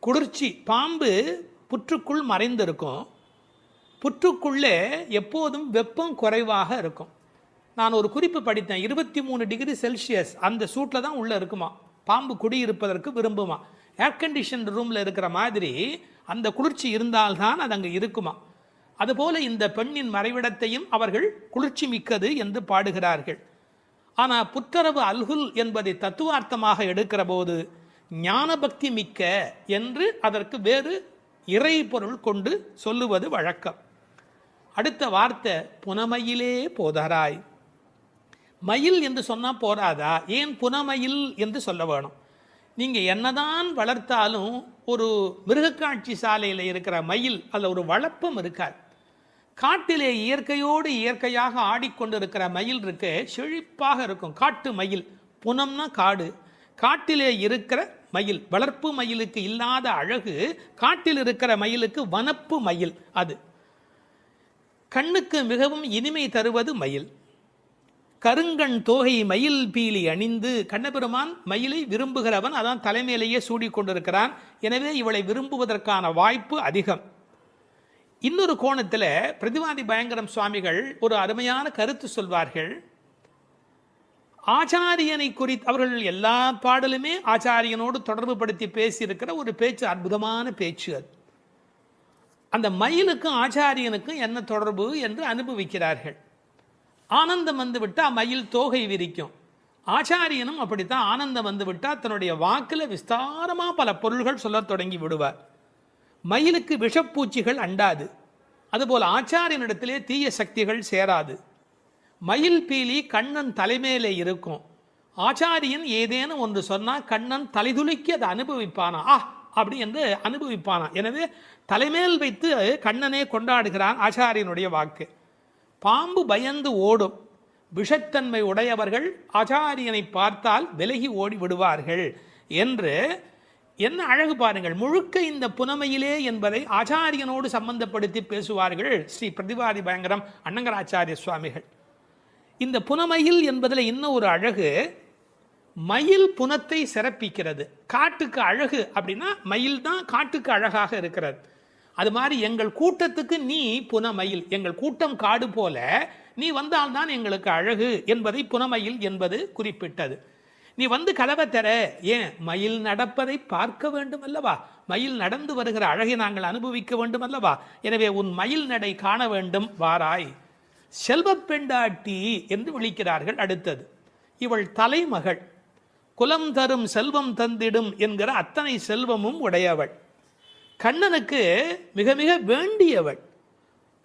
குளிர்ச்சி, பாம்பு புற்றுக்குள் மறைந்திருக்கும், புற்றுக்குள்ளே எப்போதும் வெப்பம் குறைவாக இருக்கும். நான் ஒரு குறிப்பு படித்தேன், 23 டிகிரி செல்சியஸ் அந்த சூட்டில் தான் உள்ளே இருக்குமா பாம்பு குடியிருப்பதற்கு விரும்புமா. ஏர் கண்டிஷன் ரூமில் இருக்கிற மாதிரி அந்த குளிர்ச்சி இருந்தால்தான் அது அங்கே இருக்குமா. அதுபோல இந்த பெண்ணின் மறைவிடத்தையும் அவர்கள் குளிர்ச்சி மிக்கது என்று பாடுகிறார்கள். ஆனால் புற்றரவு அல்குல் என்பதை தத்துவார்த்தமாக எடுக்கிற போது ஞானபக்தி மிக்க என்று அதற்கு வேறு இறை பொருள் கொண்டு சொல்லுவது வழக்கம். அடுத்த வார்த்தை புனமையிலே போதராய். மயில் என்று சொன்னால் போராதா, ஏன் புனமயில் என்று சொல்ல வேணும்? நீங்கள் என்னதான் வளர்த்தாலும் ஒரு மிருகக்காட்சி சாலையில் இருக்கிற மயில் அதில் ஒரு வளப்பம் இருக்காது. காட்டிலே இயற்கையோடு இயற்கையாக ஆடிக்கொண்டிருக்கிற மயில் இருக்கு, செழிப்பாக இருக்கும். காட்டு மயில், புனம்னா காடு, காட்டிலே இருக்கிற மயில். வளர்ப்பு மயிலுக்கு இல்லாத அழகு காட்டில் இருக்கிற மயிலுக்கு வனப்பு மயில். அது கண்ணுக்கு மிகவும் இனிமை தருவது மயில். கருங்கண் தோகை மயில் பீலி அணிந்து, கண்ணபெருமான் மயிலை விரும்புகிறவன், அதான் தலைமையிலேயே சூடிக்கொண்டிருக்கிறான். எனவே இவளை விரும்புவதற்கான வாய்ப்பு அதிகம். இன்னொரு கோணத்தில் பிரதிவாதி பயங்கரம் சுவாமிகள் ஒரு அருமையான கருத்து சொல்வார்கள். ஆச்சாரியனை குறித்து அவர்கள் எல்லா பாடலுமே ஆச்சாரியனோடு தொடர்பு படுத்தி பேசியிருக்கிற ஒரு பேச்சு, அற்புதமான பேச்சு அது. அந்த மயிலுக்கும் ஆச்சாரியனுக்கும் என்ன தொடர்பு என்று அனுபவிக்கிறார்கள். ஆனந்தம் வந்து விட்டால் மயில் தோகை விரிக்கும். ஆச்சாரியனும் அப்படித்தான், ஆனந்தம் வந்து விட்டால் தன்னுடைய வாக்கில் விஸ்தாரமாக பல பொருள்கள் சொல்ல தொடங்கி விடுவார். மயிலுக்கு விஷப்பூச்சிகள் அண்டாது, அதுபோல் ஆச்சாரியனிடத்திலே தீய சக்திகள் சேராது. மயில் பீலி கண்ணன் தலைமையிலே இருக்கும். ஆச்சாரியன் ஏதேனும் ஒன்று சொன்னால் கண்ணன் தலைதுலுக்கி அதை அனுபவிப்பானா, அப்படி என்று அனுபவிப்பானா. எனவே தலைமேல் வைத்து கண்ணனே கொண்டாடுகிறான் ஆச்சாரியனுடைய வாக்கு. பாம்பு பயந்து ஓடும், விஷத்தன்மை உடையவர்கள் ஆச்சாரியனை பார்த்தால் விலகி ஓடி விடுவார்கள் என்று என்ன அழகு பாருங்கள். முழுக்க இந்த புனமையிலே என்பதை ஆச்சாரியனோடு சம்பந்தப்படுத்தி பேசுவார்கள் ஸ்ரீ பிரதிவாதி பயங்கரம் அண்ணங்கராச்சாரிய சுவாமிகள். இந்த புனமையில் என்பதில் இன்னும் ஒரு அழகு, மயில் புனத்தை சிறப்பிக்கிறது. காட்டுக்கு அழகு அப்படின்னா மயில் தான் காட்டுக்கு அழகாக இருக்கிறது. அது மாதிரி எங்கள் கூட்டத்துக்கு நீ புனமயில், எங்கள் கூட்டம் காடு போல நீ வந்தால்தான் எங்களுக்கு அழகு என்பதை புனமயில் என்பது குறிப்பிட்டது. நீ வந்து கதவை தர, ஏன் மயில் நடப்பதை பார்க்க வேண்டும் அல்லவா, மயில் நடந்து வருகிற அழகை நாங்கள் அனுபவிக்க வேண்டும் அல்லவா. எனவே உன் மயில் நடை காண வேண்டும், வாராய். செல்வப் பெண்டாட்டி என்று விழிக்கிறார்கள். அடுத்தது, இவள் தலைமகள், குலம் தரும் செல்வம் தந்திடும் என்கிற அத்தனை செல்வமும் உடையவள், கண்ணனுக்கு மிக மிக வேண்டியவள்.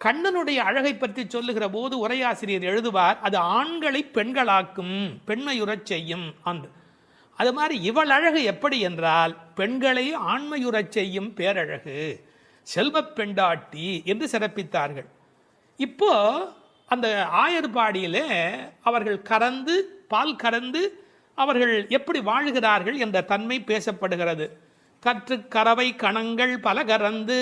கண்ணனுடைய அழகை பற்றி சொல்லுகிற போது உரையாசிரியர் எழுதுவார், அது ஆண்களை பெண்களாக்கும், பெண்மையுறச் செய்யும் என்று. அது மாதிரி இவள் அழகு எப்படி என்றால் பெண்களை ஆண்மையுறச் செய்யும் பேரழகு, செல்வப் பெண்டாட்டி என்று சிறப்பித்தார்கள். இப்போ அந்த ஆயர்பாடியிலே அவர்கள் கறந்து பால் கறந்து அவர்கள் எப்படி வாழ்கிறார்கள் என்ற தன்மை பேசப்படுகிறது. கற்று கறவை கணங்கள் பல கறந்து.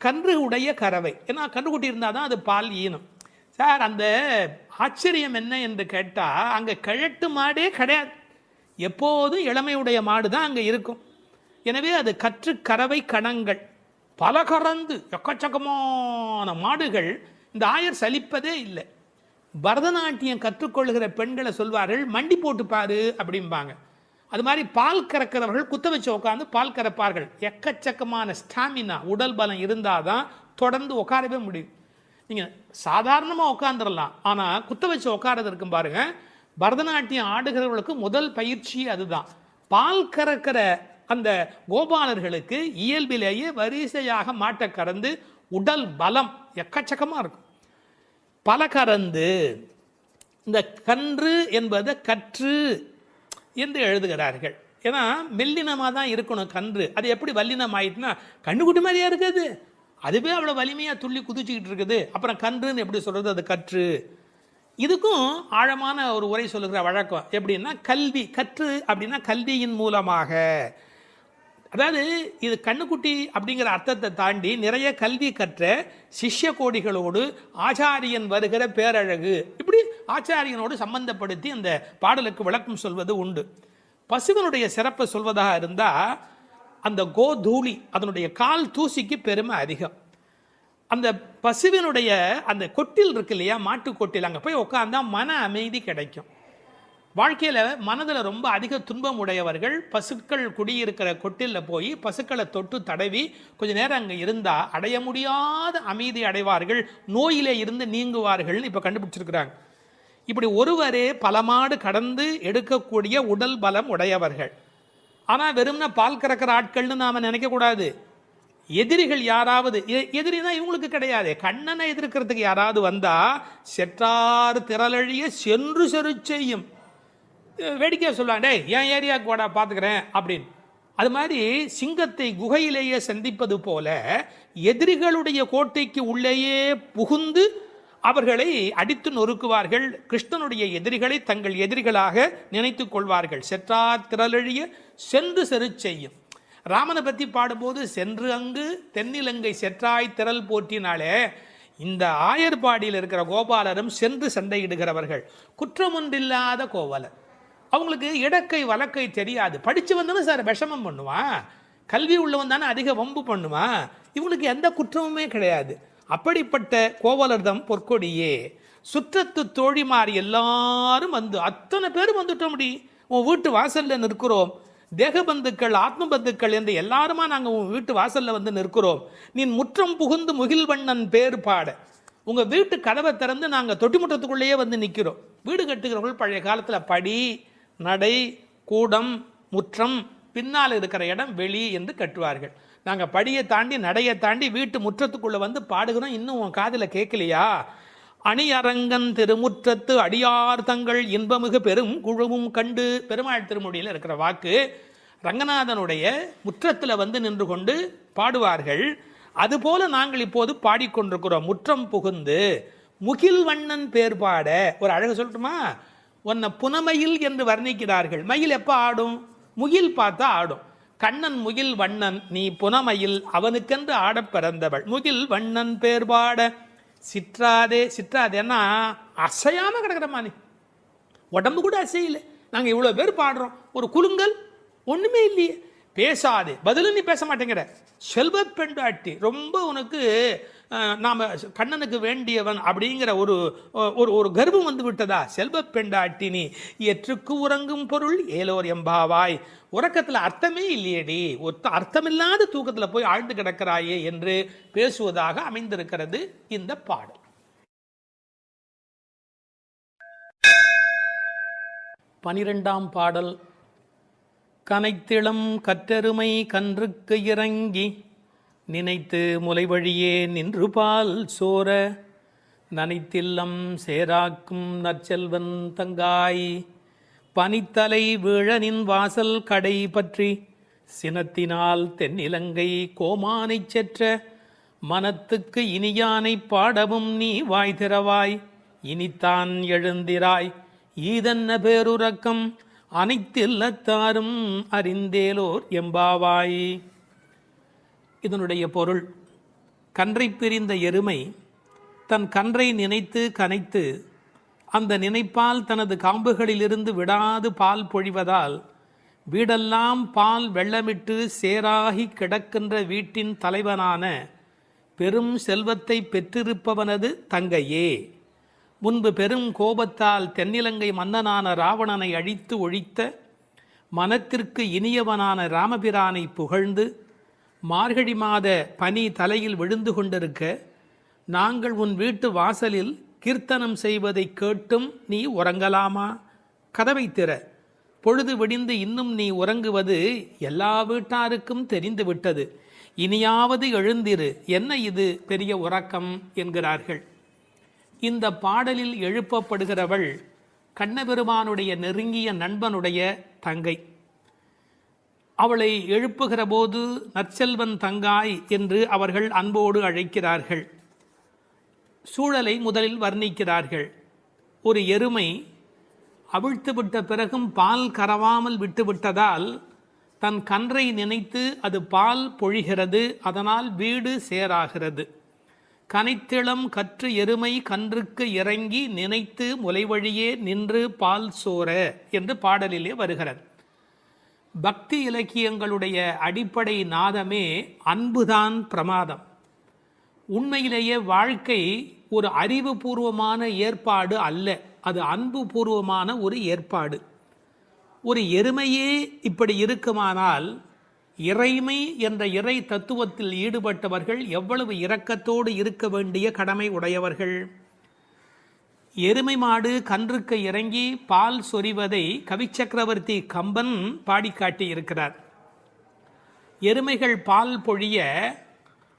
கன்று உடைய கறவை, ஏன்னா கன்றுக்குட்டி இருந்தால் தான் அது பால் ஈனும். சார், அந்த ஆச்சரியம் என்ன என்று கேட்டால், அங்கே கிழட்டு மாடே கிடையாது. எப்போதும் இளமையுடைய மாடு தான் அங்கே இருக்கும். எனவே அது கற்று கறவை கணங்கள் பல கறந்து, எக்கச்சக்கமான மாடுகள். இந்த ஆயர் சலிப்பதே இல்லை. பரதநாட்டியம் கற்றுக்கொள்கிற பெண்களை சொல்வார்கள், மண்டி போட்டு பாரு அப்படிம்பாங்க. அது மாதிரி பால் கறக்கிறவர்கள் குத்த வச்சு உட்காந்து பால் கறப்பார்கள். எக்கச்சக்கமான ஸ்டாமினா, உடல் பலம் இருந்தால் தான் தொடர்ந்து உட்காரவே முடியும். நீங்கள் சாதாரணமாக உட்காந்துடலாம், ஆனால் குத்த வச்சு உட்காரது இருக்கும் பாருங்க. பரதநாட்டியம் ஆடுகிறவர்களுக்கு முதல் பயிற்சி அதுதான். பால் கறக்கிற அந்த கோபாலர்களுக்கு இயல்பிலேயே வரிசையாக மாட்டை கறந்து உடல் பலம் எக்கச்சக்கமாக இருக்கும். பல கறந்து, இந்த கன்று என்பதை கற்று என்று எழுதுகிறார்கள். ஏன்னா மெல்லினமாக தான் இருக்கணும் கன்று. அது எப்படி வல்லினம் ஆயிட்டுனா கண்ணுக்குட்டி மாதிரியா இருக்குது, அதுவே அவ்வளோ வலிமையாக துள்ளி குதிச்சுக்கிட்டு இருக்குது. அப்புறம் கன்றுன்னு எப்படி சொல்கிறது? அது கற்று. இதுக்கும் ஆழமான ஒரு உரை சொல்லுகிற வழக்கம் எப்படின்னா, கல்வி. கற்று அப்படின்னா கல்வியின் மூலமாக. அதாவது இது கண்ணுக்குட்டி அப்படிங்கிற அர்த்தத்தை தாண்டி நிறைய கல்வி கற்ற சிஷ்ய கோடிகளோடு ஆச்சாரியன் வருகிற பேரழகு, இப்படி ஆச்சாரியனோடு சம்பந்தப்படுத்தி அந்த பாடலுக்கு விளக்கம் சொல்வது உண்டு. பசுவனுடைய சிறப்பை சொல்வதாக இருந்தால், அந்த கோதூளி, அதனுடைய கால் தூசிக்கு பெருமை அதிகம். அந்த பசுவினுடைய அந்த கொட்டில் இருக்கு இல்லையா, மாட்டு கொட்டில், அங்கே போய் உட்காந்தா மன அமைதி கிடைக்கும். வாழ்க்கையில் மனதில் ரொம்ப அதிக துன்பம் உடையவர்கள் பசுக்கள் குடியிருக்கிற கொட்டிலில் போய் பசுக்களை தொட்டு தடவி கொஞ்ச நேரம் அங்கே இருந்தால் அடைய முடியாத அமைதி அடைவார்கள், நோயிலே இருந்து நீங்குவார்கள். இப்போ கண்டுபிடிச்சிருக்கிறாங்க. இப்படி ஒருவரே பல மாடு கடந்து எடுக்கக்கூடிய உடல் பலம் உடையவர்கள். ஆனால் வெறும்னா பால் கறக்கிற ஆட்கள்னு நாம் நினைக்கக்கூடாது. எதிரிகள் யாராவது, எதிரினா இவங்களுக்கு கிடையாது, கண்ணனை எதிர்க்கிறதுக்கு யாராவது வந்தால் செற்றார் திரளழிய சென்று செரு செய்யும். வேடிக்கையாக சொல்லுவாங்க, டே என் ஏரியாவுக்கு வாடா பார்த்துக்கிறேன் அப்படின்னு. அது மாதிரி சிங்கத்தை குகையிலேயே சந்திப்பது போல எதிரிகளுடைய கோட்டைக்கு உள்ளேயே புகுந்து அவர்களை அடித்து நொறுக்குவார்கள். கிருஷ்ணனுடைய எதிரிகளை தங்கள் எதிரிகளாக நினைத்து கொள்வார்கள். செற்றார் திரளழிய சென்று செரு செய்யும். ராமனை பற்றி பாடும்போது சென்று அங்கு தென்னிலங்கை செற்றாய் திரள் போற்றினாலே, இந்த ஆயர்பாடியில் இருக்கிற கோபாலரும் சென்று சண்டையிடுகிறவர்கள். குற்றம் ஒன்றில்லாத கோவலர். அவங்களுக்கு இடக்கை வழக்கை தெரியாது. படித்து வந்தவன் சார் விஷமம் பண்ணுவான், கல்வி உள்ளவன் தானே அதிக வம்பு பண்ணுவான். இவங்களுக்கு எந்த குற்றமுமே கிடையாது. அப்படிப்பட்ட கோவலர்தம் பொற்கொடியே. சுற்றத்து தோழிமார் எல்லாரும் வந்து, அத்தனை பேரும் வந்துட்டோம். முடி உன் வீட்டு வாசல்ல நிற்கிறோம். தேகபந்துக்கள் ஆத்ம பந்துக்கள் என்று எல்லாருமா நாங்கள் உன் வீட்டு வாசல்ல வந்து நிற்கிறோம். நீ முற்றம் புகுந்து முகில்வண்ணன் பேர் பாட. உங்கள் வீட்டு கதவை திறந்து நாங்கள் தொட்டி முற்றத்துக்குள்ளேயே வந்து நிற்கிறோம். வீடு கட்டுகிறவர்கள் பழைய காலத்தில் படி, நடை, கூடம், முற்றம், பின்னால் இருக்கிற இடம் வெளி என்று கட்டுவார்கள். நாங்கள் படியை தாண்டி நடையை தாண்டி வீட்டு முற்றத்துக்குள்ளே வந்து பாடுகிறோம். இன்னும் உன் காதில் கேட்கலையா? அணியரங்கன் திருமுற்றத்து அடியார் தங்கள் இன்பமிகு பெரும் குழுவும் கண்டு. பெருமாள் திருமொழியில் இருக்கிற வாக்கு. ரங்கநாதனுடைய முற்றத்தில் வந்து நின்று கொண்டு பாடுவார்கள். அதுபோல நாங்கள் இப்போது பாடிக்கொண்டிருக்கிறோம். முற்றம் புகுந்து முகில் வண்ணன் பேர் பாட. ஒரு அழகு சொல்லட்டுமா? உன்னை புனமயில் என்று வர்ணிக்கிறார்கள். மயில் எப்போ ஆடும்? முகில் பார்த்தா ஆடும். கண்ணன் முகில் வண்ணன், நீ புனமயில், அவனுக்கென்று ஆட பிறந்தவள். முகில் வண்ணன் பேர் பாட சிற்றாதே. சிற்றாதேன்னா அசையாம கிடக்கிறமா, நீ உடம்பு கூட அசையில. நாங்கள் இவ்வளோ பேர் பாடுறோம், ஒரு குலுங்கல் ஒன்றுமே இல்லையே. பேசாதே, பதிலும் நீ பேச மாட்டேங்கிற. செல்வ பெண்டாட்டி, ரொம்ப உனக்கு நாம் கண்ணனுக்கு வேண்டியவன் அப்படிங்கிற ஒரு ஒரு கர்வம் வந்து விட்டதா? செல்வ பெண்டாட்டி நீ எற்றுக்கு உறங்கும் பொருள் ஏலோர் எம்பாவாய். உறக்கத்தில் அர்த்தமே இல்லையேடி, அர்த்தமில்லாத தூக்கத்தில் போய் ஆழ்ந்து கிடக்கிறாயே என்று பேசுவதாக அமைந்திருக்கிறது இந்த பாடல். 12ஆம் பாடல். கனைத்திளம் கற்றெருமை கன்றுக்கு இறங்கி நினைத்து முலை வழியே நின்று பால் சோர நனைத்தில்லம் சேராக்கும் நற்செல்வன் தங்காய் பனித்தலை வீழனின் வாசல் கடை பற்றி சினத்தினால் தென்னிலங்கை கோமானை செற்ற மனத்துக்கு இனியானை பாடவும் நீ வாய் திறவாய். இனித்தான் எழுந்திராய் ஈதன்ன பேருறக்கம் அனைத்தில்லத்தாரும் அறிந்தேலோர் எம்பாவாய். இதனுடைய பொருள், கன்றை பிரிந்த எருமை தன் கன்றை நினைத்து கனைத்து அந்த நினைப்பால் தனது காம்புகளிலிருந்து விடாது பால் பொழிவதால் வீடெல்லாம் பால் வெள்ளமிட்டு சேராகி கிடக்கின்ற வீட்டின் தலைவனான பெரும் செல்வத்தை பெற்றிருப்பவனது தங்கையே. முன்பு பெரும் கோபத்தால் தென்னிலங்கை மன்னனான ராவணனை அழித்து ஒழித்த மனத்திற்கு இனியவனான ராமபிரானை புகழ்ந்து மார்கழி மாத பனி தலையில் விழுந்து கொண்டிருக்க நாங்கள் உன் வீட்டு வாசலில் கீர்த்தனம் செய்வதை கேட்டும் நீ உறங்கலாமா? கதவை திற, பொழுது விடிந்து இன்னும் நீ உறங்குவது எல்லா வீட்டாருக்கும் தெரிந்துவிட்டது. இனியாவது எழுந்திரு, என்ன இது பெரிய உறக்கம் என்கிறார்கள். இந்த பாடலில் எழுப்பப்படுகிறவள் கண்ணபெருமானுடைய நெருங்கிய நண்பனுடைய தங்கை. அவளை எழுப்புகிற போது நற்செல்வன் தங்காய் என்று அவர்கள் அன்போடு அழைக்கிறார்கள். சூழலை முதலில் வர்ணிக்கிறார்கள். ஒரு எருமை அவிழ்த்துவிட்ட பிறகும் பால் கறவாமல் விட்டுவிட்டதால் தன் கன்றை நினைத்து அது பால் பொழிகிறது, அதனால் வீடு சேராகிறது. கனைத்திளம் கற்று எருமை கன்றுக்கு இறங்கி நினைத்து முலைவழியே நின்று பால் சோர என்று பாடலிலே வருகிறது. பக்தி இலக்கியங்களுடைய அடிப்படை நாதமே அன்புதான் பிரமாதம். உண்மையிலேயே வாழ்க்கை ஒரு அறிவுபூர்வமான ஏற்பாடு அல்ல, அது அன்பு பூர்வமான ஒரு ஏற்பாடு. ஒரு எருமையே இப்படி இருக்குமானால் இறைமை என்ற இறை தத்துவத்தில் ஈடுபட்டவர்கள் எவ்வளவு இரக்கத்தோடு இருக்க வேண்டிய கடமை உடையவர்கள். எருமை மாடு கன்றுக்கு இறங்கி பால் சொரிவதை கவிச்சக்கரவர்த்தி கம்பன் பாடிக்காட்டி இருக்கிறார். எருமைகள் பால் பொழிய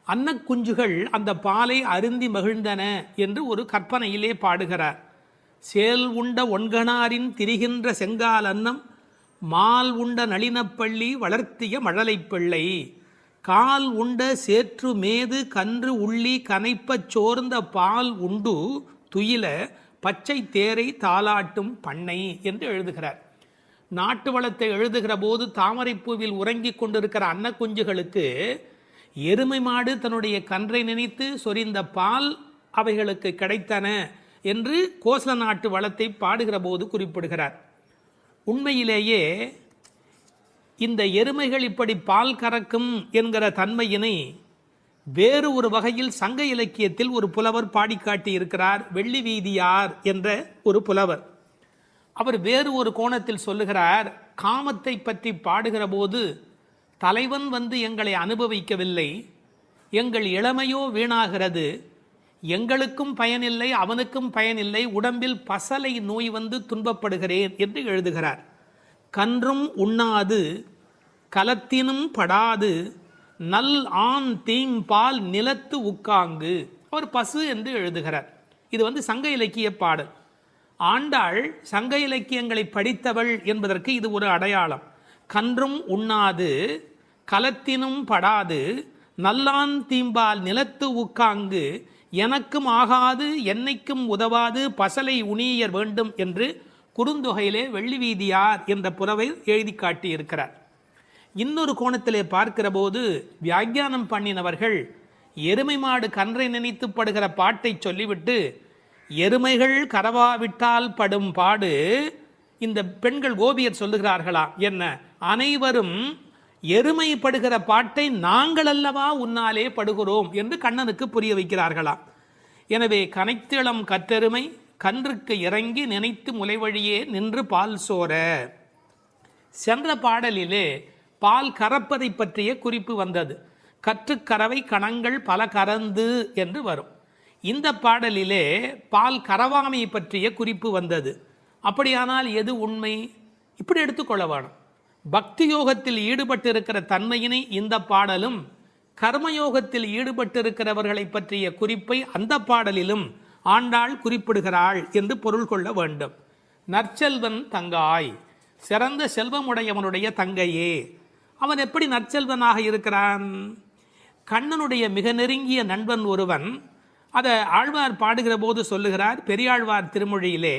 அன்னக்குஞ்சுகள் அந்த பாலை அருந்தி மகிழ்ந்தன என்று ஒரு கற்பனையிலே பாடுகிறார். சேல் உண்ட ஒன்கணாரின் திரிகின்ற செங்கால் அன்னம் மால் உண்ட நளினப்பள்ளி வளர்த்திய மழலை பிள்ளை கால் உண்ட சேற்று மேது கன்று உள்ளி கனைப்பச் சோர்ந்த பால் உண்டு துயில பச்சை தேரை தாலாட்டும் பண்ணை என்று எழுதுகிறார். நாட்டு வளத்தை எழுதுகிற போது தாமரைப்பூவில் உறங்கிக் கொண்டிருக்கிற அன்னக்குஞ்சுகளுக்கு எருமை மாடு தன்னுடைய கன்றை நினைத்து சொரிந்த பால் அவைகளுக்கு கிடைத்தன என்று கோசல நாட்டு வளத்தை பாடுகிற போது குறிப்பிடுகிறார். உண்மையிலேயே இந்த எருமைகள் இப்படி பால் கறக்கும் என்கிற தன்மையினை வேறு ஒரு வகையில் சங்க இலக்கியத்தில் ஒரு புலவர் பாடிக்காட்டி இருக்கிறார். வெள்ளி வீதியார் என்ற ஒரு புலவர். அவர் வேறு ஒரு கோணத்தில் சொல்லுகிறார். காமத்தை பற்றி பாடுகிற போது தலைவன் வந்து எங்களை அனுபவிக்கவில்லை, எங்கள் இளமையோ வீணாகிறது, எங்களுக்கும் பயனில்லை அவனுக்கும் பயனில்லை, உடம்பில் பசலை நோய் வந்து துன்பப்படுகிறேன் என்று எழுதுகிறார். கன்றும் உண்ணாது கலத்தினும் படாது நல் ஆண் தீம்பால் நிலத்து உக்காங்கு, அவர் பசு என்று எழுதுகிறார். இது சங்க இலக்கிய பாடல். ஆண்டாள் சங்க இலக்கியங்களை படித்தவள் என்பதற்கு இது ஒரு அடையாளம். கன்றும் உண்ணாது கலத்தினும் படாது நல்லான் தீம்பால் நிலத்து உக்காங்கு எனக்கும் ஆகாது என்னைக்கும் உதவாது பசலை உணியர் வேண்டும் என்று குறுந்தொகையிலே வெள்ளி வீதியார் என்ற புலவை எழுதி காட்டியிருக்கிறார். இன்னொரு கோணத்திலே பார்க்கிற போது வியாக்கியானம் பண்ணினவர்கள் எருமை மாடு கன்றை நினைத்து படுகிற பாட்டை சொல்லிவிட்டு எருமைகள் கரவாவிட்டால் படும் பாடு இந்த பெண்கள் கோபியர் சொல்லுகிறார்களா என்ன, அனைவரும் எருமை படுகிற பாட்டை நாங்கள் அல்லவா உன்னாலே படுகிறோம் என்று கண்ணனுக்கு புரிய வைக்கிறார்களாம். எனவே கனைத்திளம் கற்றெருமை கன்றுக்கு இறங்கி நினைத்து முலைவழியே நின்று பால் சோர. சென்ற பாடலிலே பால் கறப்பதை பற்றிய குறிப்பு வந்தது. கற்றுக்கறவை கணங்கள் பல கறந்து என்று வரும். இந்த பாடலிலே பால் கறவாமை பற்றிய குறிப்பு வந்தது. அப்படியானால் எது உண்மை? இப்படி எடுத்துக்கொள்ள வேணும். பக்தி யோகத்தில் ஈடுபட்டிருக்கிற தன்மையினை இந்த பாடலும், கர்மயோகத்தில் ஈடுபட்டிருக்கிறவர்களை பற்றிய குறிப்பை அந்த பாடலிலும் ஆண்டாள் குறிப்பிடுகிறாள் என்று பொருள் கொள்ள வேண்டும். நற்செல்வன் தங்காய், சிறந்த செல்வமுடையவனுடைய தங்கையே. அவன் எப்படி நற்செல்வனாக இருக்கிறான்? கண்ணனுடைய மிக நெருங்கிய நண்பன் ஒருவன். அதை ஆழ்வார் பாடுகிற போது சொல்லுகிறார். பெரியாழ்வார் திருமொழியிலே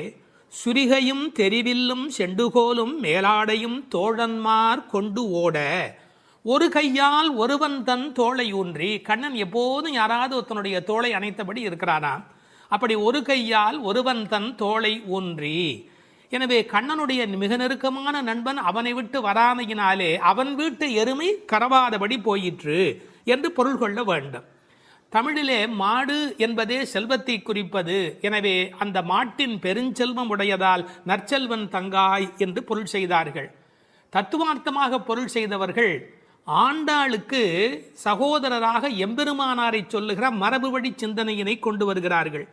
சுரிகையும் தெரிவில்லும் செண்டுகோலும் மேலாடையும் தோழன்மார் கொண்டு ஓட, ஒரு கையால் ஒருவன் தன் தோளை ஊன்றி, கண்ணன் எப்போதும் யாராவது ஒருத்தனுடைய தோளை அணைத்தபடி இருக்கிறானாம். அப்படி ஒரு கையால் ஒருவன் தன் தோளை ஊன்றி, எனவே கண்ணனுடைய மிக நெருக்கமான நண்பன் அவனை விட்டு வராமையினாலே அவன் வீட்டு எருமை கரவாதபடி போயிற்று என்று பொருள் கொள்ள வேண்டும். தமிழிலே மாடு என்பதே செல்வத்தை குறிப்பது. எனவே அந்த மாட்டின் பெருஞ்செல்வம் உடையதால் நற்செல்வன் தங்காய் என்று பொருள் செய்தார்கள். தத்துவார்த்தமாக பொருள் செய்தவர்கள் ஆண்டாளுக்கு சகோதரராக எம்பெருமானாரை சொல்லுகிற மரபு வழி சிந்தனையினை கொண்டு வருகிறார்கள்.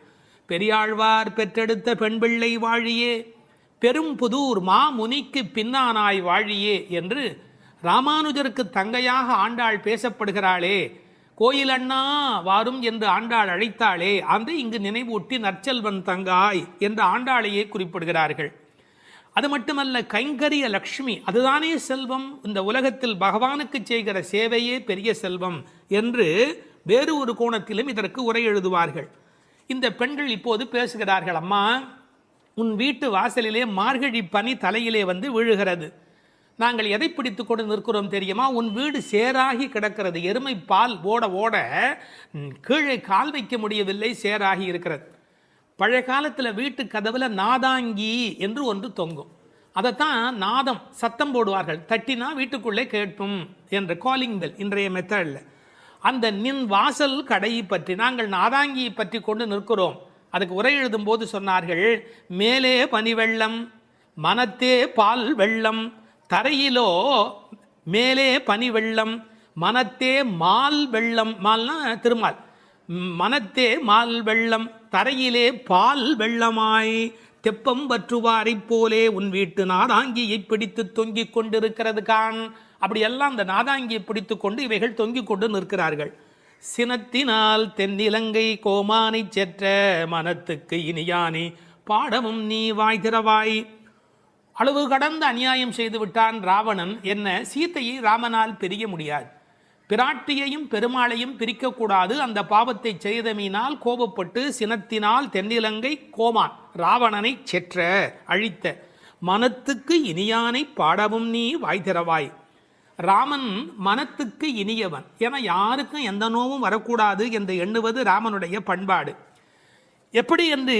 பெரியாழ்வார் பெற்றெடுத்த பெண் பிள்ளை வாழியே, பெரும் புதூர் மாமுனிக்கு பின்னானாய் வாழியே என்று ராமானுஜருக்கு தங்கையாக ஆண்டாள் பேசப்படுகிறாளே, கோயில் அண்ணா வாரும் என்று ஆண்டாள் அழைத்தாளே, அந்த இங்கு நினைவூட்டி நற்செல்வன் தங்காய் என்று ஆண்டாளையே குறிப்பிடுகிறார்கள். அது மட்டுமல்ல, கைங்கரிய லக்ஷ்மி அதுதானே செல்வம், இந்த உலகத்தில் பகவானுக்கு செய்கிற சேவையே பெரிய செல்வம் என்று வேறு ஒரு கோணத்திலும் இதற்கு உரை எழுதுவார்கள். இந்த பெண்கள் இப்போது பேசுகிறார்கள், அம்மா உன் வீட்டு வாசலிலே மார்கழி பனி தலையிலே வந்து விழுகிறது, நாங்கள் எதை பிடித்து கொண்டு நிற்கிறோம் தெரியுமா? உன் வீடு சேராகி கிடக்கிறது, எருமை பால் ஓட ஓட கீழே கால் வைக்க முடியவில்லை, சேராகி இருக்கிறது. பழைய காலத்தில் வீட்டு கதவுல நாதாங்கி என்று ஒன்று தொங்கும். அதைத்தான் நாதம் சத்தம் போடுவார்கள், தட்டினா வீட்டுக்குள்ளே கேட்கும் என்ற காலிங் பெல் இன்றைய மெத்தடில். அந்த நின் வாசல் கடையை பற்றி நாங்கள் நாதாங்கியை பற்றி கொண்டு நிற்கிறோம். அதுக்கு உரை எழுதும் போது சொன்னார்கள், மேலே பனி வெள்ளம் மனத்தே பால் வெள்ளம், தரையிலோ மேலே பனி வெள்ளம் மனத்தே மால் வெள்ளம், மால்னா திருமால், மனத்தே மால் வெள்ளம் தரையிலே பால் வெள்ளமாய் தெப்பம் வற்றுவாரை போலே உன் வீட்டு நாதாங்கியை பிடித்து தொங்கிக் கொண்டிருக்கிறது கான். அப்படியெல்லாம் அந்த நாதாங்கியை பிடித்து கொண்டு இவைகள் தொங்கிக் கொண்டு நிற்கிறார்கள். சினத்தினால் தென்னிலங்கை கோமானை செற்ற மனத்துக்கு இனியானி பாடமும் நீ வாய் திறவாய். அளவு கடந்த அநியாயம் செய்து விட்டான் ராவணன். என்ன, சீத்தையை ராமனால் பிரிய முடியாது, பிராட்டியையும் பெருமாளையும் பிரிக்கக்கூடாது. அந்த பாவத்தை செய்தமையினால் கோபப்பட்டு சினத்தினால் தென்னிலங்கை கோமான் ராவணனை செற்ற அழித்த மனத்துக்கு இனியானை பாடவும் நீ வாய் திறவாய். ராமன் மனத்துக்கு இனியவன் என யாருக்கும் எந்த நோவும் வரக்கூடாது என்று எண்ணுவது ராமனுடைய பண்பாடு. எப்படி என்று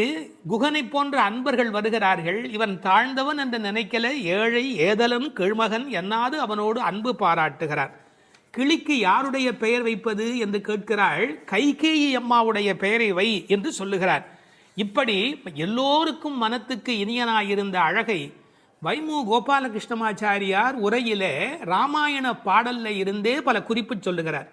குகனை போன்ற அன்பர்கள் வருகிறார்கள். இவன் தாழ்ந்தவன் என்று நினைக்கல, ஏழை ஏதலன் கீழ்மகன் என்னாது அவனோடு அன்பு பாராட்டுகிறார். கிளிக்கு யாருடைய பெயர் வைப்பது என்று கேட்கிறாள். கைகேயி அம்மாவுடைய பெயரை வை என்று சொல்லுகிறார். இப்படி எல்லோருக்கும் மனத்துக்கு இனியனாயிருந்த அழகை வைமு கோபாலகிருஷ்ணமாச்சாரியார் உரையிலே ராமாயண பாடல்ல இருந்தே பல குறிப்பு சொல்லுகிறார்.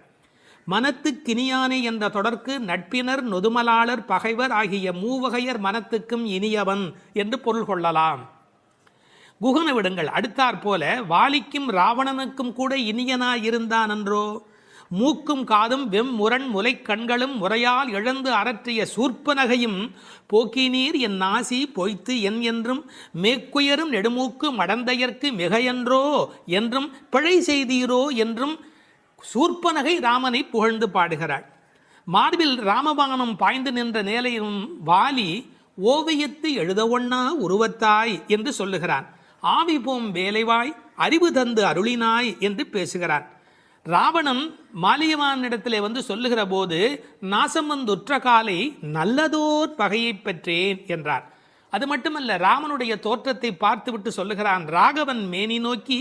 மனத்துக்கினியானே என்ற தொடர்க்கு நட்பினர் நொதுமலாளர் பகைவர் ஆகிய மூவகையர் மனத்துக்கும் இனியவன் என்று பொருள் கொள்ளலாம். குகனை விடுங்கள், அடுத்தாற் போல வாலிக்கும் ராவணனுக்கும் கூட இனியனாயிருந்தான் என்றோ. மூக்கும் காதும் வெம்முரண் முலை கண்களும் முறையால் இழந்து அரற்றிய சூர்ப்பனகையும் போக்கினீர் என் நாசி பொய்த்து என் என்றும் மேக்குயரும் நெடுமூக்கு மடந்தையர்க்கு மிகையன்றோ என்றும் பிழை செய்தீரோ என்றும் சூர்ப்பனகை ராமனை புகழ்ந்து பாடுகிறாள். மார்பில் ராமபானம் பாய்ந்து நின்ற நேலையும் வாலி ஓவியத்து எழுத ஒண்ணா உருவத்தாய் என்று சொல்லுகிறான். ஆவி போம் வேலைவாய் அறிவு தந்து அருளினாய் என்று பேசுகிறான். ராவணன் மாலியவானிடத்திலே வந்து சொல்லுகிற போது நாசம் வந்துற்ற காலை நல்லதோர் பகையை பெற்றேன் என்றார். அது மட்டுமல்ல, ராமனுடைய தோற்றத்தை பார்த்துவிட்டு சொல்லுகிறான், ராகவன் மேனி நோக்கி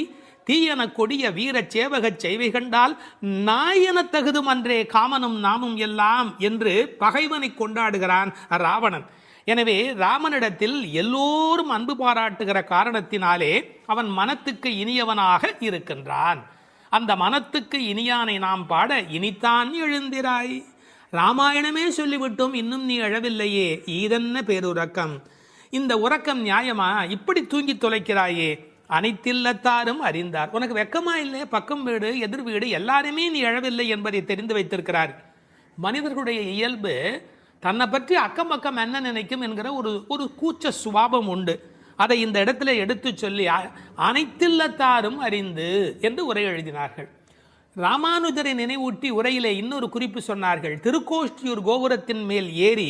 தீயன கொடிய வீர சேவகச் செய்வை கண்டால் நாயன தகுதும் அன்றே காமனும் நாமும் எல்லாம் என்று பகைவனை கொண்டாடுகிறான் ராவணன். எனவே ராமனிடத்தில் எல்லோரும் அன்பு பாராட்டுகிற காரணத்தினாலே அவன் மனத்துக்கு இனியவனாக இருக்கின்றான். அந்த மனத்துக்கு இனியானை நாம் பாட இனித்தான் எழுந்திராய். ராமாயணமே சொல்லிவிட்டோம், இன்னும் நீ எழவில்லையே, ஈதென்ன பேருறக்கம். இந்த உறக்கம் நியாயமா? இப்படி தூங்கி தொலைக்கிறாயே. அனைத்தில்லத்தாரும் அறிந்தார். உனக்கு வெக்கமா இல்லை? பக்கம் வீடு எதிர் வீடு எல்லாருமே நீ எழவில்லை என்பதை தெரிந்து வைத்திருக்கிறார். மனிதர்களுடைய இயல்பு தன்னை பற்றி அக்கம் பக்கம் என்ன நினைக்கும் என்கிற ஒரு கூச்ச சுபாவம் உண்டு. அதை இந்த இடத்துல எடுத்து சொல்லி அனைத்தில்லத்தாரும் அறிந்து என்று உரை எழுதினார்கள். ராமானுஜரை நினைவூட்டி உரையிலே இன்னொரு குறிப்பு சொன்னார்கள். திருக்கோஷ்டியூர் கோபுரத்தின் மேல் ஏறி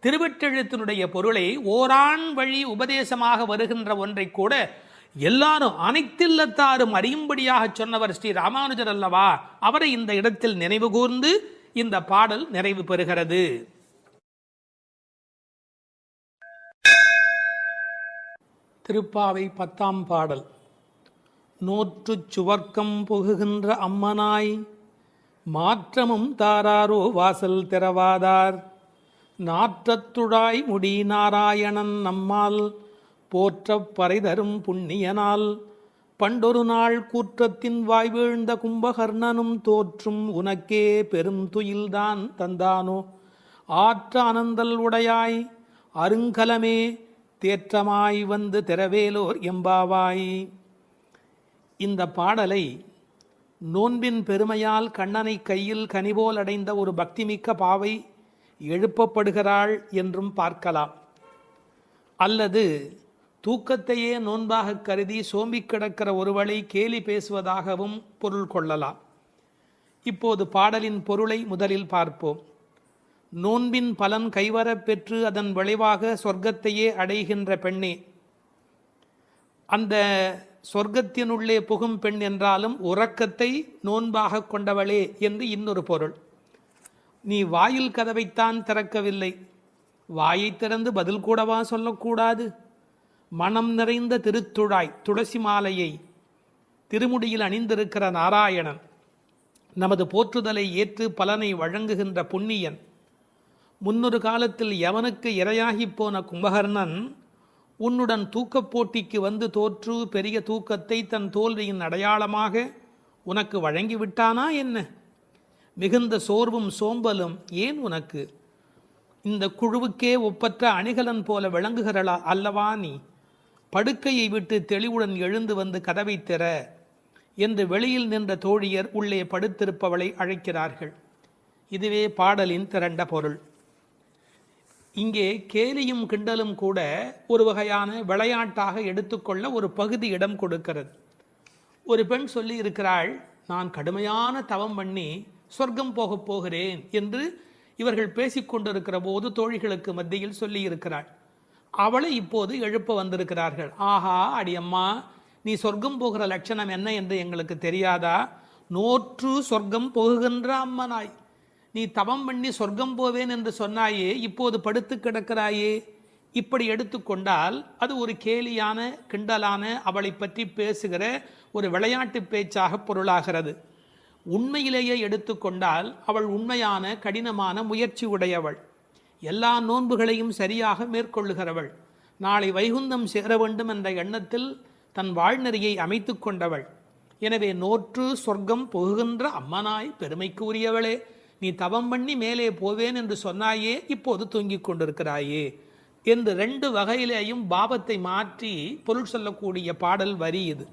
திருவெட்டெழுத்தினுடைய பொருளை ஓரான் வழி உபதேசமாக வருகின்ற ஒன்றை கூட எல்லாரும் அனைத்தில்லத்தாரும் அறியும்படியாக சொன்னவர் ஸ்ரீ ராமானுஜர் அல்லவா? அவரை இந்த இடத்தில் நினைவு கூர்ந்து இந்த பாடல் நிறைவு பெறுகிறது. திருப்பாவை 10ஆம் பாடல். நோற்றுச் சுவர்க்கம் புகுகின்ற அம்மனாய் மாற்றமும் தாராரோ வாசல் திறவாதார் நாற்றத்துழாய் முடி நாராயணன் நம்மால் போற்றப் பறைதரும் புண்ணியனால் பண்டொரு நாள் கூற்றத்தின் வாய் வீழ்ந்த கும்பகர்ணனும் தோற்றும் உனக்கே பெரும் துயில்தான் தந்தானோ ஆற்ற அனந்தல் உடையாய் அருங்கலமே தேற்றமாய் வந்து திறவேலோர் எம்பாவாய். இந்த பாடலை நோன்பின் பெருமையால் கண்ணனை கையில் கனிபோல் அடைந்த ஒரு பக்திமிக்க பாவை எழுப்பப்படுகிறாள் என்றும் பார்க்கலாம். அல்லது தூக்கத்தையே நோன்பாக கருதி சோம்பிக் கிடக்கிற ஒருவளை கேலி பேசுவதாகவும் பொருள் கொள்ளலாம். இப்போது பாடலின் பொருளை முதலில் பார்ப்போம். நோன்பின் பலன் கைவரப் பெற்று அதன் விளைவாக சொர்க்கத்தையே அடைகின்ற பெண்ணே, அந்த சொர்க்கத்தினுள்ளே புகும் பெண் என்றாலும் உறக்கத்தை நோன்பாக கொண்டவளே என்று இன்னொரு பொருள். நீ வாயில் கதவைத்தான் திறக்கவில்லை, வாயை திறந்து பதில் கூடவா சொல்லக்கூடாது? மனம் நிறைந்த திருத்துழாய் துளசி மாலையை திருமுடியில் அணிந்திருக்கிற நாராயணன், நமது போற்றுதலை ஏற்று பலனை வழங்குகின்ற புண்ணியன், முன்னொரு காலத்தில் எவனுக்கு இரையாகி போன கும்பகர்ணன் உன்னுடன் தூக்கப் போட்டிக்கு வந்து தோற்று பெரிய தூக்கத்தை தன் தோல்வியின் அடையாளமாக உனக்கு வழங்கிவிட்டானா என்ன? மிகுந்த சோர்வும் சோம்பலும் ஏன் உனக்கு? இந்த குழுவுக்கே ஒப்பற்ற அணிகலன் போல விளங்குகிறளா அல்லவா நீ? படுக்கையை விட்டு தெளிவுடன் எழுந்து வந்து கதவை திற என்று வெளியில் நின்ற தோழியர் உள்ளே படுத்திருப்பவளை அழைக்கிறார்கள். இதுவே பாடலின் திரண்ட பொருள். இங்கே கேலியும் கிண்டலும் கூட ஒரு வகையான விளையாட்டாக எடுத்துக்கொள்ள ஒரு பகுதி இடம் கொடுக்கிறது. ஒரு பெண் சொல்லி இருக்கிறாள், நான் கடுமையான தவம் பண்ணி சொர்க்கம் போகப் போகிறேன் என்று இவர்கள் பேசிக்கொண்டிருக்கிற போது தோழிகளுக்கு மத்தியில் சொல்லி இருக்கிறாள். அவளை இப்போது எழுப்ப வந்திருக்கிறார்கள். ஆஹா அடியம்மா, நீ சொர்க்கம் போகிற லட்சணம் என்ன என்று எங்களுக்கு தெரியாதா? நோற்று சொர்க்கம் போகுகின்ற அம்மனாய், நீ தவம் பண்ணி சொர்க்கம் போவேன் என்று சொன்னாயே, இப்போது படுத்து கிடக்கிறாயே. இப்படி எடுத்துக்கொண்டால் அது ஒரு கேலியான கிண்டலான அவளை பற்றி பேசுகிற ஒரு விளையாட்டு பேச்சாக பொருளாகிறது. உண்மையிலேயே எடுத்துக்கொண்டால் அவள் உண்மையான கடினமான முயற்சி உடையவள், எல்லா நோன்புகளையும் சரியாக மேற்கொள்ளுகிறவள், நாளை வைகுந்தம் சேர வேண்டும் என்ற எண்ணத்தில் தன் வாழ்நெறியை அமைத்து கொண்டவள். எனவே நோற்று சொர்க்கம் புகுகின்ற அம்மனாய் பெருமைக்கு உரியவளே, நீ தவம் பண்ணி மேலே போவேன் என்று சொன்னாயே, இப்போது தூங்கிக் கொண்டிருக்கிறாயே என்று ரெண்டு வகையிலேயும் பாவத்தை மாற்றி பொருள் சொல்லக்கூடிய பாடல் வரி இது.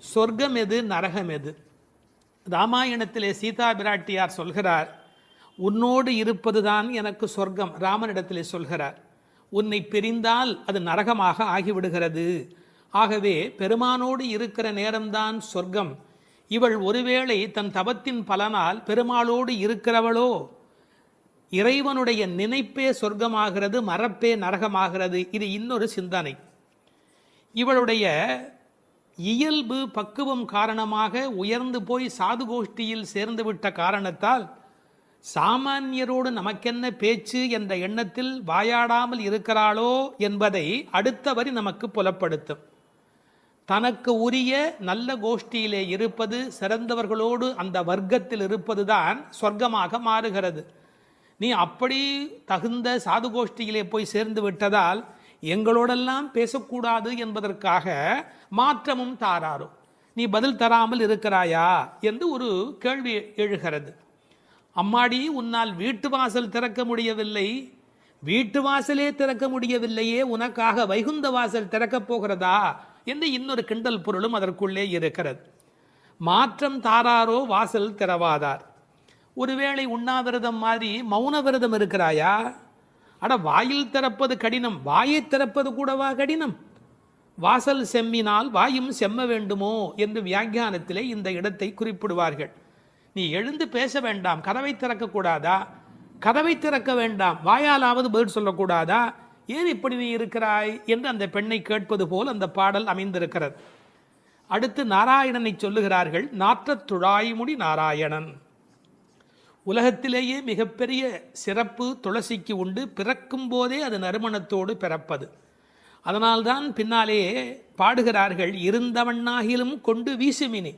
சொர்க்கம் எது, நரகம் எது? ராமாயணத்திலே சீதா பிராட்டியார் சொல்கிறார், உன்னோடு இருப்பதுதான் எனக்கு சொர்க்கம். ராமனிடத்திலே சொல்கிறார், உன்னை பிரிந்தால் அது நரகமாக ஆகிவிடுகிறது. ஆகவே பெருமானோடு இருக்கிற நேரம்தான் சொர்க்கம். இவள் ஒருவேளை தன் தவத்தின் பலனால் பெருமாளோடு இருக்கிறவளோ, இறைவனுடைய நினைப்பே சொர்க்கமாகிறது, மறப்பே நரகமாகிறது. இது இன்னொரு சிந்தனை. இவளுடைய இயல்பு பக்குவம் காரணமாக உயர்ந்து போய் சாது கோஷ்டியில் சேர்ந்து விட்ட காரணத்தால் சாமானியரோடு நமக்கென்ன பேச்சு என்ற எண்ணத்தில் வாயாடாமல் இருக்கிறாளோ என்பதை அடுத்த வரி நமக்கு புலப்படுத்தும். தனக்கு உரிய நல்ல கோஷ்டியிலே இருப்பது, சிறந்தவர்களோடு அந்த வர்க்கத்தில் இருப்பதுதான் சொர்க்கமாக மாறுகிறது. நீ அப்படி தகுந்த சாது கோஷ்டியிலே போய் சேர்ந்து விட்டதால் எங்களோடெல்லாம் பேசக்கூடாது என்பதற்காக மாற்றமும் தாராரோ, நீ பதில் தராமல் இருக்கிறாயா என்று ஒரு கேள்வி எழுகிறது. அம்மாடி, உன்னால் வீட்டு வாசல் திறக்க முடியவில்லை, வீட்டு வாசலே திறக்க முடியவில்லையே, உனக்காக வைகுந்த வாசல் திறக்கப் போகிறதா என்று இன்னொரு கிண்டல் பொருளும் அதற்குள்ளே இருக்கிறது. மாற்றம் தாராரோ வாசல் திறவாதார். ஒருவேளை உண்ணாவிரதம் மாதிரி மௌன விரதம் இருக்கிறாயா? அட, வாயில் திறப்பது கடினம், வாயை திறப்பது கூடவா கடினம்? வாசல் செம்மினால் வாயும் செம்ம வேண்டுமோ என்று வியாக்கியானத்திலே இந்த இடத்தை குறிப்பிடுவார்கள். நீ எழுந்து பேச வேண்டாம், கதவை திறக்கக்கூடாதா? கதவை திறக்க வேண்டாம், வாயாலாவது பதில் சொல்லக்கூடாதா? ஏன் இப்படி நீ இருக்கிறாய் என்று அந்த பெண்ணை கேட்பது போல் அந்த பாடல் அமைந்திருக்கிறது. அடுத்து நாராயணனை சொல்லுகிறார்கள். நாற்றத் துழாய்முடி நாராயணன். உலகத்திலேயே மிகப்பெரிய சிறப்பு துளசிக்கு உண்டு. பிறக்கும் போதே அது நறுமணத்தோடு பிறப்பது. அதனால்தான் பின்னாலே பாடுகிறார்கள், இருந்தவண்ணாகிலும் கொண்டு வீசுமினி.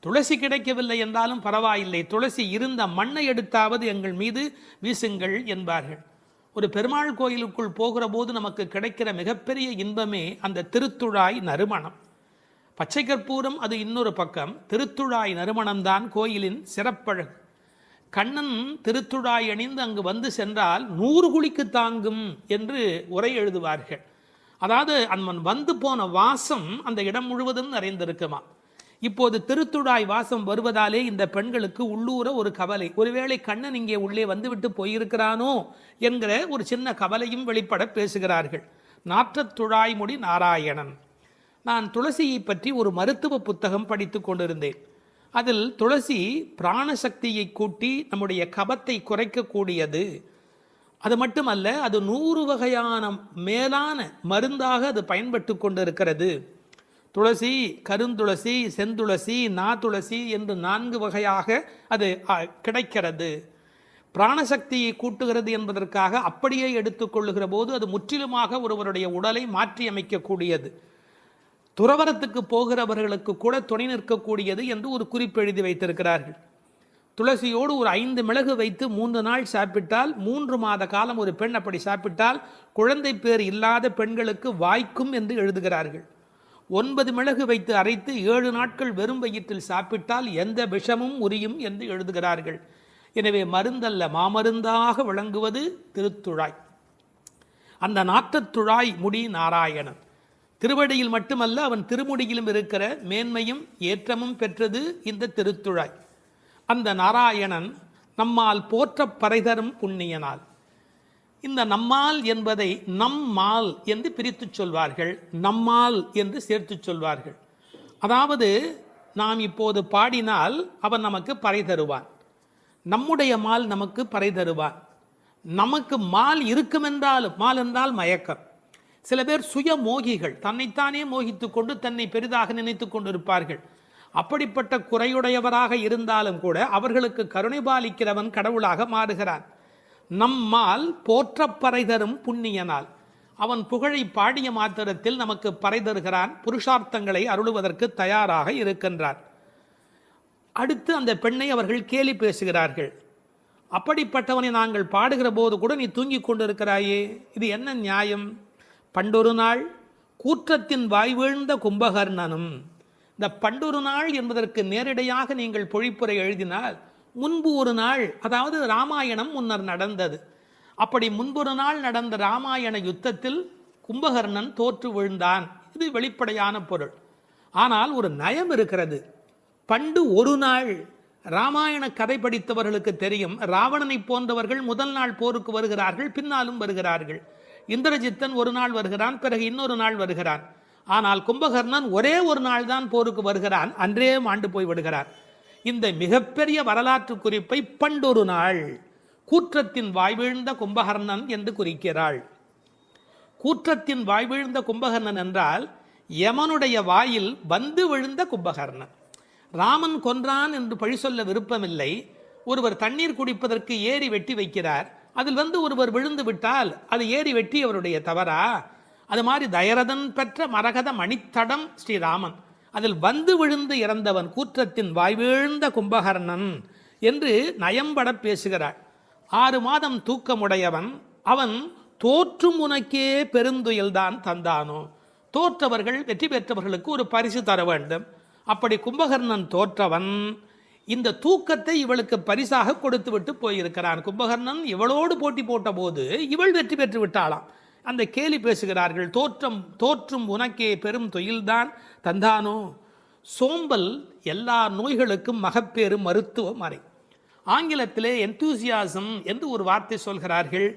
துளசி கிடைக்கவில்லை என்றாலும் பரவாயில்லை, துளசி இருந்த மண்ணை எடுத்தாவது எங்கள் மீது வீசுங்கள் என்பார்கள். ஒரு பெருமாள் கோயிலுக்குள் போகிற போது நமக்கு கிடைக்கிற மிகப்பெரிய இன்பமே அந்த திருத்துழாய் நறுமணம். பச்சை கற்பூரம் அது இன்னொரு பக்கம், திருத்துழாய் நறுமணம்தான் கோயிலின் சிறப்பழகு. கண்ணன் திருத்துழாய் அணிந்து அங்கு வந்து சென்றால் 100 குழிக்கு தாங்கும் என்று உரை எழுதுவார்கள். அதாவது அவன் வந்து போன வாசம் அந்த இடம் முழுவதும் நிறைந்திருக்குமா. இப்போது திருத்துழாய் வாசம் வருவதாலே இந்த பெண்களுக்கு உள்ளூர ஒரு கவலை, ஒருவேளை கண்ணன் இங்கே உள்ளே வந்துவிட்டு போயிருக்கிறானோ என்கிற ஒரு சின்ன கவலையும் வெளிப்பட பேசுகிறார்கள். நாற்றத் துழாய்முடி நாராயணன். நான் துளசியை பற்றி ஒரு மருத்துவ புத்தகம் படித்து கொண்டிருந்தேன். அதில் துளசி பிராணசக்தியை கூட்டி நம்முடைய கபத்தை குறைக்கக்கூடியது. அது மட்டுமல்ல, அது 100 வகையான மேலான மருந்தாக அது பயன்பட்டு கொண்டிருக்கிறது. துளசி, கருந்துளசி, செந்துளசி, நாதுளசி என்று 4 வகையாக அது கிடைக்கிறது. பிராணசக்தியை கூட்டுகிறது என்பதற்காக அப்படியே எடுத்துக்கொள்ளுகிற போது அது முற்றிலுமாக ஒருவருடைய உடலை மாற்றி அமைக்கக்கூடியது. துறவரத்துக்கு போகிறவர்களுக்கு கூட துணை நிற்கக்கூடியது என்று ஒரு குறிப்பு எழுதி வைத்திருக்கிறார்கள். துளசியோடு ஒரு 5 மிளகு வைத்து 3 நாள் சாப்பிட்டால் 3 மாத காலம் ஒரு பெண் அப்படி சாப்பிட்டால் குழந்தை பேர் இல்லாத பெண்களுக்கு வாய்க்கும் என்று எழுதுகிறார்கள். 9 மிளகு வைத்து அரைத்து 7 நாட்கள் வெறும் வயிற்றில் சாப்பிட்டால் எந்த விஷமும் உரியும் என்று எழுதுகிறார்கள். எனவே மருந்தல்ல, மாமருந்தாக விளங்குவது திருத்துழாய். அந்த நாற்றத்துழாய் முடி நாராயணன். திருவடியில் மட்டுமல்ல, அவன் திருமுடியிலும் இருக்கிற மேன்மையும் ஏற்றமும் பெற்றது இந்த திருத்துழாய். அந்த நாராயணன் நம்மால் போற்ற பறைதரும் புண்ணியனால். இந்த நம்மால் என்பதை நம்மால் என்று பிரித்து சொல்வார்கள், நம்மால் என்று சேர்த்து சொல்வார்கள். அதாவது நாம் இப்போது பாடினால் அவன் நமக்கு பறை தருவான், நம்முடைய மால் நமக்கு பறை தருவான். நமக்கு மால் இருக்குமென்றாலும், மால் என்றால் மயக்கம். சில பேர் சுய மோகிகள், தன்னைத்தானே மோகித்து கொண்டு தன்னை பெரிதாக நினைத்து கொண்டிருப்பார்கள். அப்படிப்பட்ட குறையுடையவராக இருந்தாலும் கூட அவர்களுக்கு கருணை பாலிக்கிறவன் கடவுளாக மாறுகிறான். நம்மால் போற்ற பறை தரும் புண்ணியனால். அவன் புகழை பாடிய மாத்திரத்தில் நமக்கு பறை தருகிறான், புருஷார்த்தங்களை அருளுவதற்கு தயாராக இருக்கின்றான். அடுத்து அந்த பெண்ணை அவர்கள் கேலி பேசுகிறார்கள். அப்படிப்பட்டவனை நாங்கள் பாடுகிற போது கூட நீ தூங்கி கொண்டிருக்கிறாயே, இது என்ன நியாயம்? பண்டொரு நாள் கூற்றத்தின் வாய் வீழ்ந்த கும்பகர்ணனும். இந்த பண்டொரு நாள் என்பதற்கு நேரடியாக நீங்கள் பொழிப்புரை எழுதினால் முன்பு ஒரு நாள், அதாவது ராமாயணம் முன்னர் நடந்தது. அப்படி முன்பொரு நாள் நடந்த ராமாயண யுத்தத்தில் கும்பகர்ணன் தோற்று விழுந்தான். இது வெளிப்படையான பொருள். ஆனால் ஒரு நயம் இருக்கிறது. பண்டு ஒரு நாள், ராமாயண கதை படித்தவர்களுக்கு தெரியும், ராவணனை போன்றவர்கள் முதல் நாள் போருக்கு வருகிறார்கள், பின்னாலும் வருகிறார்கள். இந்திரஜித்தன் ஒரு நாள் வருகிறான், பிறகு இன்னொரு நாள் வருகிறான். ஆனால் கும்பகர்ணன் ஒரே ஒரு நாள் தான் போருக்கு வருகிறான், அன்றே மாண்டு போய் விடுகிறான். இந்த மிகப்பெரிய வரலாற்று குறிப்பை பண்டொரு நாள் கூற்றத்தின் வாய்வீழ்ந்த கும்பகர்ணன் என்று குறிக்கிறாள். கூற்றத்தின் வாய்வீழ்ந்த கும்பகர்ணன் என்றால் யமனுடைய வாயில் வந்து விழுந்த கும்பகர்ணன். ராமன் கொன்றான் என்று பழி சொல்ல விருப்பமில்லை. ஒருவர் தண்ணீர் குடிப்பதற்கு ஏரி வெட்டி வைக்கிறார், அதில் வந்து ஒருவர் விழுந்து விட்டால் அது ஏரி வெட்டி அவருடைய தவறா? அது மாதிரி தயரதன் பெற்ற மரகத மணித்தடம் ஸ்ரீராமன், அதில் வந்து விழுந்து இறந்தவன் கூற்றத்தின் வாய்வீழ்ந்த கும்பகர்ணன் என்று நயம்பட பேசுகிறாள். 6 மாதம் தூக்கமுடையவன் அவன், தோற்றும் உனக்கே பெருந்துயல்தான் தந்தானோ. தோற்றவர்கள், வெற்றி பெற்றவர்களுக்கு ஒரு பரிசு தர வேண்டும். அப்படி கும்பகர்ணன் தோற்றவன் இந்த தூக்கத்தை இவளுக்கு பரிசாக கொடுத்து விட்டு போயிருக்கிறான். கும்பகர்ணன் இவளோடு போட்டி போட்ட போது இவள் வெற்றி பெற்று விட்டாளாம். அந்த கேலி பேசுகிறார்கள், தோற்றும் உனக்கே பெரும் தொழில்தான் தந்தானோ. சோம்பல் எல்லா நோய்களுக்கும் மகப்பேறு மருத்துவ மறை. ஆங்கிலத்திலே என்தூசியாசம் என்று ஒரு வார்த்தை சொல்கிறார்கள்.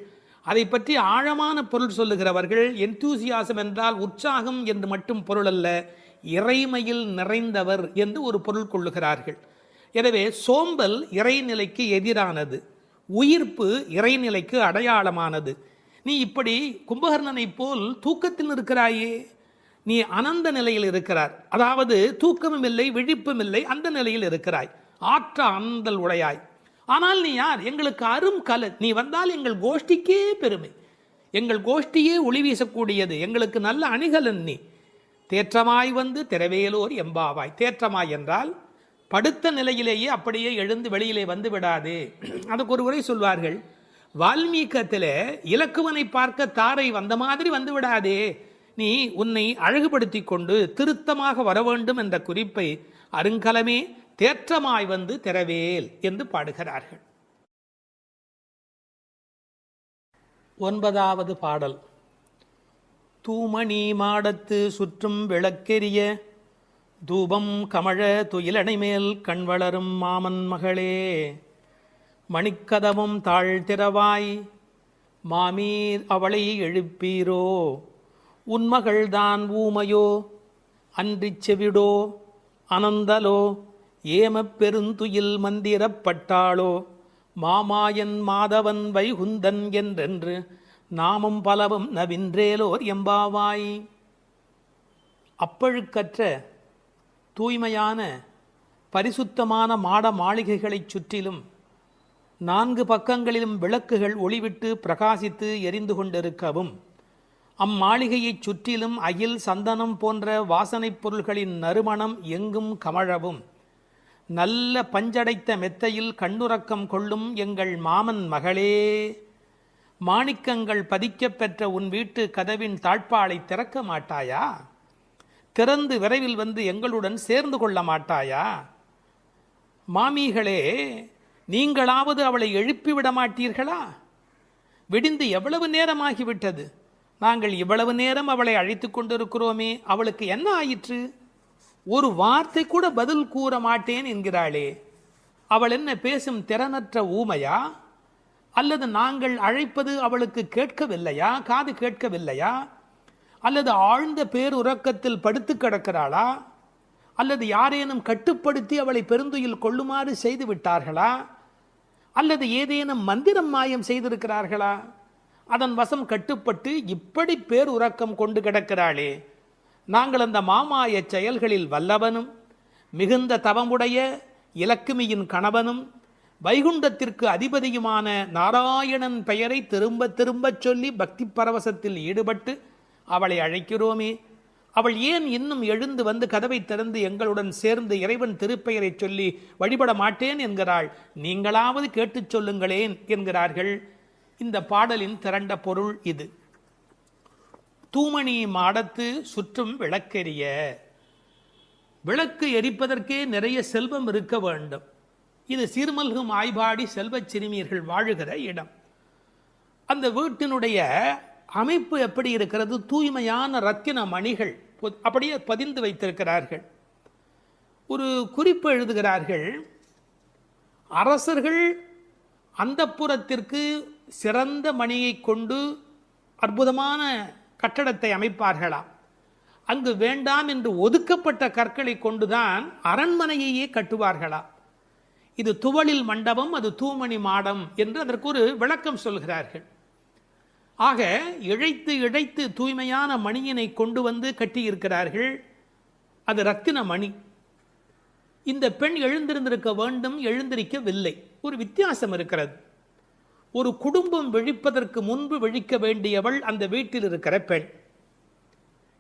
அதை பற்றி ஆழமான பொருள் சொல்லுகிறவர்கள், என்தூசியாசம் என்றால் உற்சாகம் என்று மட்டும் பொருள் அல்ல, இறைமையில் நிறைந்தவர் என்று ஒரு பொருள் கொள்ளுகிறார்கள். எனவே சோம்பல் இறைநிலைக்கு எதிரானது, உயிர்ப்பு இறைநிலைக்கு அடையாளமானது. நீ இப்படி கும்பகர்ணனை போல் தூக்கத்தில் இருக்கிறாயே, நீ அனந்த நிலையில் இருக்கிறார், அதாவது தூக்கமும் இல்லை விழிப்பும் இல்லை, அந்த நிலையில் இருக்கிறாய், ஆற்ற அனந்தல் உடையாய். ஆனால் நீ யார்? எங்களுக்கு அரும் கலை. நீ வந்தால் எங்கள் கோஷ்டிக்கே பெருமை, எங்கள் கோஷ்டியே ஒளி வீசக்கூடியது, எங்களுக்கு நல்ல அணிகலன் நீ. தேற்றமாய் வந்து திரவேலோர் எம்பாவாய். தேற்றமாய் என்றால் படுத்த நிலையிலேயே அப்படியே எழுந்து வெளியிலே வந்து விடாதே. அதுக்கு ஒரு உரை சொல்வார்கள், வால்மீகத்தில் இலக்குவனை பார்க்க தாரை வந்த மாதிரி வந்து விடாதே, நீ உன்னை அழகுபடுத்தி கொண்டு திருத்தமாக வர வேண்டும் என்ற குறிப்பை அருங்கலமே தேற்றமாய் வந்து திரவேல் என்று பாடுகிறார்கள். 9வது பாடல். தூமணி மாடத்து சுற்றும் விளக்கெரிய தூபம் கமழ துயிலணை மேல் கண் வளரும் மாமன் மகளே, மணிக்கதவும் தாழ்த்திரவாய் மாமீர் அவளை எழுப்பீரோ, உன்மகள்தான் ஊமையோ அன்றிச் செவிடோ அனந்தலோ ஏமப் பெருந்துயில் மந்திரப்பட்டாளோ, மாமாயன் மாதவன் வைகுந்தன் என்றென்று நாமும் பலவும் நவின்றேலோர் எம்பாவாய். அப்பழுக்கற்ற தூய்மையான பரிசுத்தமான மாட மாளிகைகளைச் சுற்றிலும் 4 பக்கங்களிலும் விளக்குகள் ஒளிவிட்டு பிரகாசித்து எரிந்து கொண்டிருக்கவும், அம்மாளிகையைச் சுற்றிலும் அகில் சந்தனம் போன்ற வாசனைப் பொருள்களின் நறுமணம் எங்கும் கமழவும், நல்ல பஞ்சடைத்த மெத்தையில் கண்ணுறக்கம் கொள்ளும் எங்கள் மாமன் மகளே, மாணிக்கங்கள் பதிக்கப் பெற்ற உன் வீட்டு கதவின் தாழ்பாளை திறக்க மாட்டாயா? திறந்து விரைவில் வந்து எங்களுடன் சேர்ந்து கொள்ள மாட்டாயா? மாமிகளே, நீங்களாவது அவளை எழுப்பிவிட மாட்டீர்களா? விடிந்து எவ்வளவு நேரமாகிவிட்டது, நாங்கள் இவ்வளவு நேரம் அவளை அழைத்து கொண்டிருக்கிறோமே, அவளுக்கு என்ன ஆயிற்று? ஒரு வார்த்தை கூட பதில் கூற மாட்டேன் என்கிறாளே, அவள் என்ன பேசும் திறனற்ற ஊமையா? அல்லது நாங்கள் அழைப்பது அவளுக்கு கேட்கவில்லையா, காது கேட்கவில்லையா? அல்லது ஆழ்ந்த பேருறக்கத்தில் படுத்து கிடக்கிறாளா? அல்லது யாரேனும் கட்டுப்படுத்தி அவளை பெருந்துயில் கொள்ளுமாறு செய்து விட்டார்களா? அல்லது ஏதேனும் மந்திரம் மாயம் செய்திருக்கிறார்களா? அதன் வசம் கட்டுப்பட்டு இப்படி பேருறக்கம் கொண்டு கிடக்கிறாளே. நாங்கள் அந்த மாமாய செயல்களில் வல்லவனும் மிகுந்த தவமுடைய இலக்குமியின் கணவனும் வைகுண்டத்திற்கு அதிபதியுமான நாராயணன் பெயரை திரும்ப திரும்ப சொல்லி பக்தி பரவசத்தில் ஈடுபட்டு அவளை அழைக்கிறோமே, அவள் ஏன் இன்னும் எழுந்து வந்து கதவை திறந்து எங்களுடன் சேர்ந்து இறைவன் திருப்பெயரை சொல்லி வழிபட மாட்டேன் என்கிறாள்? நீங்களாவது கேட்டுச் சொல்லுங்களேன் என்கிறார்கள். இந்த பாடலின் திரண்ட பொருள் இது. தூமணி மாடத்து சுற்றும் விளக்கெரிய. விளக்கு எரிப்பதற்கே நிறைய செல்வம் இருக்க வேண்டும். இது சீர்மல்கும் ஆய்பாடி செல்வச் சிறுமியர்கள் வாழுகிற இடம். அந்த வீட்டினுடைய அமைப்பு எப்படி இருக்கிறது? தூய்மையான ரத்தின மணிகள் அப்படியே பதிந்து வைத்திருக்கிறார்கள். ஒரு குறிப்பு எழுதுகிறார்கள், அரசர்கள் அந்தப்புறத்திற்கு சிறந்த மணியை கொண்டு அற்புதமான கட்டடத்தை அமைப்பார்களாம். அங்கு வேண்டாம் என்று ஒதுக்கப்பட்ட கற்களை கொண்டுதான் அரண்மனையையே கட்டுவார்களாம். இது துவளில் மண்டபம், அது தூமணி மாடம் என்று அதற்கு ஒரு விளக்கம் சொல்கிறார்கள். ஆக இழைத்து இழைத்து தூய்மையான மணியினை கொண்டு வந்து கட்டியிருக்கிறார்கள். அது ரத்தின மணி. இந்த பெண் எழுந்திருந்திருக்க வேண்டும், எழுந்திருக்கவில்லை. ஒரு வித்தியாசம் இருக்கிறது. ஒரு குடும்பம் விழிப்பதற்கு முன்பு விழிக்க வேண்டியவள் அந்த வீட்டில் இருக்கிற பெண்.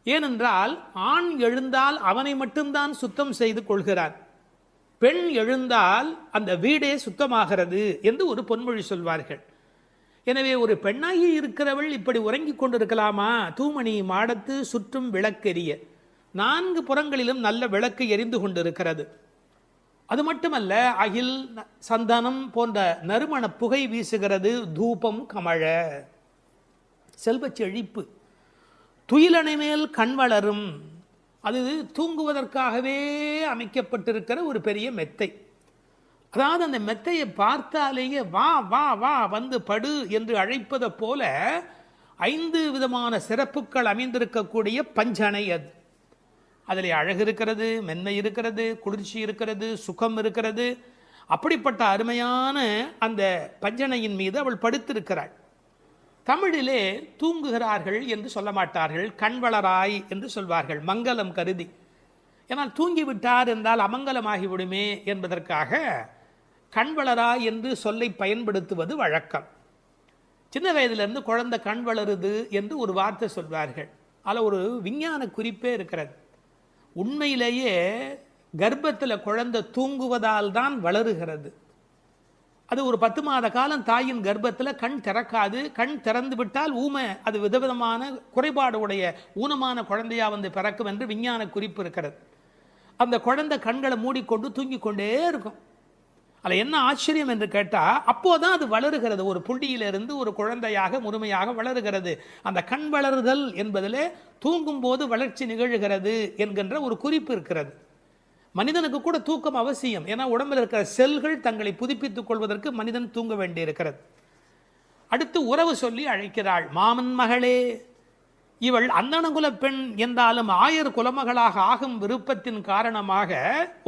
ஏனென்றால் ஆண் எழுந்தால் அவனை மட்டும்தான் சுத்தம் செய்து கொள்கிறான், பெண் எழுந்தால் அந்த வீடே சுத்தமாகிறது என்று ஒரு பொன்மொழி சொல்வார்கள். எனவே ஒரு பெண்ணாகி இருக்கிறவள் இப்படி உறங்கிக் கொண்டிருக்கலாமா? தூமணி மாடத்து சுற்றும் விளக்கெரிய. 4 புறங்களிலும் நல்ல விளக்கு எரிந்து கொண்டிருக்கிறது. அது மட்டுமல்ல, அகில் சந்தனம் போன்ற நறுமண புகை வீசுகிறது. தூபம் கமழ, செல்வச் செழிப்பு. துயிலணை மேல் கண் வளரும். அது தூங்குவதற்காகவே அமைக்கப்பட்டிருக்கிற ஒரு பெரிய மெத்தை. அதாவது அந்த மெத்தையை பார்த்தாலேயே வா வா வா வந்து படு என்று அழைப்பதை போல 5 விதமான சிறப்புகள் அமைந்திருக்கக்கூடிய பஞ்சனை அது. அதில் அழகு இருக்கிறது, மென்மை இருக்கிறது, குளிர்ச்சி இருக்கிறது, சுகம் இருக்கிறது. அப்படிப்பட்ட அருமையான அந்த பஞ்சனையின் மீது அவள் படுத்திருக்கிறாள். தமிழிலே தூங்குகிறார்கள் என்று சொல்ல மாட்டார்கள், கண்வளராய் என்று சொல்வார்கள், மங்களம் கருதி. ஏன்னால் தூங்கிவிட்டார் என்றால் அமங்கலமாகிவிடுமே என்பதற்காக கண்வளராய் என்று சொல்லை பயன்படுத்துவது வழக்கம். சின்ன வயதிலிருந்து குழந்தை கண் வளருது என்று ஒரு வார்த்தை சொல்வார்கள். அதில் ஒரு விஞ்ஞான குறிப்பே இருக்கிறது. உண்மையிலேயே கர்ப்பத்தில் குழந்தை தூங்குவதால் தான் வளருகிறது. அது ஒரு 10 மாத காலம் தாயின் கர்ப்பத்தில் கண் திறக்காது. கண் திறந்து விட்டால் ஊமை, அது விதவிதமான குறைபாடு உடைய ஊனமான குழந்தையா வந்து பிறக்கும் என்று விஞ்ஞான குறிப்பு இருக்கிறது. அந்த குழந்தை கண்களை மூடிக்கொண்டு தூங்கிக் கொண்டே இருக்கும். அதில் என்ன ஆச்சரியம் என்று கேட்டால், அப்போதான் அது வளருகிறது. ஒரு புள்ளியிலிருந்து ஒரு குழந்தையாக முழுமையாக வளருகிறது. அந்த கண் வளருதல் என்பதிலே தூங்கும் போது வளர்ச்சி நிகழ்கிறது என்கின்ற ஒரு குறிப்பு இருக்கிறது. மனிதனுக்கு கூட தூக்கம் அவசியம். ஏன்னா உடம்பில் இருக்கிற செல்கள் தங்களை புதுப்பித்துக் கொள்வதற்கு மனிதன் தூங்க வேண்டியிருக்கிறது. அடுத்து உறவு சொல்லி அழைக்கிறாள். மாமன் மகளே. இவள் அந்தணகுல பெண் என்றாலும் ஆயர் குலமகளாக ஆகும் விருப்பத்தின் காரணமாக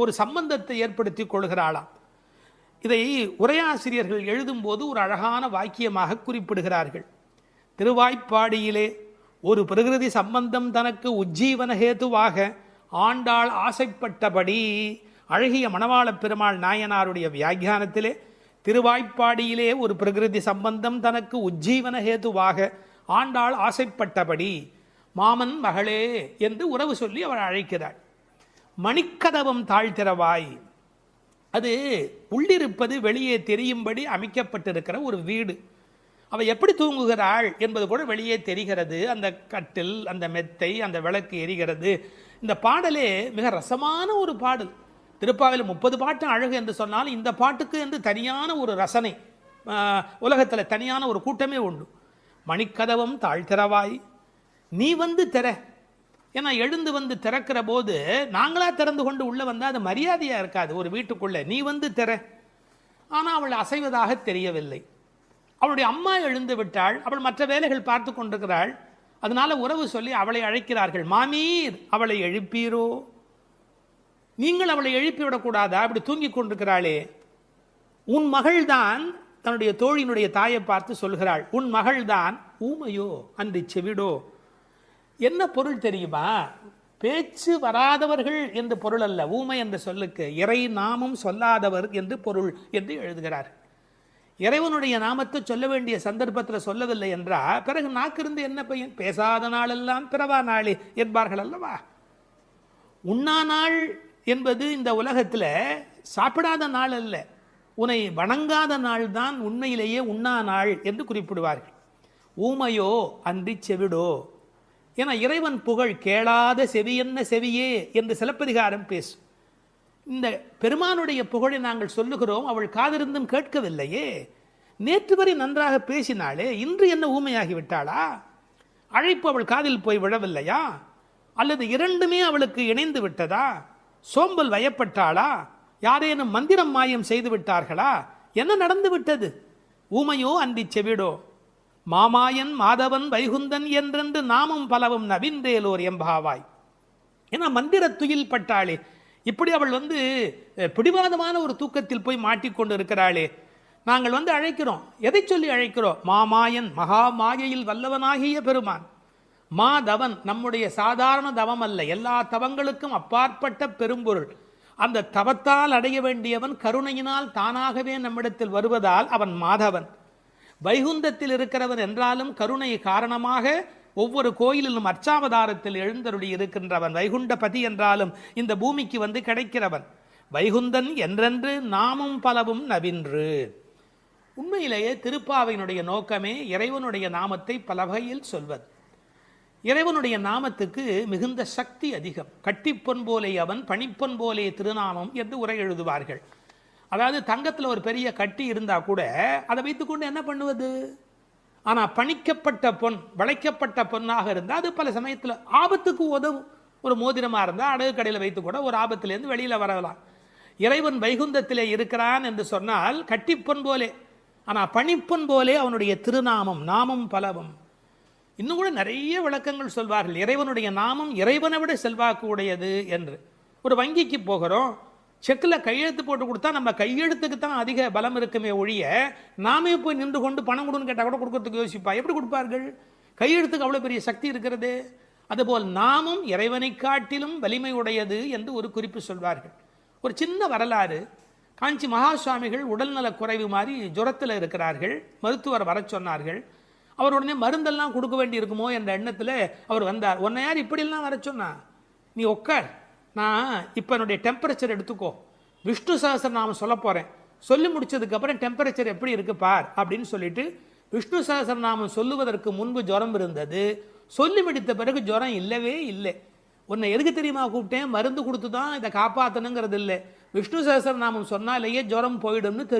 ஒரு சம்பந்தத்தை ஏற்படுத்திக் கொள்கிறாளாம். இதை உரையாசிரியர்கள் எழுதும்போது ஒரு அழகான வாக்கியமாக குறிப்பிடுகிறார்கள். திருவாய்ப்பாடியிலே ஒரு பிரகிருதி சம்பந்தம் தனக்கு உஜ்ஜீவன ஹேதுவாக ஆண்டாள் ஆசைப்பட்டபடி, அழகிய மணவாள பெருமாள் நாயனாருடைய வியாக்கியானத்திலே திருவாய்ப்பாடியிலே ஒரு பிரகிருதி சம்பந்தம் தனக்கு உஜ்ஜீவன ஹேதுவாக ஆண்டாள் ஆசைப்பட்டபடி மாமன் மகளே என்று உறவு சொல்லி அவள் அழைக்கிறாள். மணிக்கதவம் தாழ்த்திரவாய். அது உள்ளிருப்பது வெளியே தெரியும்படி அமைக்கப்பட்டிருக்கிற ஒரு வீடு. அவள் எப்படி தூங்குகிறாள் என்பது கூட வெளியே தெரிகிறது. அந்த கட்டில், அந்த மெத்தை, அந்த விளக்கு எரிகிறது. இந்த பாடலே மிக ரசமான ஒரு பாடல். திருப்பாவையில் 30 பாட்டு அழகு என்று சொன்னால் இந்த பாட்டுக்கு என்று தனியான ஒரு ரசனை உலகத்தில் தனியான ஒரு கூட்டமே உண்டு. மணிக்கதவம் தாழ்த்திரவாய், நீ வந்து திற. ஏன்னா எழுந்து வந்து திறக்கிற போது நாங்களா திறந்து கொண்டு உள்ள வந்தால் அது மரியாதையாக இருக்காது ஒரு வீட்டுக்குள்ளே. நீ வந்து திற. ஆனால் அவள் அசைவதாக தெரியவில்லை. அவளுடைய அம்மா எழுந்து விட்டாள். அவள் மற்ற வேலைகள் பார்த்து கொண்டிருக்கிறாள். அதனால உறவு சொல்லி அவளை அழைக்கிறார்கள். மாமீர், அவளை எழுப்பீரோ? நீங்கள் அவளை எழுப்பிவிடக்கூடாதா? அப்படி தூங்கி கொண்டிருக்கிறாளே. உன் மகள்தான் தன்னுடைய தோழியினுடைய தாயை பார்த்து சொல்கிறாள், உன் மகள்தான் ஊமையோ அன்றி செவிடோ. என்ன பொருள் தெரியுமா? பேச்சு வராதவர்கள் என்று பொருள் அல்ல. ஊமை என்ற சொல்லுக்கு இறை நாமம் சொல்லாதவர் என்று பொருள் என்று எழுதுகிறார். இறைவனுடைய நாமத்தை சொல்ல வேண்டிய சந்தர்ப்பத்தில் சொல்லவில்லை என்றால் பிறகு நாக்கிருந்து என்ன பையன்? பேசாத நாளெல்லாம் பிறவா நாளே என்பார்கள் அல்லவா? உண்ணா நாள் என்பது இந்த உலகத்தில் சாப்பிடாத நாள் அல்ல, உன்னை வணங்காத நாள் தான் உண்மையிலேயே உண்ணா நாள் என்று குறிப்பிடுவார்கள். ஊமையோ அன்றி செவிடோ. ஏன்னா இறைவன் புகழ் கேளாத செவியென்ன செவியே என்று சிலப்பதிகாரம் பேசும். இந்த பெருமானுடைய புகழை நாங்கள் சொல்லுகிறோம், அவள் காதிருந்தும் கேட்கவில்லையே. நேற்று வரை நன்றாக பேசினாளே, இன்று என்ன ஊமையாகிவிட்டாளா? அழைப்பு அவள் காதில் போய் விழவில்லையா? அல்லது இரண்டுமே அவளுக்கு இணைந்து விட்டதா? சோம்பல் வயப்பட்டாளா? யாரேனும் மந்திரம் மாயம் செய்து விட்டார்களா? என்ன நடந்து விட்டது? ஊமையோ அன்றி செவிடோ. மாமாயன் மாதவன் வைகுந்தன் என்றென்று நாமும் பலவும் நவின்றேலோர் எம்பாவாய். ஏன்னா மந்திர துயில் பட்டாளே. இப்படி அவள் பிடிவாதமான ஒரு தூக்கத்தில் போய் மாட்டிக்கொண்டு இருக்கிறாளே. நாங்கள் அழைக்கிறோம். எதை சொல்லி அழைக்கிறோம்? மாமாயன், மகா மாயையில் வல்லவனாகிய பெருமான். மாதவன் நம்முடைய சாதாரண தவம் அல்ல, எல்லா தவங்களுக்கும் அப்பாற்பட்ட பெரும்பொருள். அந்த தவத்தால் அடைய வேண்டியவன் கருணையினால் தானாகவே நம்மிடத்தில் வருவதால் அவன் மாதவன். வைகுந்தத்தில் இருக்கிறவன் என்றாலும் கருணை காரணமாக ஒவ்வொரு கோயிலிலும் அர்ச்சாவதாரத்தில் எழுந்தருளி இருக்கின்றவன். வைகுண்டபதி என்றாலும் இந்த பூமிக்கு கிடைக்கிறவன். வைகுந்தன் என்றென்று நாமும் பலவும் நவின்று. உண்மையிலேயே திருப்பாவையினுடைய நோக்கமே இறைவனுடைய நாமத்தை பல வகையில் சொல்வது. இறைவனுடைய நாமத்துக்கு மிகுந்த சக்தி அதிகம். கட்டிப்பொன் போலே அவன், பணிப்பொன் போலே திருநாமம் என்று உரை எழுதுவார்கள். அதாவது தங்கத்தில் ஒரு பெரிய கட்டி இருந்தால் கூட அதை வைத்துக்கொண்டு என்ன பண்ணுவது? ஆனால் பணிக்கப்பட்ட பொன், வளைக்கப்பட்ட பொன்னாக இருந்தால் அது பல சமயத்தில் ஆபத்துக்கு உதவும். ஒரு மோதிரமாக இருந்தால் அடகு கடையில் வைத்து கூட ஒரு ஆபத்திலேருந்து வெளியில் வரலாம். இறைவன் வைகுந்தத்திலே இருக்கிறான் என்று சொன்னால் கட்டிப்பொன் போலே, ஆனால் பணிப்பொன் போலே அவனுடைய திருநாமம், நாமம் பலவும். இன்னும் கூட நிறைய விளக்கங்கள் சொல்வார்கள். இறைவனுடைய நாமம் இறைவனை விட செல்வாக்கு உடையது என்று. ஒரு வங்கிக்கு போகிறோம், செக்கில் கையெழுத்து போட்டு கொடுத்தா நம்ம கையெழுத்துக்கு தான் அதிக பலம் இருக்குமே ஒழிய, நாமே போய் நின்று கொண்டு பணம் கொடுன்னு கேட்டால் கூட கொடுக்கறதுக்கு யோசிப்பா. எப்படி கொடுப்பார்கள்? கையெழுத்துக்கு அவ்வளோ பெரிய சக்தி இருக்கிறது. அதுபோல் நாமும் இறைவனை காட்டிலும் வலிமை உடையது என்று ஒரு குறிப்பு சொல்வார்கள். ஒரு சின்ன வரலாறு. காஞ்சி மகா சுவாமிகள் உடல்நலக் குறைவு மாதிரி ஜுரத்தில் இருக்கிறார்கள். மருத்துவர் வர சொன்னார்கள். அவர் உடனே மருந்தெல்லாம் கொடுக்க வேண்டி இருக்குமோ என்ற எண்ணத்தில் அவர் வந்தார். உன்னை யார் இப்படியெல்லாம் வர சொன்னா? நீ உட்கார், நான் இப்போ என்னுடைய டெம்பரேச்சர் எடுத்துக்கோ, விஷ்ணு சஹஸ்ரநாமம் சொல்ல போகிறேன், சொல்லி முடிச்சதுக்கப்புறம் டெம்பரேச்சர் எப்படி இருக்கு பார் அப்படின்னு சொல்லிட்டு விஷ்ணு சஹஸ்ரநாமம் சொல்லுவதற்கு முன்பு ஜுரம் இருந்தது. சொல்லி முடித்த பிறகு ஜுரம் இல்லவே இல்லை. உன்னை எதுக்கு தெரியுமா கூப்பிட்டேன்? மருந்து கொடுத்து தான் இதை காப்பாற்றணுங்கிறது இல்லை, விஷ்ணு சஹஸ்ரநாமம் சொன்னாலேயே ஜுரம் போயிடும்னு தெரிஞ்சு